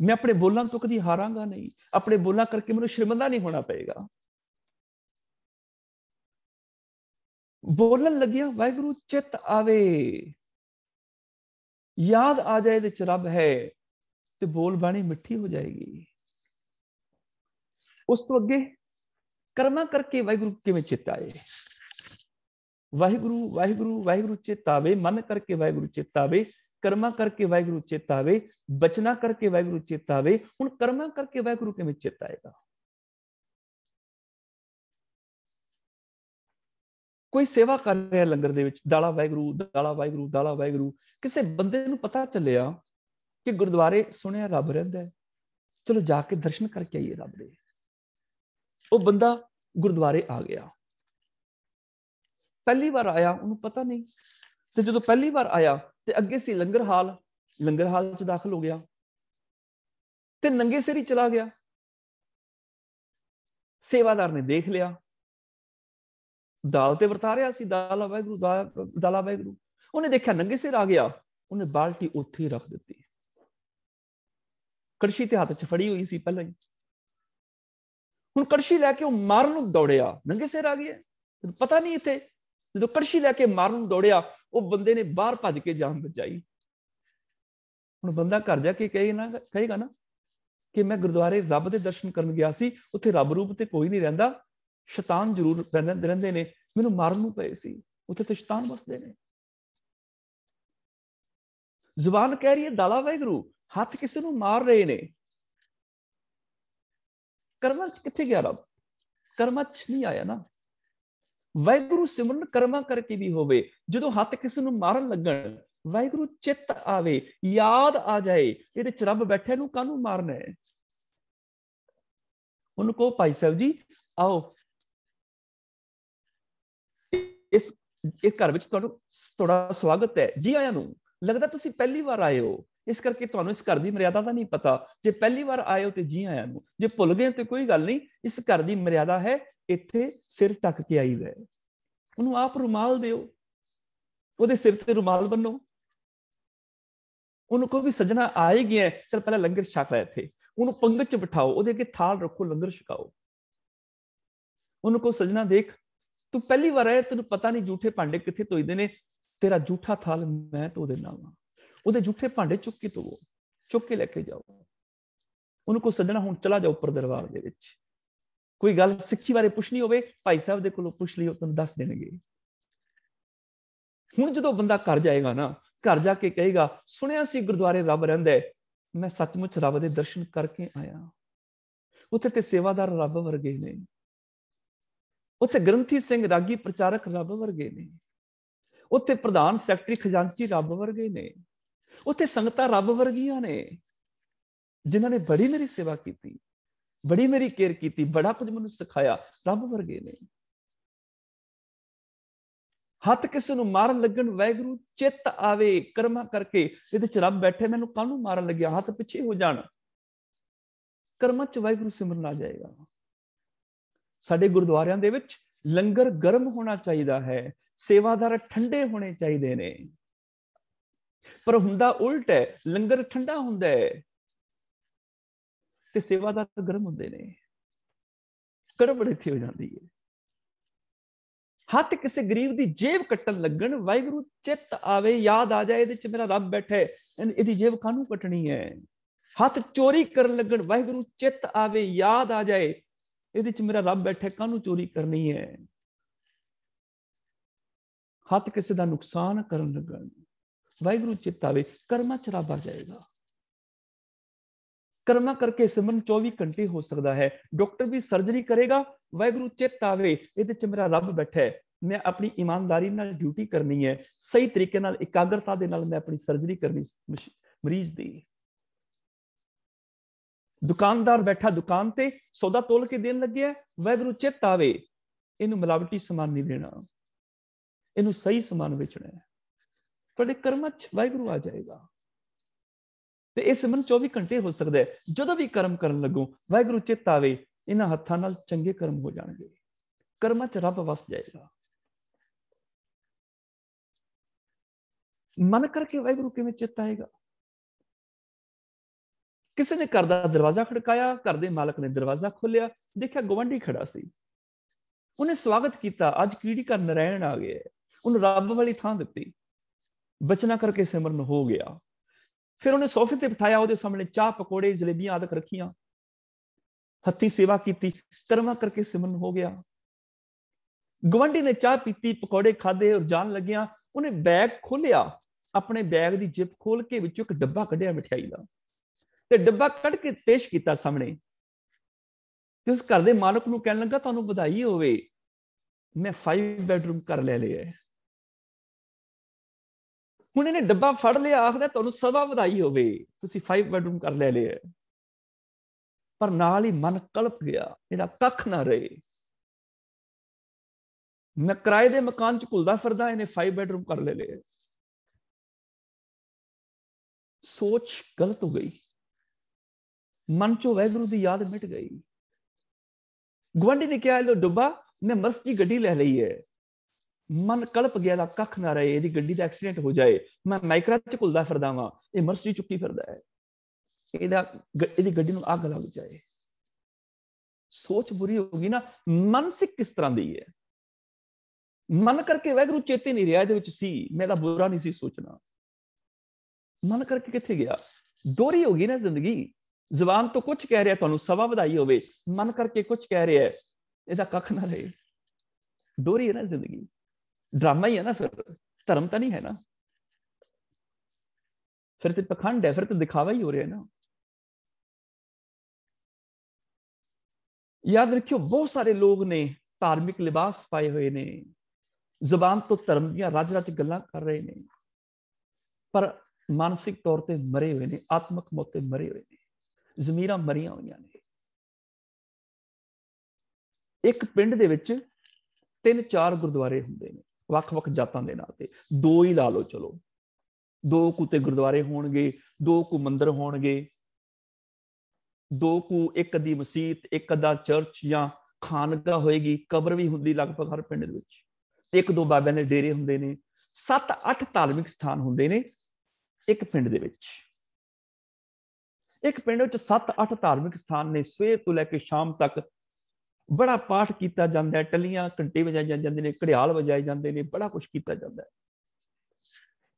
ਮੈਂ ਆਪਣੇ ਬੋਲਾਂ ਤੋਂ ਕਦੀ ਹਾਰਾਂਗਾ ਨਹੀਂ, ਆਪਣੇ ਬੋਲਾਂ ਕਰਕੇ ਮੈਨੂੰ ਸ਼ਰਮਿੰਦਾ ਨਹੀਂ ਹੋਣਾ ਪਏਗਾ। ਬੋਲਣ ਲੱਗਿਆ ਵਾਹਿਗੁਰੂ ਚਿੱਤ ਆਵੇ, ਯਾਦ ਆ ਜਾਏ ਇਹਦੇ ਚ ਰੱਬ ਹੈ, ਤੇ ਬੋਲ ਬਾਣੀ ਮਿੱਠੀ ਹੋ ਜਾਏਗੀ। ਉਸ ਤੋਂ ਅੱਗੇ ਕਰਮਾਂ ਕਰਕੇ ਵਾਹਿਗੁਰੂ ਕਿਵੇਂ ਚਿੱਤ ਆਏ? ਵਾਹਿਗੁਰੂ ਵਾਹਿਗੁਰੂ ਵਾਹਿਗੁਰੂ ਚਿੱਤ ਆਵੇ, ਮਨ ਕਰਕੇ ਵਾਹਿਗੁਰੂ ਚਿੱਤ ਆਵੇ, ਕਰਮਾਂ ਕਰਕੇ ਵਾਹਿਗੁਰੂ ਚਿੱਤ ਆਵੇ, ਬਚਨਾ ਕਰਕੇ ਵਾਹਿਗੁਰੂ ਚਿੱਤ ਆਵੇ। ਹੁਣ ਕਰਮਾਂ ਕਰਕੇ ਵਾਹਿਗੁਰੂ ਕਿਵੇਂ ਚਿੱਤ ਆਏਗਾ? ਕੋਈ ਸੇਵਾ ਕਰ ਰਿਹਾ ਲੰਗਰ ਦੇ ਵਿੱਚ, ਦਾਲਾ ਵਾਹਿਗੁਰੂ ਦਾਲਾ ਵਾਹਿਗੁਰੂ ਦਾਲਾ ਵਾਹਿਗੁਰੂ। ਕਿਸੇ ਬੰਦੇ ਨੂੰ ਪਤਾ ਚੱਲਿਆ ਕਿ ਗੁਰਦੁਆਰੇ ਸੁਣਿਆ ਰੱਬ ਰਹਿੰਦਾ ਹੈ, ਚਲੋ ਜਾ ਕੇ ਦਰਸ਼ਨ ਕਰਕੇ ਆਈਏ ਰੱਬ ਦੇ। ਉਹ ਬੰਦਾ ਗੁਰਦੁਆਰੇ ਆ ਗਿਆ, ਪਹਿਲੀ ਵਾਰ ਆਇਆ, ਉਹਨੂੰ ਪਤਾ ਨਹੀਂ। ਤੇ ਜਦੋਂ ਪਹਿਲੀ ਵਾਰ ਆਇਆ ਤੇ ਅੱਗੇ ਸੀ ਲੰਗਰ ਹਾਲ ਚ ਦਾਖਲ ਹੋ ਗਿਆ ਤੇ ਨੰਗੇ ਸਿਰ ਹੀ ਚਲਾ ਗਿਆ। ਸੇਵਾਦਾਰ ਨੇ ਦੇਖ ਲਿਆ, ਦਾਲ ਤੇ ਵਰਤਾ ਰਿਹਾ ਸੀ, ਦਾਲਾ ਵਾਹਿਗੁਰੂ ਦਾਲਾ ਵਾਹਿਗੁਰੂ। ਉਹਨੇ ਦੇਖਿਆ ਨੰਗੇ ਸਿਰ ਆ ਗਿਆ, ਉਹਨੇ ਬਾਲਟੀ ਉੱਥੇ ਹੀ ਰੱਖ ਦਿੱਤੀ। ਕੜਛੀ ਤੇ ਹੱਥ 'ਚ ਫੜੀ ਹੋਈ ਸੀ ਪਹਿਲਾਂ ਹੀ। ਹੁਣ ਕੜਛੀ ਲੈ ਕੇ ਉਹ ਮਾਰਨ ਨੂੰ ਦੌੜਿਆ, ਨੰਗੇ ਸਿਰ ਆ ਗਿਆ, ਪਤਾ ਨਹੀਂ ਇੱਥੇ। ਜਦੋਂ ਕੜਛੀ ਲੈ ਕੇ ਮਾਰਨ ਨੂੰ ਦੌੜਿਆ, ਉਹ ਬੰਦੇ ਨੇ ਬਾਹਰ ਭੱਜ ਕੇ ਜਾਨ ਬਚਾਈ। ਹੁਣ ਬੰਦਾ ਘਰ ਜਾ ਕੇ ਕਹੇਗਾ ਨਾ ਕਿ ਮੈਂ ਗੁਰਦੁਆਰੇ ਰੱਬ ਦੇ ਦਰਸ਼ਨ ਕਰਨ ਗਿਆ ਸੀ, ਉੱਥੇ ਰੱਬ ਰੂਪ ਤੇ ਕੋਈ ਨਹੀਂ ਰਹਿੰਦਾ, ਸ਼ੈਤਾਨ ਜ਼ਰੂਰ ਰਹਿੰਦੇ ਨੇ, ਮੈਨੂੰ ਮਾਰਨ ਨੂੰ ਪਏ ਸੀ, ਉੱਥੇ ਤੇ ਸ਼ੈਤਾਨ ਵਸਦੇ ਨੇ। ਜ਼ੁਬਾਨ ਕਹਿ ਰਹੀ ਹੈ ਦਾਲਾ ਵਾਹਿਗੁਰੂ, ਹੱਥ ਕਿਸੇ ਨੂੰ ਮਾਰ ਰਹੇ ਨੇ। ਕਰਮਾਂ 'ਚ ਕਿੱਥੇ ਗਿਆ ਰੱਬ? ਕਰਮਾਂ 'ਚ ਨਹੀਂ ਆਇਆ ਨਾ। ਵਾਹਿਗੁਰੂ ਸਿਮਰਨ ਕਰਮਾਂ ਕਰਕੇ ਵੀ ਹੋਵੇ। ਜਦੋਂ ਹੱਥ ਕਿਸੇ ਨੂੰ ਮਾਰਨ ਲੱਗਣ, ਵਾਹਿਗੁਰੂ ਚਿੱਤ ਆਵੇ, ਯਾਦ ਆ ਜਾਏ ਇਹਦੇ 'ਚ ਰੱਬ ਬੈਠੇ, ਨੂੰ ਕਾਹਨੂੰ ਮਾਰਨਾ ਹੈ? ਉਹਨੂੰ ਕਹੋ ਭਾਈ ਸਾਹਿਬ ਜੀ ਆਓ, ਇਸ ਘਰ ਵਿੱਚ ਤੁਹਾਡਾ ਸਵਾਗਤ ਹੈ, ਜੀ ਆਇਆਂ ਨੂੰ। ਲੱਗਦਾ ਤੁਸੀਂ ਪਹਿਲੀ ਵਾਰ ਆਏ ਹੋ, ਇਸ ਕਰਕੇ ਤੁਹਾਨੂੰ ਇਸ ਘਰ ਦੀ ਮਰਿਆਦਾ ਦਾ ਨਹੀਂ ਪਤਾ। ਜੇ ਪਹਿਲੀ ਵਾਰ ਆਏ ਹੋ ਤੇ ਜੀ ਆਇਆਂ ਨੂੰ, ਜੇ ਭੁੱਲ ਗਏ ਤੇ ਕੋਈ ਗੱਲ ਨਹੀਂ, ਇਸ ਘਰ ਦੀ ਮਰਿਆਦਾ ਹੈ, ਇੱਥੇ ਸਿਰ ਢੱਕ ਕੇ ਆਈਦਾ ਹੈ। ਉਹਨੂੰ ਆਪ ਰੁਮਾਲ ਦਿਓ, ਉਹਦੇ ਸਿਰ ਤੇ ਰੁਮਾਲ ਬੰਨੋ। ਉਹਨੂੰ ਕਹੋ ਵੀ ਸੱਜਣਾ ਆ ਹੀ ਗਿਆ, ਚਲ ਪਹਿਲਾਂ ਲੰਗਰ ਛਕ ਲੈ ਇੱਥੇ। ਉਹਨੂੰ ਪੰਗਤ 'ਚ ਬਿਠਾਓ, ਉਹਦੇ ਅੱਗੇ ਥਾਲ ਰੱਖੋ, ਲੰਗਰ ਛਕਾਓ। ਉਹਨੂੰ ਕਹੋ ਸੱਜਣਾ ਦੇਖ, ਤੂੰ ਪਹਿਲੀ ਵਾਰ ਆਇਆ, ਤੈਨੂੰ ਪਤਾ ਨਹੀਂ ਝੂਠੇ ਭਾਂਡੇ ਕਿੱਥੇ ਧੋਈਦੇ ਨੇ, ਤੇਰਾ ਝੂਠਾ ਥਾਲ ਮੈਂ ਧੋ ਦੇਣਾ ਵਾ। ਉਹਦੇ ਝੂਠੇ ਭਾਂਡੇ ਚੁੱਕ ਕੇ ਧੋਵੋ, ਚੁੱਕ ਕੇ ਲੈ ਕੇ ਜਾਓ। ਉਹਨੂੰ ਕਹੋ ਸੱਜਣਾ ਹੁਣ ਚਲਾ ਜਾਓ ਉੱਪਰ ਦਰਬਾਰ ਦੇ ਵਿੱਚ, ਕੋਈ ਗੱਲ ਸਿੱਖੀ ਬਾਰੇ ਪੁੱਛਣੀ ਹੋਵੇ ਭਾਈ ਸਾਹਿਬ ਦੇ ਕੋਲੋਂ ਪੁੱਛ ਲਿਓ, ਤੁਹਾਨੂੰ ਦੱਸ ਦੇਣਗੇ। ਹੁਣ ਜਦੋਂ ਬੰਦਾ ਘਰ ਜਾਏਗਾ ਨਾ, ਘਰ ਜਾ ਕੇ ਕਹੇਗਾ ਸੁਣਿਆ ਸੀ ਗੁਰਦੁਆਰੇ ਰੱਬ ਰਹਿੰਦਾ ਹੈ, ਮੈਂ ਸੱਚਮੁੱਚ ਰੱਬ ਦੇ ਦਰਸ਼ਨ ਕਰਕੇ ਆਇਆ। ਉੱਥੇ ਤੇ ਸੇਵਾਦਾਰ ਰੱਬ ਵਰਗੇ ਨੇ, ਉੱਥੇ ਗ੍ਰੰਥੀ ਸਿੰਘ ਰਾਗੀ ਪ੍ਰਚਾਰਕ ਰੱਬ ਵਰਗੇ ਨੇ, ਉੱਥੇ ਪ੍ਰਧਾਨ ਸੈਕਟਰੀ ਖਜ਼ਾਨਚੀ ਰੱਬ ਵਰਗੇ ਨੇ, ਉੱਥੇ ਸੰਗਤਾਂ ਰੱਬ ਵਰਗੀਆਂ ਨੇ, ਜਿਨ੍ਹਾਂ ਨੇ ਬੜੀ ਮੇਰੀ ਸੇਵਾ ਕੀਤੀ, ਬੜੀ ਮੇਰੀ ਕੇਅਰ ਕੀਤੀ, ਬੜਾ ਕੁਝ ਮੈਨੂੰ ਸਿਖਾਇਆ, ਰੱਬ ਵਰਗੇ ਨੇ। ਹੱਥ ਕਿਸੇ ਨੂੰ ਮਾਰਨ ਲੱਗਣ, ਵਾਹਿਗੁਰੂ ਚਿੱਤ ਆਵੇ, ਕਰਮਾਂ ਕਰਕੇ ਇਹਦੇ 'ਚ ਰੱਬ ਬੈਠੇ, ਮੈਨੂੰ ਕਾਹਨੂੰ ਮਾਰਨ ਲੱਗਿਆ, ਹੱਥ ਪਿੱਛੇ ਹੋ ਜਾਣ। ਕਰਮਾਂ 'ਚ ਵਾਹਿਗੁਰੂ ਸਿਮਰਨ ਆ ਜਾਏਗਾ। ਸਾਡੇ ਗੁਰਦੁਆਰਿਆਂ ਦੇ ਵਿੱਚ ਲੰਗਰ ਗਰਮ ਹੋਣਾ ਚਾਹੀਦਾ ਹੈ, ਸੇਵਾਦਾਰ ਠੰਡੇ ਹੋਣੇ ਚਾਹੀਦੇ ਨੇ, ਪਰ ਹੁੰਦਾ ਉਲਟ ਹੈ। ਲੰਗਰ ਠੰਡਾ ਹੁੰਦਾ ਹੈ ਤੇ ਸੇਵਾਦਾਰ ਗਰਮ ਹੁੰਦੇ ਨੇ, ਗੜਬੜ ਇੱਥੇ ਹੋ ਜਾਂਦੀ ਹੈ। ਹੱਥ ਕਿਸੇ ਗਰੀਬ ਦੀ ਜੇਬ ਕੱਟਣ ਲੱਗਣ, ਵਾਹਿਗੁਰੂ ਚਿੱਤ ਆਵੇ, ਯਾਦ ਆ ਜਾਏ ਇਹਦੇ 'ਚ ਮੇਰਾ ਰੱਬ ਬੈਠਾ, ਇਹਦੀ ਜੇਬ ਕਾਹਨੂੰ ਕੱਟਣੀ ਹੈ। ਹੱਥ ਚੋਰੀ ਕਰਨ ਲੱਗਣ, ਵਾਹਿਗੁਰੂ ਚਿੱਤ ਆਵੇ, ਯਾਦ ਆ ਜਾਏ ਇਹਦੇ 'ਚ ਮੇਰਾ ਰੱਬ ਬੈਠਾ, ਕਾਹਨੂੰ ਚੋਰੀ ਕਰਨੀ ਹੈ। ਹੱਥ ਕਿਸੇ ਦਾ ਨੁਕਸਾਨ ਕਰਨ ਲੱਗਣ, ਵਾਹਿਗੁਰੂ ਚਿੱਤ ਆਵੇ, ਕਰਮਾਂ 'ਚ ਰੱਬ ਆ ਜਾਏਗਾ। ਕਰਮਾਂ ਕਰਕੇ ਸਿਮਰਨ 24 ਘੰਟੇ ਹੋ ਸਕਦਾ ਹੈ। ਡਾਕਟਰ ਵੀ ਸਰਜਰੀ ਕਰੇਗਾ, ਵਾਹਿਗੁਰੂ ਚਿੱਤ ਆਵੇ ਇਹਦੇ 'ਚ ਮੇਰਾ ਰੱਬ ਬੈਠਾ ਹੈ, ਮੈਂ ਆਪਣੀ ਇਮਾਨਦਾਰੀ ਨਾਲ ਡਿਊਟੀ ਕਰਨੀ ਹੈ, ਸਹੀ ਤਰੀਕੇ ਨਾਲ ਇਕਾਗਰਤਾ ਦੇ ਨਾਲ ਮੈਂ ਆਪਣੀ ਸਰਜਰੀ ਕਰਨੀ ਮਰੀਜ਼ ਦੀ। ਦੁਕਾਨਦਾਰ ਬੈਠਾ ਦੁਕਾਨ ਤੇ ਸੌਦਾ ਤੋਲ ਕੇ ਦੇਣ ਲੱਗਿਆ, ਵਾਹਿਗੁਰੂ ਚਿੱਤ ਆਵੇ ਇਹਨੂੰ ਮਿਲਾਵਟੀ ਸਮਾਨ ਨਹੀਂ ਦੇਣਾ, ਇਹਨੂੰ ਸਹੀ ਸਮਾਨ ਵੇਚਣਾ ਹੈ। ਤੁਹਾਡੇ ਕਰਮਾਂ 'ਚ ਵਾਹਿਗੁਰੂ ਆ ਜਾਏਗਾ। ਤੇ ਇਹ ਸਿਮਰਨ 24 ਘੰਟੇ ਹੋ ਸਕਦਾ ਹੈ। ਜਦੋਂ ਵੀ ਕਰਮ ਕਰਨ ਲੱਗੋ, ਵਾਹਿਗੁਰੂ ਚਿੱਤ ਆਵੇ, ਇਹਨਾਂ ਹੱਥਾਂ ਨਾਲ ਚੰਗੇ ਕਰਮ ਹੋ ਜਾਣਗੇ। ਕਰਮਾਂ 'ਚ ਰੱਬ ਵਸ ਜਾਏਗਾ। ਮਨ ਕਰਕੇ ਵਾਹਿਗੁਰੂ ਕਿਵੇਂ ਚਿੱਤ ਆਏਗਾ? ਕਿਸੇ ਨੇ ਘਰ ਦਾ ਦਰਵਾਜ਼ਾ ਖੜਕਾਇਆ, ਘਰ ਦੇ ਮਾਲਕ ਨੇ ਦਰਵਾਜ਼ਾ ਖੋਲਿਆ, ਦੇਖਿਆ ਗਵਾਂਢੀ ਖੜਾ ਸੀ। ਉਹਨੇ ਸਵਾਗਤ ਕੀਤਾ, ਅੱਜ ਕੀੜੀ ਘਰ ਨਰੈਣ ਆ ਗਿਆ। ਉਹਨੂੰ ਰੱਬ ਵਾਲੀ ਥਾਂ ਦਿੱਤੀ, ਬਚਨਾ ਕਰਕੇ ਸਿਮਰਨ ਹੋ ਗਿਆ। ਫਿਰ ਉਹਨੇ ਸੋਫੇ ਤੇ ਬਿਠਾਇਆ, ਉਹਦੇ ਸਾਹਮਣੇ ਚਾਹ ਪਕੌੜੇ ਜਲੇਬੀਆਂ ਆਦਿਕ ਰੱਖੀਆਂ, ਹੱਥੀਂ ਸੇਵਾ ਕੀਤੀ, ਕਰਮਾਂ ਕਰਕੇ ਸਿਮਰਨ ਹੋ ਗਿਆ। ਗਵਾਂਢੀ ਨੇ ਚਾਹ ਪੀਤੀ, ਪਕੌੜੇ ਖਾਦੇ ਔਰ ਜਾਣ ਲੱਗਿਆ ਉਹਨੇ ਬੈਗ ਖੋਲਿਆ, ਆਪਣੇ ਬੈਗ ਦੀ ਜਿਪ ਖੋਲ ਕੇ ਵਿੱਚੋਂ ਇੱਕ ਡੱਬਾ ਕੱਢਿਆ ਮਿਠਾਈ ਦਾ, ਤੇ ਡੱਬਾ ਕੱਢ ਕੇ ਪੇਸ਼ ਕੀਤਾ ਸਾਹਮਣੇ। ਤੇ ਉਸ ਘਰ ਦੇ ਮਾਲਕ ਨੂੰ ਕਹਿਣ ਲੱਗਾ, ਤੁਹਾਨੂੰ ਵਧਾਈ ਹੋਵੇ, ਮੈਂ 5 ਬੈਡਰੂਮ ਘਰ ਲੈ ਲਿਆ। ਹੁਣ ਇਹਨੇ ਡੱਬਾ ਫੜ ਲਿਆ, ਆਖਦਾ ਤੁਹਾਨੂੰ ਸਭਾ ਵਧਾਈ ਹੋਵੇ, ਤੁਸੀਂ 5 ਬੈਡਰੂਮ ਘਰ ਲੈ ਲਿਆ। ਪਰ ਨਾਲ ਹੀ ਮਨ ਕਲਪ ਗਿਆ, ਇਹਦਾ ਕੱਖ ਨਾ ਰਹੇ। ਮੈਂ ਕਿਰਾਏ ਦੇ ਮਕਾਨ 'ਚ ਘੁਲਦਾ ਫਿਰਦਾ, ਇਹਨੇ 5 ਬੈਡਰੂਮ ਘਰ ਲੈ ਲਿਆ। ਸੋਚ ਗਲਤ ਹੋ ਗਈ, ਮਨ ਚੋਂ ਵਾਹਿਗੁਰੂ ਦੀ ਯਾਦ ਮਿਟ ਗਈ। ਗੁਆਂਢੀ ਨੇ ਕਿਹਾ, ਲੋ ਡੱਬਾ, ਮੈਂ ਮਸਤ ਦੀ ਗੱਡੀ ਲੈ ਲਈ ਹੈ। ਮਨ ਕਲਪ ਗਿਆ, ਦਾ ਕੱਖ ਨਾ ਰਹੇ, ਇਹਦੀ ਗੱਡੀ ਦਾ ਐਕਸੀਡੈਂਟ ਹੋ ਜਾਏ, ਮੈਂ ਮਾਈਕਰਾ 'ਚ ਘੁਲਦਾ ਫਿਰਦਾ ਵਾਂ, ਇਹ ਮਰਸੀ ਚੁੱਕੀ ਫਿਰਦਾ ਹੈ, ਇਹਦੀ ਗੱਡੀ ਨੂੰ ਅੱਗ ਲੱਗ ਜਾਏ। ਸੋਚ ਬੁਰੀ ਹੋ ਗਈ ਨਾ। ਮਾਨਸਿਕ ਕਿਸ ਤਰ੍ਹਾਂ ਦੀ ਹੈ? ਮਨ ਕਰਕੇ ਵਾਹਿਗੁਰੂ ਚੇਤੇ ਨਹੀਂ ਰਿਹਾ, ਇਹਦੇ ਵਿੱਚ ਸੀ, ਮੇਰਾ ਬੁਰਾ ਨਹੀਂ ਸੀ ਸੋਚਣਾ। ਮਨ ਕਰਕੇ ਕਿੱਥੇ ਗਿਆ? ਦੋਹਰੀ ਹੋ ਗਈ ਨਾ ਜ਼ਿੰਦਗੀ। ਜ਼ੁਬਾਨ ਤੋਂ ਕੁਝ ਕਹਿ ਰਿਹਾ, ਤੁਹਾਨੂੰ ਸਭਾ ਵਧਾਈ ਹੋਵੇ, ਮਨ ਕਰਕੇ ਕੁਝ ਕਹਿ ਰਿਹਾ ਹੈ, ਇਹਦਾ ਕੱਖ ਨਾ ਰਹੇ। ਦੋਹਰੀ ਹੈ ਨਾ ਜ਼ਿੰਦਗੀ, ਡਰਾਮਾ ਹੀ ਹੈ ਨਾ, ਫਿਰ ਧਰਮ ਤਾਂ ਨਹੀਂ ਹੈ ਨਾ, ਫਿਰ ਤੇ ਪਖੰਡ ਹੈ, ਫਿਰ ਤੇ ਦਿਖਾਵਾ ਹੀ ਹੋ ਰਿਹਾ ਨਾ। ਯਾਦ ਰੱਖਿਓ, ਬਹੁਤ ਸਾਰੇ ਲੋਕ ਨੇ ਧਾਰਮਿਕ ਲਿਬਾਸ ਪਾਏ ਹੋਏ ਨੇ, ਜ਼ੁਬਾਨ ਤੋਂ ਧਰਮ ਦੀਆਂ ਰੱਜ ਰੱਜ ਗੱਲਾਂ ਕਰ ਰਹੇ ਨੇ, ਪਰ ਮਾਨਸਿਕ ਤੌਰ ਤੇ ਮਰੇ ਹੋਏ ਨੇ, ਆਤਮਕ ਮੌਤ ਤੇ ਮਰੇ ਹੋਏ ਨੇ, ਜ਼ਮੀਰਾਂ ਮਰੀਆਂ ਹੋਈਆਂ ਨੇ। ਇੱਕ ਪਿੰਡ ਦੇ ਵਿੱਚ 3-4 ਗੁਰਦੁਆਰੇ ਹੁੰਦੇ ਨੇ, ਵੱਖ-ਵੱਖ ਜਾਤਾਂ ਦੇ ਨਾਂ ਤੇ, 2 ਹੀ ਲਾ ਲਓ, ਚਲੋ 2 ਕੁ ਤੇ ਗੁਰਦੁਆਰੇ ਹੋਣਗੇ, 2 ਕੁ ਮੰਦਿਰ ਹੋਣਗੇ, 2 ਕੁ, ਇੱਕ ਅੱਧੀ ਮਸੀਤ, ਇੱਕ ਅੱਧਾ ਚਰਚ ਜਾਂ ਖਾਨਗਾਹ ਹੋਏਗੀ, ਕਬਰ ਵੀ ਹੁੰਦੀ ਲਗਭਗ ਹਰ ਪਿੰਡ ਦੇ ਵਿੱਚ, 1-2 ਬਾਬਿਆਂ ਦੇ ਡੇਰੇ ਹੁੰਦੇ ਨੇ, 7-8 ਧਾਰਮਿਕ ਸਥਾਨ ਹੁੰਦੇ ਨੇ ਇੱਕ ਪਿੰਡ ਦੇ ਵਿੱਚ। ਇੱਕ ਪਿੰਡ ਵਿੱਚ 7-8 ਧਾਰਮਿਕ ਸਥਾਨ ਨੇ, ਸਵੇਰ ਤੋਂ ਲੈ ਕੇ ਸ਼ਾਮ ਤੱਕ ਬੜਾ ਪਾਠ ਕੀਤਾ ਜਾਂਦਾ ਹੈ, ਟੱਲੀਆਂ ਘੰਟੇ ਵਜਾਏ ਜਾਂਦੇ ਨੇ, ਘੜਿਆਲ ਵਜਾਏ ਜਾਂਦੇ ਨੇ, ਬੜਾ ਕੁਝ ਕੀਤਾ ਜਾਂਦਾ ਹੈ।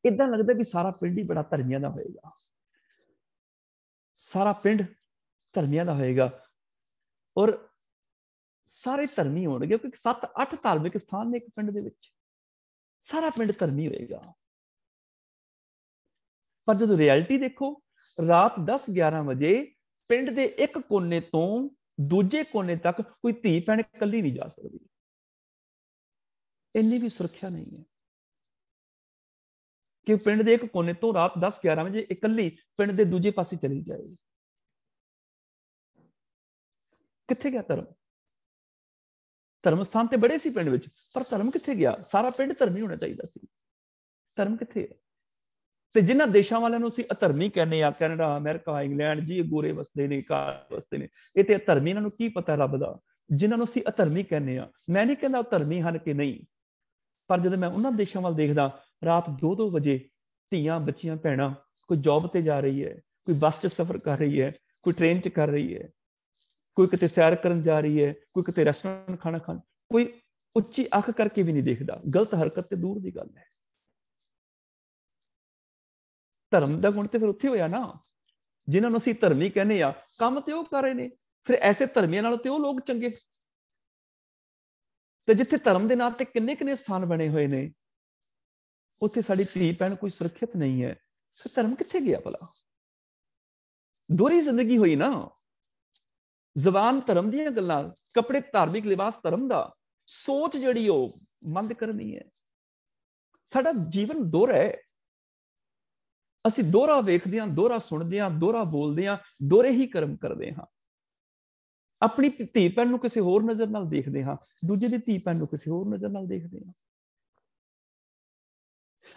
ਇਦਾਂ ਲੱਗਦਾ ਵੀ ਸਾਰਾ ਪਿੰਡ ਹੀ ਬੜਾ ਧਰਮੀਆਂ ਦਾ ਹੋਏਗਾ, ਸਾਰਾ ਪਿੰਡ ਧਰਮੀਆਂ ਦਾ ਹੋਏਗਾ, ਔਰ ਸਾਰੇ ਧਰਮੀ ਹੋਣਗੇ, ਕਿਉਂਕਿ 7-8 ਧਾਰਮਿਕ ਸਥਾਨ ਨੇ ਇੱਕ ਪਿੰਡ ਦੇ ਵਿੱਚ, ਸਾਰਾ ਪਿੰਡ ਧਰਮੀ ਹੋਏਗਾ। ਪਰ ਜਦੋਂ ਰਿਐਲਿਟੀ ਦੇਖੋ, ਰਾਤ 10-11 ਵਜੇ ਪਿੰਡ ਦੇ ਇੱਕ ਕੋਨੇ ਤੋਂ ਦੂਜੇ ਕੋਨੇ ਤੱਕ ਕੋਈ ਧੀ ਭੈਣ ਇਕੱਲੀ ਨਹੀਂ ਜਾ ਸਕਦੀ, ਇੰਨੀ ਵੀ ਸੁਰੱਖਿਆ ਨਹੀਂ ਹੈ ਕਿ ਪਿੰਡ ਦੇ ਇੱਕ ਕੋਨੇ ਤੋਂ ਰਾਤ 10-11 ਵਜੇ ਇਕੱਲੀ ਪਿੰਡ ਦੇ ਦੂਜੇ ਪਾਸੇ ਚਲੀ ਜਾਏ। ਕਿੱਥੇ ਗਿਆ ਧਰਮ? ਧਰਮ ਸਥਾਨ ਤੇ ਬੜੇ ਸੀ ਪਿੰਡ ਵਿੱਚ, ਪਰ ਧਰਮ ਕਿੱਥੇ ਗਿਆ? ਸਾਰਾ ਪਿੰਡ ਧਰਮੀ ਹੋਣਾ ਚਾਹੀਦਾ ਸੀ, ਧਰਮ ਕਿੱਥੇ ਹੈ? ਤੇ ਜਿਨ੍ਹਾਂ ਦੇਸ਼ਾਂ ਵਾਲਿਆਂ ਨੂੰ ਅਸੀਂ ਅਧਰਮੀ ਕਹਿੰਦੇ ਆ, ਕੈਨੇਡਾ, ਅਮਰੀਕਾ, ਇੰਗਲੈਂਡ, ਜੀ ਗੋਰੇ ਵਸਦੇ ਨੇ, ਕਾਰ ਵਸਦੇ ਨੇ, ਇਹ ਤੇ ਧਰਮੀ, ਇਹਨਾਂ ਨੂੰ ਕੀ ਪਤਾ ਰੱਬ ਦਾ? ਜਿਨ੍ਹਾਂ ਨੂੰ ਅਸੀਂ ਅਧਰਮੀ ਕਹਿੰਦੇ ਆ, ਮੈਂ ਨਹੀਂ ਕਹਿੰਦਾ ਉਹ ਧਰਮੀ ਹਨ ਕਿ ਨਹੀਂ, ਪਰ ਜਦੋਂ ਮੈਂ ਉਹਨਾਂ ਦੇਸ਼ਾਂ ਵੱਲ ਦੇਖਦਾ, ਰਾਤ 2-2 ਵਜੇ ਧੀਆਂ, ਬੱਚੀਆਂ, ਭੈਣਾਂ, ਕੋਈ ਜੌਬ ਤੇ ਜਾ ਰਹੀ ਹੈ, ਕੋਈ ਬੱਸ 'ਚ ਸਫ਼ਰ ਕਰ ਰਹੀ ਹੈ, ਕੋਈ ਟ੍ਰੇਨ 'ਚ ਕਰ ਰਹੀ ਹੈ, ਕੋਈ ਕਿਤੇ ਸੈਰ ਕਰਨ ਜਾ ਰਹੀ ਹੈ, ਕੋਈ ਕਿਤੇ ਰੈਸਟੋਰੈਂਟ ਖਾਣਾ ਖਾਣ, ਕੋਈ ਉੱਚੀ ਅੱਖ ਕਰਕੇ ਵੀ ਨਹੀਂ ਦੇਖਦਾ। ਗਲਤ ਹਰਕਤ ਤੇ ਦੂਰ ਦੀ ਗੱਲ ਹੈ। ਧਰਮ ਦਾ ਗੁਣ ਤੇ ਫਿਰ ਉੱਥੇ ਹੋਇਆ ਨਾ, ਜਿਨ੍ਹਾਂ ਨੂੰ ਅਸੀਂ ਧਰਮੀ ਕਹਿੰਦੇ ਆ, ਕੰਮ ਤੇ ਉਹ ਕਰ ਰਹੇ ਨੇ, ਫਿਰ ਐਸੇ ਧਰਮੀਆਂ ਨਾਲੋਂ ਤੇ ਉਹ ਲੋਕ ਚੰਗੇ। ਤੇ ਜਿੱਥੇ ਧਰਮ ਦੇ ਨਾਂ ਤੇ ਕਿੰਨੇ ਸਥਾਨ ਬਣੇ ਹੋਏ ਨੇ, ਉੱਥੇ ਸਾਡੀ ਧੀ ਭੈਣ ਕੋਈ ਸੁਰੱਖਿਅਤ ਨਹੀਂ ਹੈ, ਫਿਰ ਧਰਮ ਕਿੱਥੇ ਗਿਆ ਭਲਾ? ਦੋਹਰੀ ਜ਼ਿੰਦਗੀ ਹੋਈ ਨਾ, ਜ਼ਬਾਨ ਧਰਮ ਦੀਆਂ ਗੱਲਾਂ, ਕੱਪੜੇ ਧਾਰਮਿਕ ਲਿਬਾਸ ਧਰਮ ਦਾ, ਸੋਚ ਜਿਹੜੀ ਉਹ ਮੰਦ ਕਰਨੀ ਹੈ। ਸਾਡਾ ਜੀਵਨ ਦੋਹਰਾ ਹੈ, ਅਸੀਂ ਦੋਹਰਾ ਵੇਖਦੇ ਹਾਂ, ਦੋਹਰਾ ਸੁਣਦੇ ਹਾਂ, ਦੋਹਰਾ ਬੋਲਦੇ ਹਾਂ, ਦੋਹਰੇ ਹੀ ਕਰਮ ਕਰਦੇ ਹਾਂ। ਆਪਣੀ ਧੀ ਭੈਣ ਨੂੰ ਕਿਸੇ ਹੋਰ ਨਜ਼ਰ ਨਾਲ ਦੇਖਦੇ ਹਾਂ, ਦੂਜੇ ਦੀ ਧੀ ਭੈਣ ਨੂੰ ਕਿਸੇ ਹੋਰ ਨਜ਼ਰ ਨਾਲ ਦੇਖਦੇ ਹਾਂ।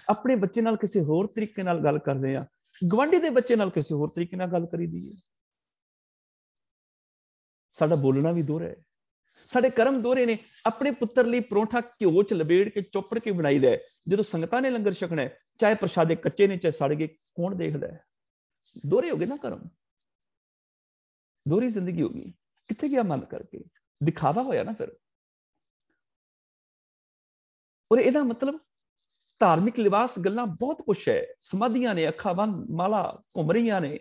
ਆਪਣੇ ਬੱਚੇ ਨਾਲ ਕਿਸੇ ਹੋਰ ਤਰੀਕੇ ਨਾਲ ਗੱਲ ਕਰਦੇ ਹਾਂ, ਗਵਾਂਢੀ ਦੇ ਬੱਚੇ ਨਾਲ ਕਿਸੇ ਹੋਰ ਤਰੀਕੇ ਨਾਲ ਗੱਲ ਕਰੀਦੀ ਹੈ। ਸਾਡਾ ਬੋਲਣਾ ਵੀ ਦੋਹਰਾ ਹੈ, ਸਾਡੇ ਕਰਮ ਦੋਹਰੇ ਨੇ। ਆਪਣੇ ਪੁੱਤਰ ਲਈ ਪਰੌਂਠਾ ਘਿਓ ਚ ਲਬੇੜ ਕੇ ਚੋਪੜ ਕੇ ਬਣਾਈਦਾ ਹੈ। ਜਦੋਂ ਸੰਗਤਾਂ ਨੇ ਲੰਗਰ ਛਕਣਾ, ਚਾਹੇ ਪ੍ਰਸ਼ਾਦੇ ਕੱਚੇ ਨੇ ਚਾਹੇ ਸੜ ਗਏ, ਕੌਣ ਦੇਖਦਾ ਹੈ? ਦੋਹਰੇ ਹੋ ਗਏ ਨਾ ਕਰਮ, ਦੋਹਰੀ ਜ਼ਿੰਦਗੀ ਹੋ ਗਈ। ਕਿੱਥੇ ਗਿਆ ਮਨ ਕਰਕੇ? ਦਿਖਾਵਾ ਹੋਇਆ ਨਾ ਫਿਰ। ਔਰ ਇਹਦਾ ਮਤਲਬ ਧਾਰਮਿਕ ਲਿਬਾਸ ਗੱਲਾਂ ਬਹੁਤ ਕੁਛ ਹੈ। ਸਮਾਧੀਆਂ ਨੇ, ਅੱਖਾਂ ਬੰਦ ਮਾਲਾ ਘੁੰਮ ਰਹੀਆਂ ਨੇ।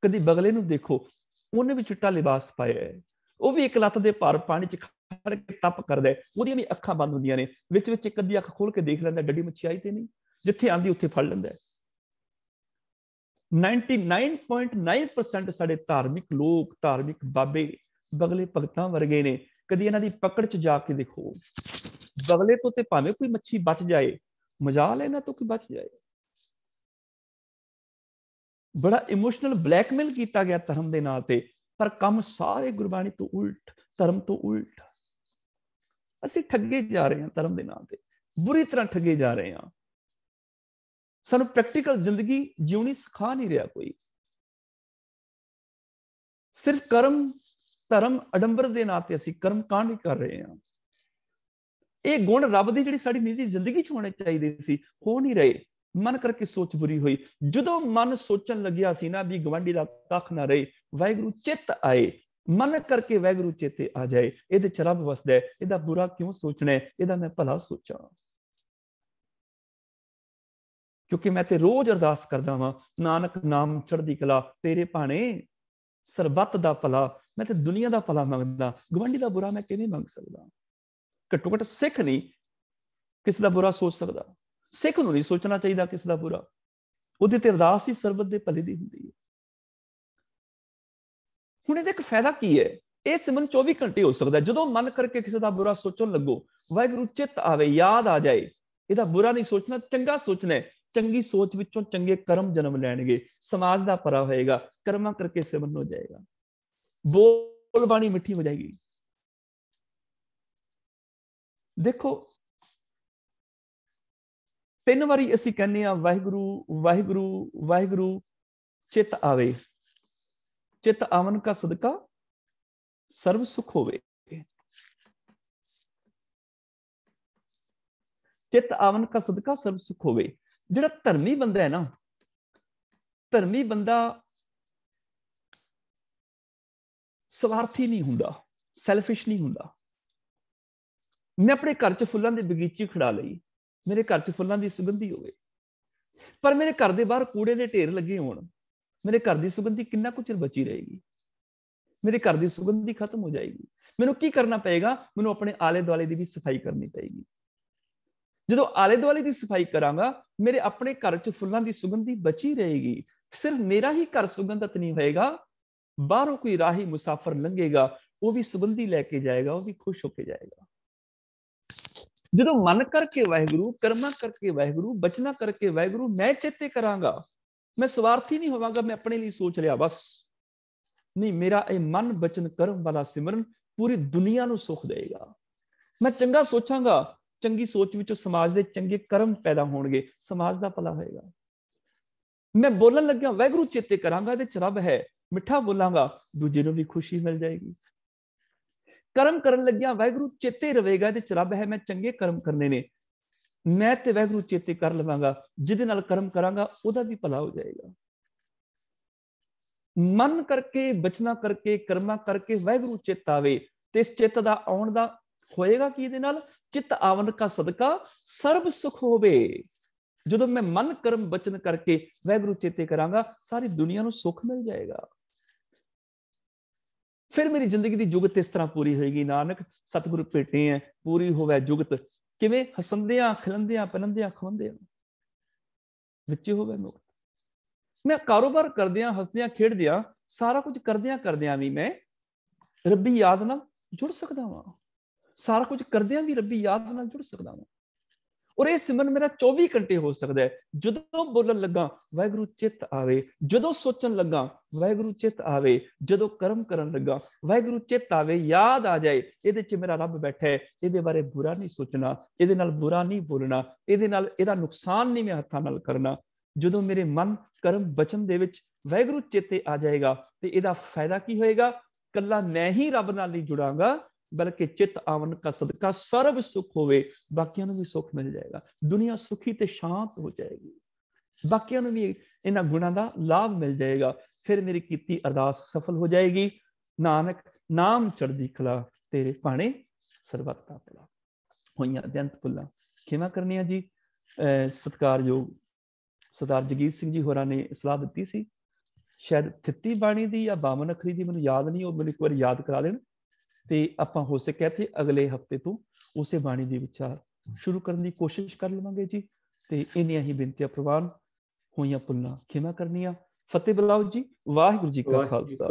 ਕਦੀ ਬਗਲੇ ਨੂੰ ਦੇਖੋ, ਉਹਨੇ ਵੀ ਚਿੱਟਾ ਲਿਬਾਸ ਪਾਇਆ ਹੈ, ਉਹ ਵੀ ਇੱਕ ਲੱਤ ਦੇ ਭਾਰ ਪਾਣੀ ਚ ਖੜ ਕੇ ਤਪ ਕਰਦਾ ਹੈ, ਉਹਦੀਆਂ ਵੀ ਅੱਖਾਂ ਬੰਦ ਹੁੰਦੀਆਂ ਨੇ। ਵਿੱਚ ਵਿੱਚ ਇੱਕ ਅੱਧੀ ਅੱਖ ਖੋਲ ਕੇ ਦੇਖ ਲੈਂਦਾ, ਡੱਡੀ ਮੱਛੀ ਆਈ ਤੇ ਨਹੀਂ। ਜਿੱਥੇ ਆਂਦੀ ਉੱਥੇ ਫੜ ਲੈਂਦਾ। 99.9% ਸਾਡੇ ਧਾਰਮਿਕ ਲੋਕ, ਧਾਰਮਿਕ ਬਾਬੇ ਬਗਲੇ ਭਗਤਾਂ ਵਰਗੇ ਨੇ। ਕਦੀ ਇਹਨਾਂ ਦੀ ਪਕੜ ਚ ਜਾ ਕੇ ਦੇਖੋ, ਬਗਲੇ ਤੋਂ ਤੇ ਭਾਵੇਂ ਕੋਈ ਮੱਛੀ ਬਚ ਜਾਏ, ਮਜਾਲ ਇਹਨਾਂ ਤੋਂ ਕੋਈ ਬਚ ਜਾਏ। ਬੜਾ ਇਮੋਸ਼ਨਲ ਬਲੈਕਮੇਲ ਕੀਤਾ ਗਿਆ ਧਰਮ ਦੇ ਨਾਂ ਤੇ, ਪਰ ਕੰਮ ਸਾਰੇ ਗੁਰਬਾਣੀ ਤੋਂ ਉਲਟ, ਧਰਮ ਤੋਂ ਉਲਟ। ਅਸੀਂ ਠੱਗੇ ਜਾ ਰਹੇ ਹਾਂ ਧਰਮ ਦੇ ਨਾਂ ਤੇ, ਬੁਰੀ ਤਰ੍ਹਾਂ ਠੱਗੇ ਜਾ ਰਹੇ ਹਾਂ। ਸਾਨੂੰ ਪ੍ਰੈਕਟੀਕਲ ਜ਼ਿੰਦਗੀ ਜਿਉਣੀ ਸਿਖਾ ਨਹੀਂ ਰਿਹਾ ਕੋਈ। ਸਿਰਫ ਕਰਮ ਧਰਮ ਅਡੰਬਰ ਦੇ ਨਾਂ ਤੇ ਅਸੀਂ ਕਰਮ ਕਾਂਡ ਹੀ ਕਰ ਰਹੇ ਹਾਂ। ਇਹ ਗੁਣ ਰੱਬ ਦੀ ਜਿਹੜੀ ਸਾਡੀ ਨਿੱਜੀ ਜ਼ਿੰਦਗੀ ਚ ਹੋਣੇ ਚਾਹੀਦੇ ਸੀ, ਹੋ ਨਹੀਂ ਰਹੇ। ਮਨ ਕਰਕੇ ਸੋਚ ਬੁਰੀ ਹੋਈ। ਜਦੋਂ ਮਨ ਸੋਚਣ ਲੱਗਿਆ ਸੀ ਨਾ ਵੀ ਗਵਾਂਢੀ ਦਾ ਕੱਖ ਨਾ ਰਹੇ, ਵਾਹਿਗੁਰੂ ਚਿੱਤ ਆਏ। ਮਨ ਕਰਕੇ ਵਾਹਿਗੁਰੂ ਚੇਤੇ ਆ ਜਾਏ, ਇਹਦੇ ਚ ਰੱਬ ਵਸਦਾ ਹੈ। ਇਹਦਾ ਬੁਰਾ ਕਿਉਂ ਸੋਚਣਾ ਹੈ? ਇਹਦਾ ਮੈਂ ਭਲਾ ਸੋਚਾਂ। ਕਿਉਂਕਿ ਮੈਂ ਤੇ ਰੋਜ਼ ਅਰਦਾਸ ਕਰਦਾ ਵਾਂ, ਨਾਨਕ ਨਾਮ ਚੜ੍ਹਦੀ ਕਲਾ, ਤੇਰੇ ਭਾਣੇ ਸਰਬੱਤ ਦਾ ਭਲਾ। ਮੈਂ ਤੇ ਦੁਨੀਆ ਦਾ ਭਲਾ ਮੰਗਦਾ, ਗਵਾਂਢੀ ਦਾ ਬੁਰਾ ਮੈਂ ਕਿਵੇਂ ਮੰਗ ਸਕਦਾ? ਘੱਟੋ ਘੱਟ ਸਿੱਖ ਨਹੀਂ ਕਿਸੇ ਦਾ ਬੁਰਾ ਸੋਚ ਸਕਦਾ। ਸਿੱਖ ਨੂੰ ਨਹੀਂ ਸੋਚਣਾ ਚਾਹੀਦਾ ਕਿਸੇ ਦਾ ਬੁਰਾ। ਉਹਦੇ ਤੇ ਅਰਦਾਸ ਹੀ ਸਰਬੱਤ ਦੇ ਭਲੇ ਦੀ ਹੁੰਦੀ ਹੈ। ਹੁਣ ਇਹਦਾ ਇੱਕ ਫਾਇਦਾ ਕੀ ਹੈ? ਇਹ ਸਿਮਰਨ 24 ਘੰਟੇ ਹੋ ਸਕਦਾ। ਜਦੋਂ ਮਨ ਕਰਕੇ ਕਿਸੇ ਦਾ ਬੁਰਾ ਸੋਚਣ ਲੱਗੋ, ਵਾਹਿਗੁਰੂ ਚਿੱਤ ਆਵੇ, ਯਾਦ ਆ ਜਾਏ, ਇਹਦਾ ਬੁਰਾ ਨਹੀਂ ਸੋਚਣਾ, ਚੰਗਾ ਸੋਚਣਾ ਹੈ। ਚੰਗੀ ਸੋਚ ਵਿੱਚੋਂ ਚੰਗੇ ਕਰਮ ਜਨਮ ਲੈਣਗੇ, ਸਮਾਜ ਦਾ ਭਲਾ ਹੋਏਗਾ, ਕਰਮਾਂ ਕਰਕੇ ਸਿਮਰਨ ਹੋ ਜਾਏਗਾ, ਬੋਲ ਬਾਣੀ ਮਿੱਠੀ ਹੋ ਜਾਏਗੀ। ਦੇਖੋ, 3 ਵਾਰੀ ਅਸੀਂ ਕਹਿੰਦੇ ਹਾਂ ਵਾਹਿਗੁਰੂ ਵਾਹਿਗੁਰੂ ਵਾਹਿਗੁਰੂ ਚਿੱਤ ਆਵੇ। ਚਿੱਤ ਆਵਨ ਕਾ ਸਦਕਾ ਸਰਬ ਸੁਖ ਹੋਵੇ। ਚਿੱਤ ਆਵਨ ਕਾ ਸਦਕਾ ਸਰਬ ਸੁਖ ਹੋਵੇ। ਜਿਹੜਾ ਧਰਮੀ ਬੰਦਾ ਹੈ ਨਾ, ਧਰਮੀ ਬੰਦਾ ਸਵਾਰਥੀ ਨਹੀਂ ਹੁੰਦਾ, ਸੈਲਫਿਸ਼ ਨਹੀਂ ਹੁੰਦਾ। ਮੈਂ ਆਪਣੇ ਘਰ 'ਚ ਫੁੱਲਾਂ ਦੀ ਬਗੀਚੀ ਖੜਾ ਲਈ, ਮੇਰੇ ਘਰ 'ਚ ਫੁੱਲਾਂ ਦੀ ਸੁਗੰਧੀ ਹੋਵੇ, ਪਰ ਮੇਰੇ ਘਰ ਦੇ ਬਾਹਰ ਕੂੜੇ ਦੇ ਢੇਰ ਲੱਗੇ ਹੋਣ, ਮੇਰੇ ਘਰ ਦੀ ਸੁਗੰਧੀ ਕਿੰਨਾ ਕੁ ਚਿਰ ਬਚੀ ਰਹੇਗੀ? ਮੇਰੇ ਘਰ ਦੀ ਸੁਗੰਧੀ ਖਤਮ ਹੋ ਜਾਏਗੀ। ਮੈਨੂੰ ਕੀ ਕਰਨਾ ਪਏਗਾ? ਮੈਨੂੰ ਆਪਣੇ ਆਲੇ ਦੁਆਲੇ ਦੀ ਵੀ ਸਫਾਈ ਕਰਨੀ ਪਏਗੀ। ਜਦੋਂ ਆਲੇ ਦੁਆਲੇ ਦੀ ਸਫਾਈ ਕਰਾਂਗਾ, ਮੇਰੇ ਆਪਣੇ ਘਰ 'ਚ ਫੁੱਲਾਂ ਦੀ ਸੁਗੰਧੀ ਬਚੀ ਰਹੇਗੀ। ਸਿਰਫ ਮੇਰਾ ਹੀ ਘਰ ਸੁਗੰਧਤ ਨਹੀਂ ਹੋਏਗਾ, ਬਾਹਰੋਂ ਕੋਈ ਰਾਹੀ ਮੁਸਾਫਰ ਲੰਘੇਗਾ, ਉਹ ਵੀ ਸੁਗੰਧੀ ਲੈ ਕੇ ਜਾਏਗਾ, ਉਹ ਵੀ ਖੁਸ਼ ਹੋ ਕੇ ਜਾਏਗਾ। ਜਦੋਂ ਮਨ ਕਰਕੇ ਵਾਹਿਗੁਰੂ, ਕਰਮਾਂ ਕਰਕੇ ਵਾਹਿਗੁਰੂ, ਬਚਨਾ ਕਰਕੇ ਵਾਹਿਗੁਰੂ ਮੈਂ ਚੇਤੇ ਕਰਾਂਗਾ, ਮੈਂ ਸਵਾਰਥੀ ਨਹੀਂ ਹੋਵਾਂਗਾ, ਮੈਂ ਆਪਣੇ ਲਈ ਸੋਚ ਲਿਆ ਬਸ ਨਹੀਂ। ਮੇਰਾ ਇਹ ਮਨ ਬਚਨ ਕਰਮ ਵਾਲਾ ਸਿਮਰਨ ਪੂਰੀ ਦੁਨੀਆ ਨੂੰ ਸੁਖ ਦੇਗਾ। ਮੈਂ ਚੰਗਾ ਸੋਚਾਂਗਾ, ਚੰਗੀ ਸੋਚ ਵਿੱਚੋਂ ਸਮਾਜ ਦੇ ਚੰਗੇ ਕਰਮ ਪੈਦਾ ਹੋਣਗੇ, ਸਮਾਜ ਦਾ ਭਲਾ ਹੋਏਗਾ। ਮੈਂ ਬੋਲਣ ਲੱਗਿਆ ਵਾਹਿਗੁਰੂ ਚੇਤੇ ਕਰਾਂਗਾ, ਇਹਦੇ ਚ ਰੱਬ ਹੈ, ਮਿੱਠਾ ਬੋਲਾਂਗਾ, ਦੂਜੇ ਨੂੰ ਵੀ ਖੁਸ਼ੀ ਮਿਲ ਜਾਏਗੀ। ਕਰਮ ਕਰਨ ਲੱਗਿਆ ਵਾਹਿਗੁਰੂ ਚੇਤੇ ਰਵੇਗਾ, ਇਹਦੇ ਚ ਰੱਬ ਹੈ, ਮੈਂ ਚੰਗੇ ਕਰਮ ਕਰਨੇ ਨੇ, ਮੈਂ ਤੇ ਵਾਹਿਗੁਰੂ ਚੇਤੇ ਕਰ ਲਵਾਂਗਾ, ਜਿਹਦੇ ਨਾਲ ਕਰਮ ਕਰਾਂਗਾ ਉਹਦਾ ਵੀ ਭਲਾ ਹੋ ਜਾਏਗਾ। ਮਨ ਕਰਕੇ, ਬਚਨਾ ਕਰਕੇ, ਕਰਮਾਂ ਕਰਕੇ ਵਾਹਿਗੁਰੂ ਚਿੱਤ ਆਵੇ, ਤੇ ਇਸ ਚਿੱਤ ਦਾ ਆਉਣ ਦਾ ਹੋਏਗਾ ਕੀ? ਇਹਦੇ ਨਾਲ ਚਿੱਤ ਆਵਨ ਕਾ ਸਦਕਾ ਸਰਬ ਸੁਖ ਹੋਵੇ। ਜਦੋਂ ਮੈਂ ਮਨ ਕਰਮ ਬਚਨ ਕਰਕੇ ਵਾਹਿਗੁਰੂ ਚੇਤੇ ਕਰਾਂਗਾ, ਸਾਰੀ ਦੁਨੀਆ ਨੂੰ ਸੁੱਖ ਮਿਲ ਜਾਏਗਾ। ਫਿਰ ਮੇਰੀ ਜ਼ਿੰਦਗੀ ਦੀ ਜੁਗਤ ਇਸ ਤਰ੍ਹਾਂ ਪੂਰੀ ਹੋਏਗੀ। ਨਾਨਕ ਸਤਿਗੁਰੂ ਭੇਟੇ ਹੈ, ਪੂਰੀ ਹੋਵੇ ਜੁਗਤ। ਕਿਵੇਂ? ਹਸੰਦਿਆਂ ਖਿਲੰਦਿਆਂ ਪਿਲੰਦਿਆਂ ਖਵੰਦਿਆਂ ਵਿੱਚ ਹੋਵੇ ਮੁਕਤ। ਮੈਂ ਕਾਰੋਬਾਰ ਕਰਦਿਆਂ, ਹੱਸਦਿਆਂ ਖੇਡਦਿਆਂ, ਸਾਰਾ ਕੁਝ ਕਰਦਿਆਂ ਵੀ ਮੈਂ ਰੱਬੀ ਯਾਦ ਨਾਲ ਜੁੜ ਸਕਦਾ ਵਾਂ। ਸਾਰਾ ਕੁਝ ਕਰਦਿਆਂ ਵੀ ਰੱਬੀ ਯਾਦ ਨਾਲ ਜੁੜ ਸਕਦਾ ਵਾਂ। ਔਰ ਇਹ ਸਿਮਰਨ ਮੇਰਾ 24 ਘੰਟੇ ਹੋ ਸਕਦਾ ਹੈ। ਜਦੋਂ ਬੋਲਣ ਲੱਗਾ ਵਾਹਿਗੁਰੂ ਚਿੱਤ ਆਵੇ, ਜਦੋਂ ਸੋਚਣ ਲੱਗਾ ਵਾਹਿਗੁਰੂ ਚਿੱਤ ਆਵੇ, ਜਦੋਂ ਕਰਮ ਕਰਨ ਲੱਗਾ ਵਾਹਿਗੁਰੂ ਚਿੱਤ ਆਵੇ, ਯਾਦ ਆ ਜਾਏ ਇਹਦੇ 'ਚ ਮੇਰਾ ਰੱਬ ਬੈਠਾ ਹੈ, ਇਹਦੇ ਬਾਰੇ ਬੁਰਾ ਨਹੀਂ ਸੋਚਣਾ, ਇਹਦੇ ਨਾਲ ਬੁਰਾ ਨਹੀਂ ਬੋਲਣਾ, ਇਹਦੇ ਨਾਲ ਇਹਦਾ ਨੁਕਸਾਨ ਨਹੀਂ ਮੈਂ ਹੱਥਾਂ ਨਾਲ ਕਰਨਾ। ਜਦੋਂ ਮੇਰੇ ਮਨ ਕਰਮ ਬਚਨ ਦੇ ਵਿੱਚ ਵਾਹਿਗੁਰੂ ਚੇਤੇ ਆ ਜਾਏਗਾ, ਤੇ ਇਹਦਾ ਫਾਇਦਾ ਕੀ ਹੋਏਗਾ? ਕੱਲਾ ਮੈਂ ਹੀ ਰੱਬ ਨਾਲ ਨਹੀਂ ਜੁੜਾਂਗਾ, बल्कि चित आवन का सदका सर्व सुख होवे, बाकियां नूं भी सुख मिल जाएगा। दुनिया सुखी ते शांत हो जाएगी, बाकियां नूं भी इन्हां गुणां दा लाभ मिल जाएगा। फिर मेरी कीती अरदास सफल हो जाएगी। नानक नाम चढ़दी कला, तेरे भाणे सरबत दा भला। होइयां अत्यंत भुल्लां खिमा करनिया जी। सत्कारयोग सरदार जगीर सिंह जी होरां ने सलाह दित्ती सी, शायद थित्ती बाणी दी या 52 अखरी दी, मैनूं याद नहीं, ਉਹ ਮੈਨੂੰ ਇੱਕ ਵਾਰ याद करा देण ਤੇ ਆਪਾਂ ਹੋ ਸਕਿਆ ਤੇ ਅਗਲੇ ਹਫਤੇ ਤੋਂ ਉਸੇ ਬਾਣੀ ਦੇ ਵਿਚਾਰ ਸ਼ੁਰੂ ਕਰਨ ਦੀ ਕੋਸ਼ਿਸ਼ ਕਰ ਲਵਾਂਗੇ ਜੀ। ਤੇ ਇੰਨੀਆਂ ਹੀ ਬੇਨਤੀਆਂ ਪ੍ਰਵਾਨ, ਹੋਈਆਂ ਭੁੱਲਾਂ ਖਿਮਾ ਕਰਨੀਆਂ। ਫਤਿਹ ਬੁਲਾਓ ਜੀ। ਵਾਹਿਗੁਰੂ ਜੀ ਕਾ ਖਾਲਸਾ।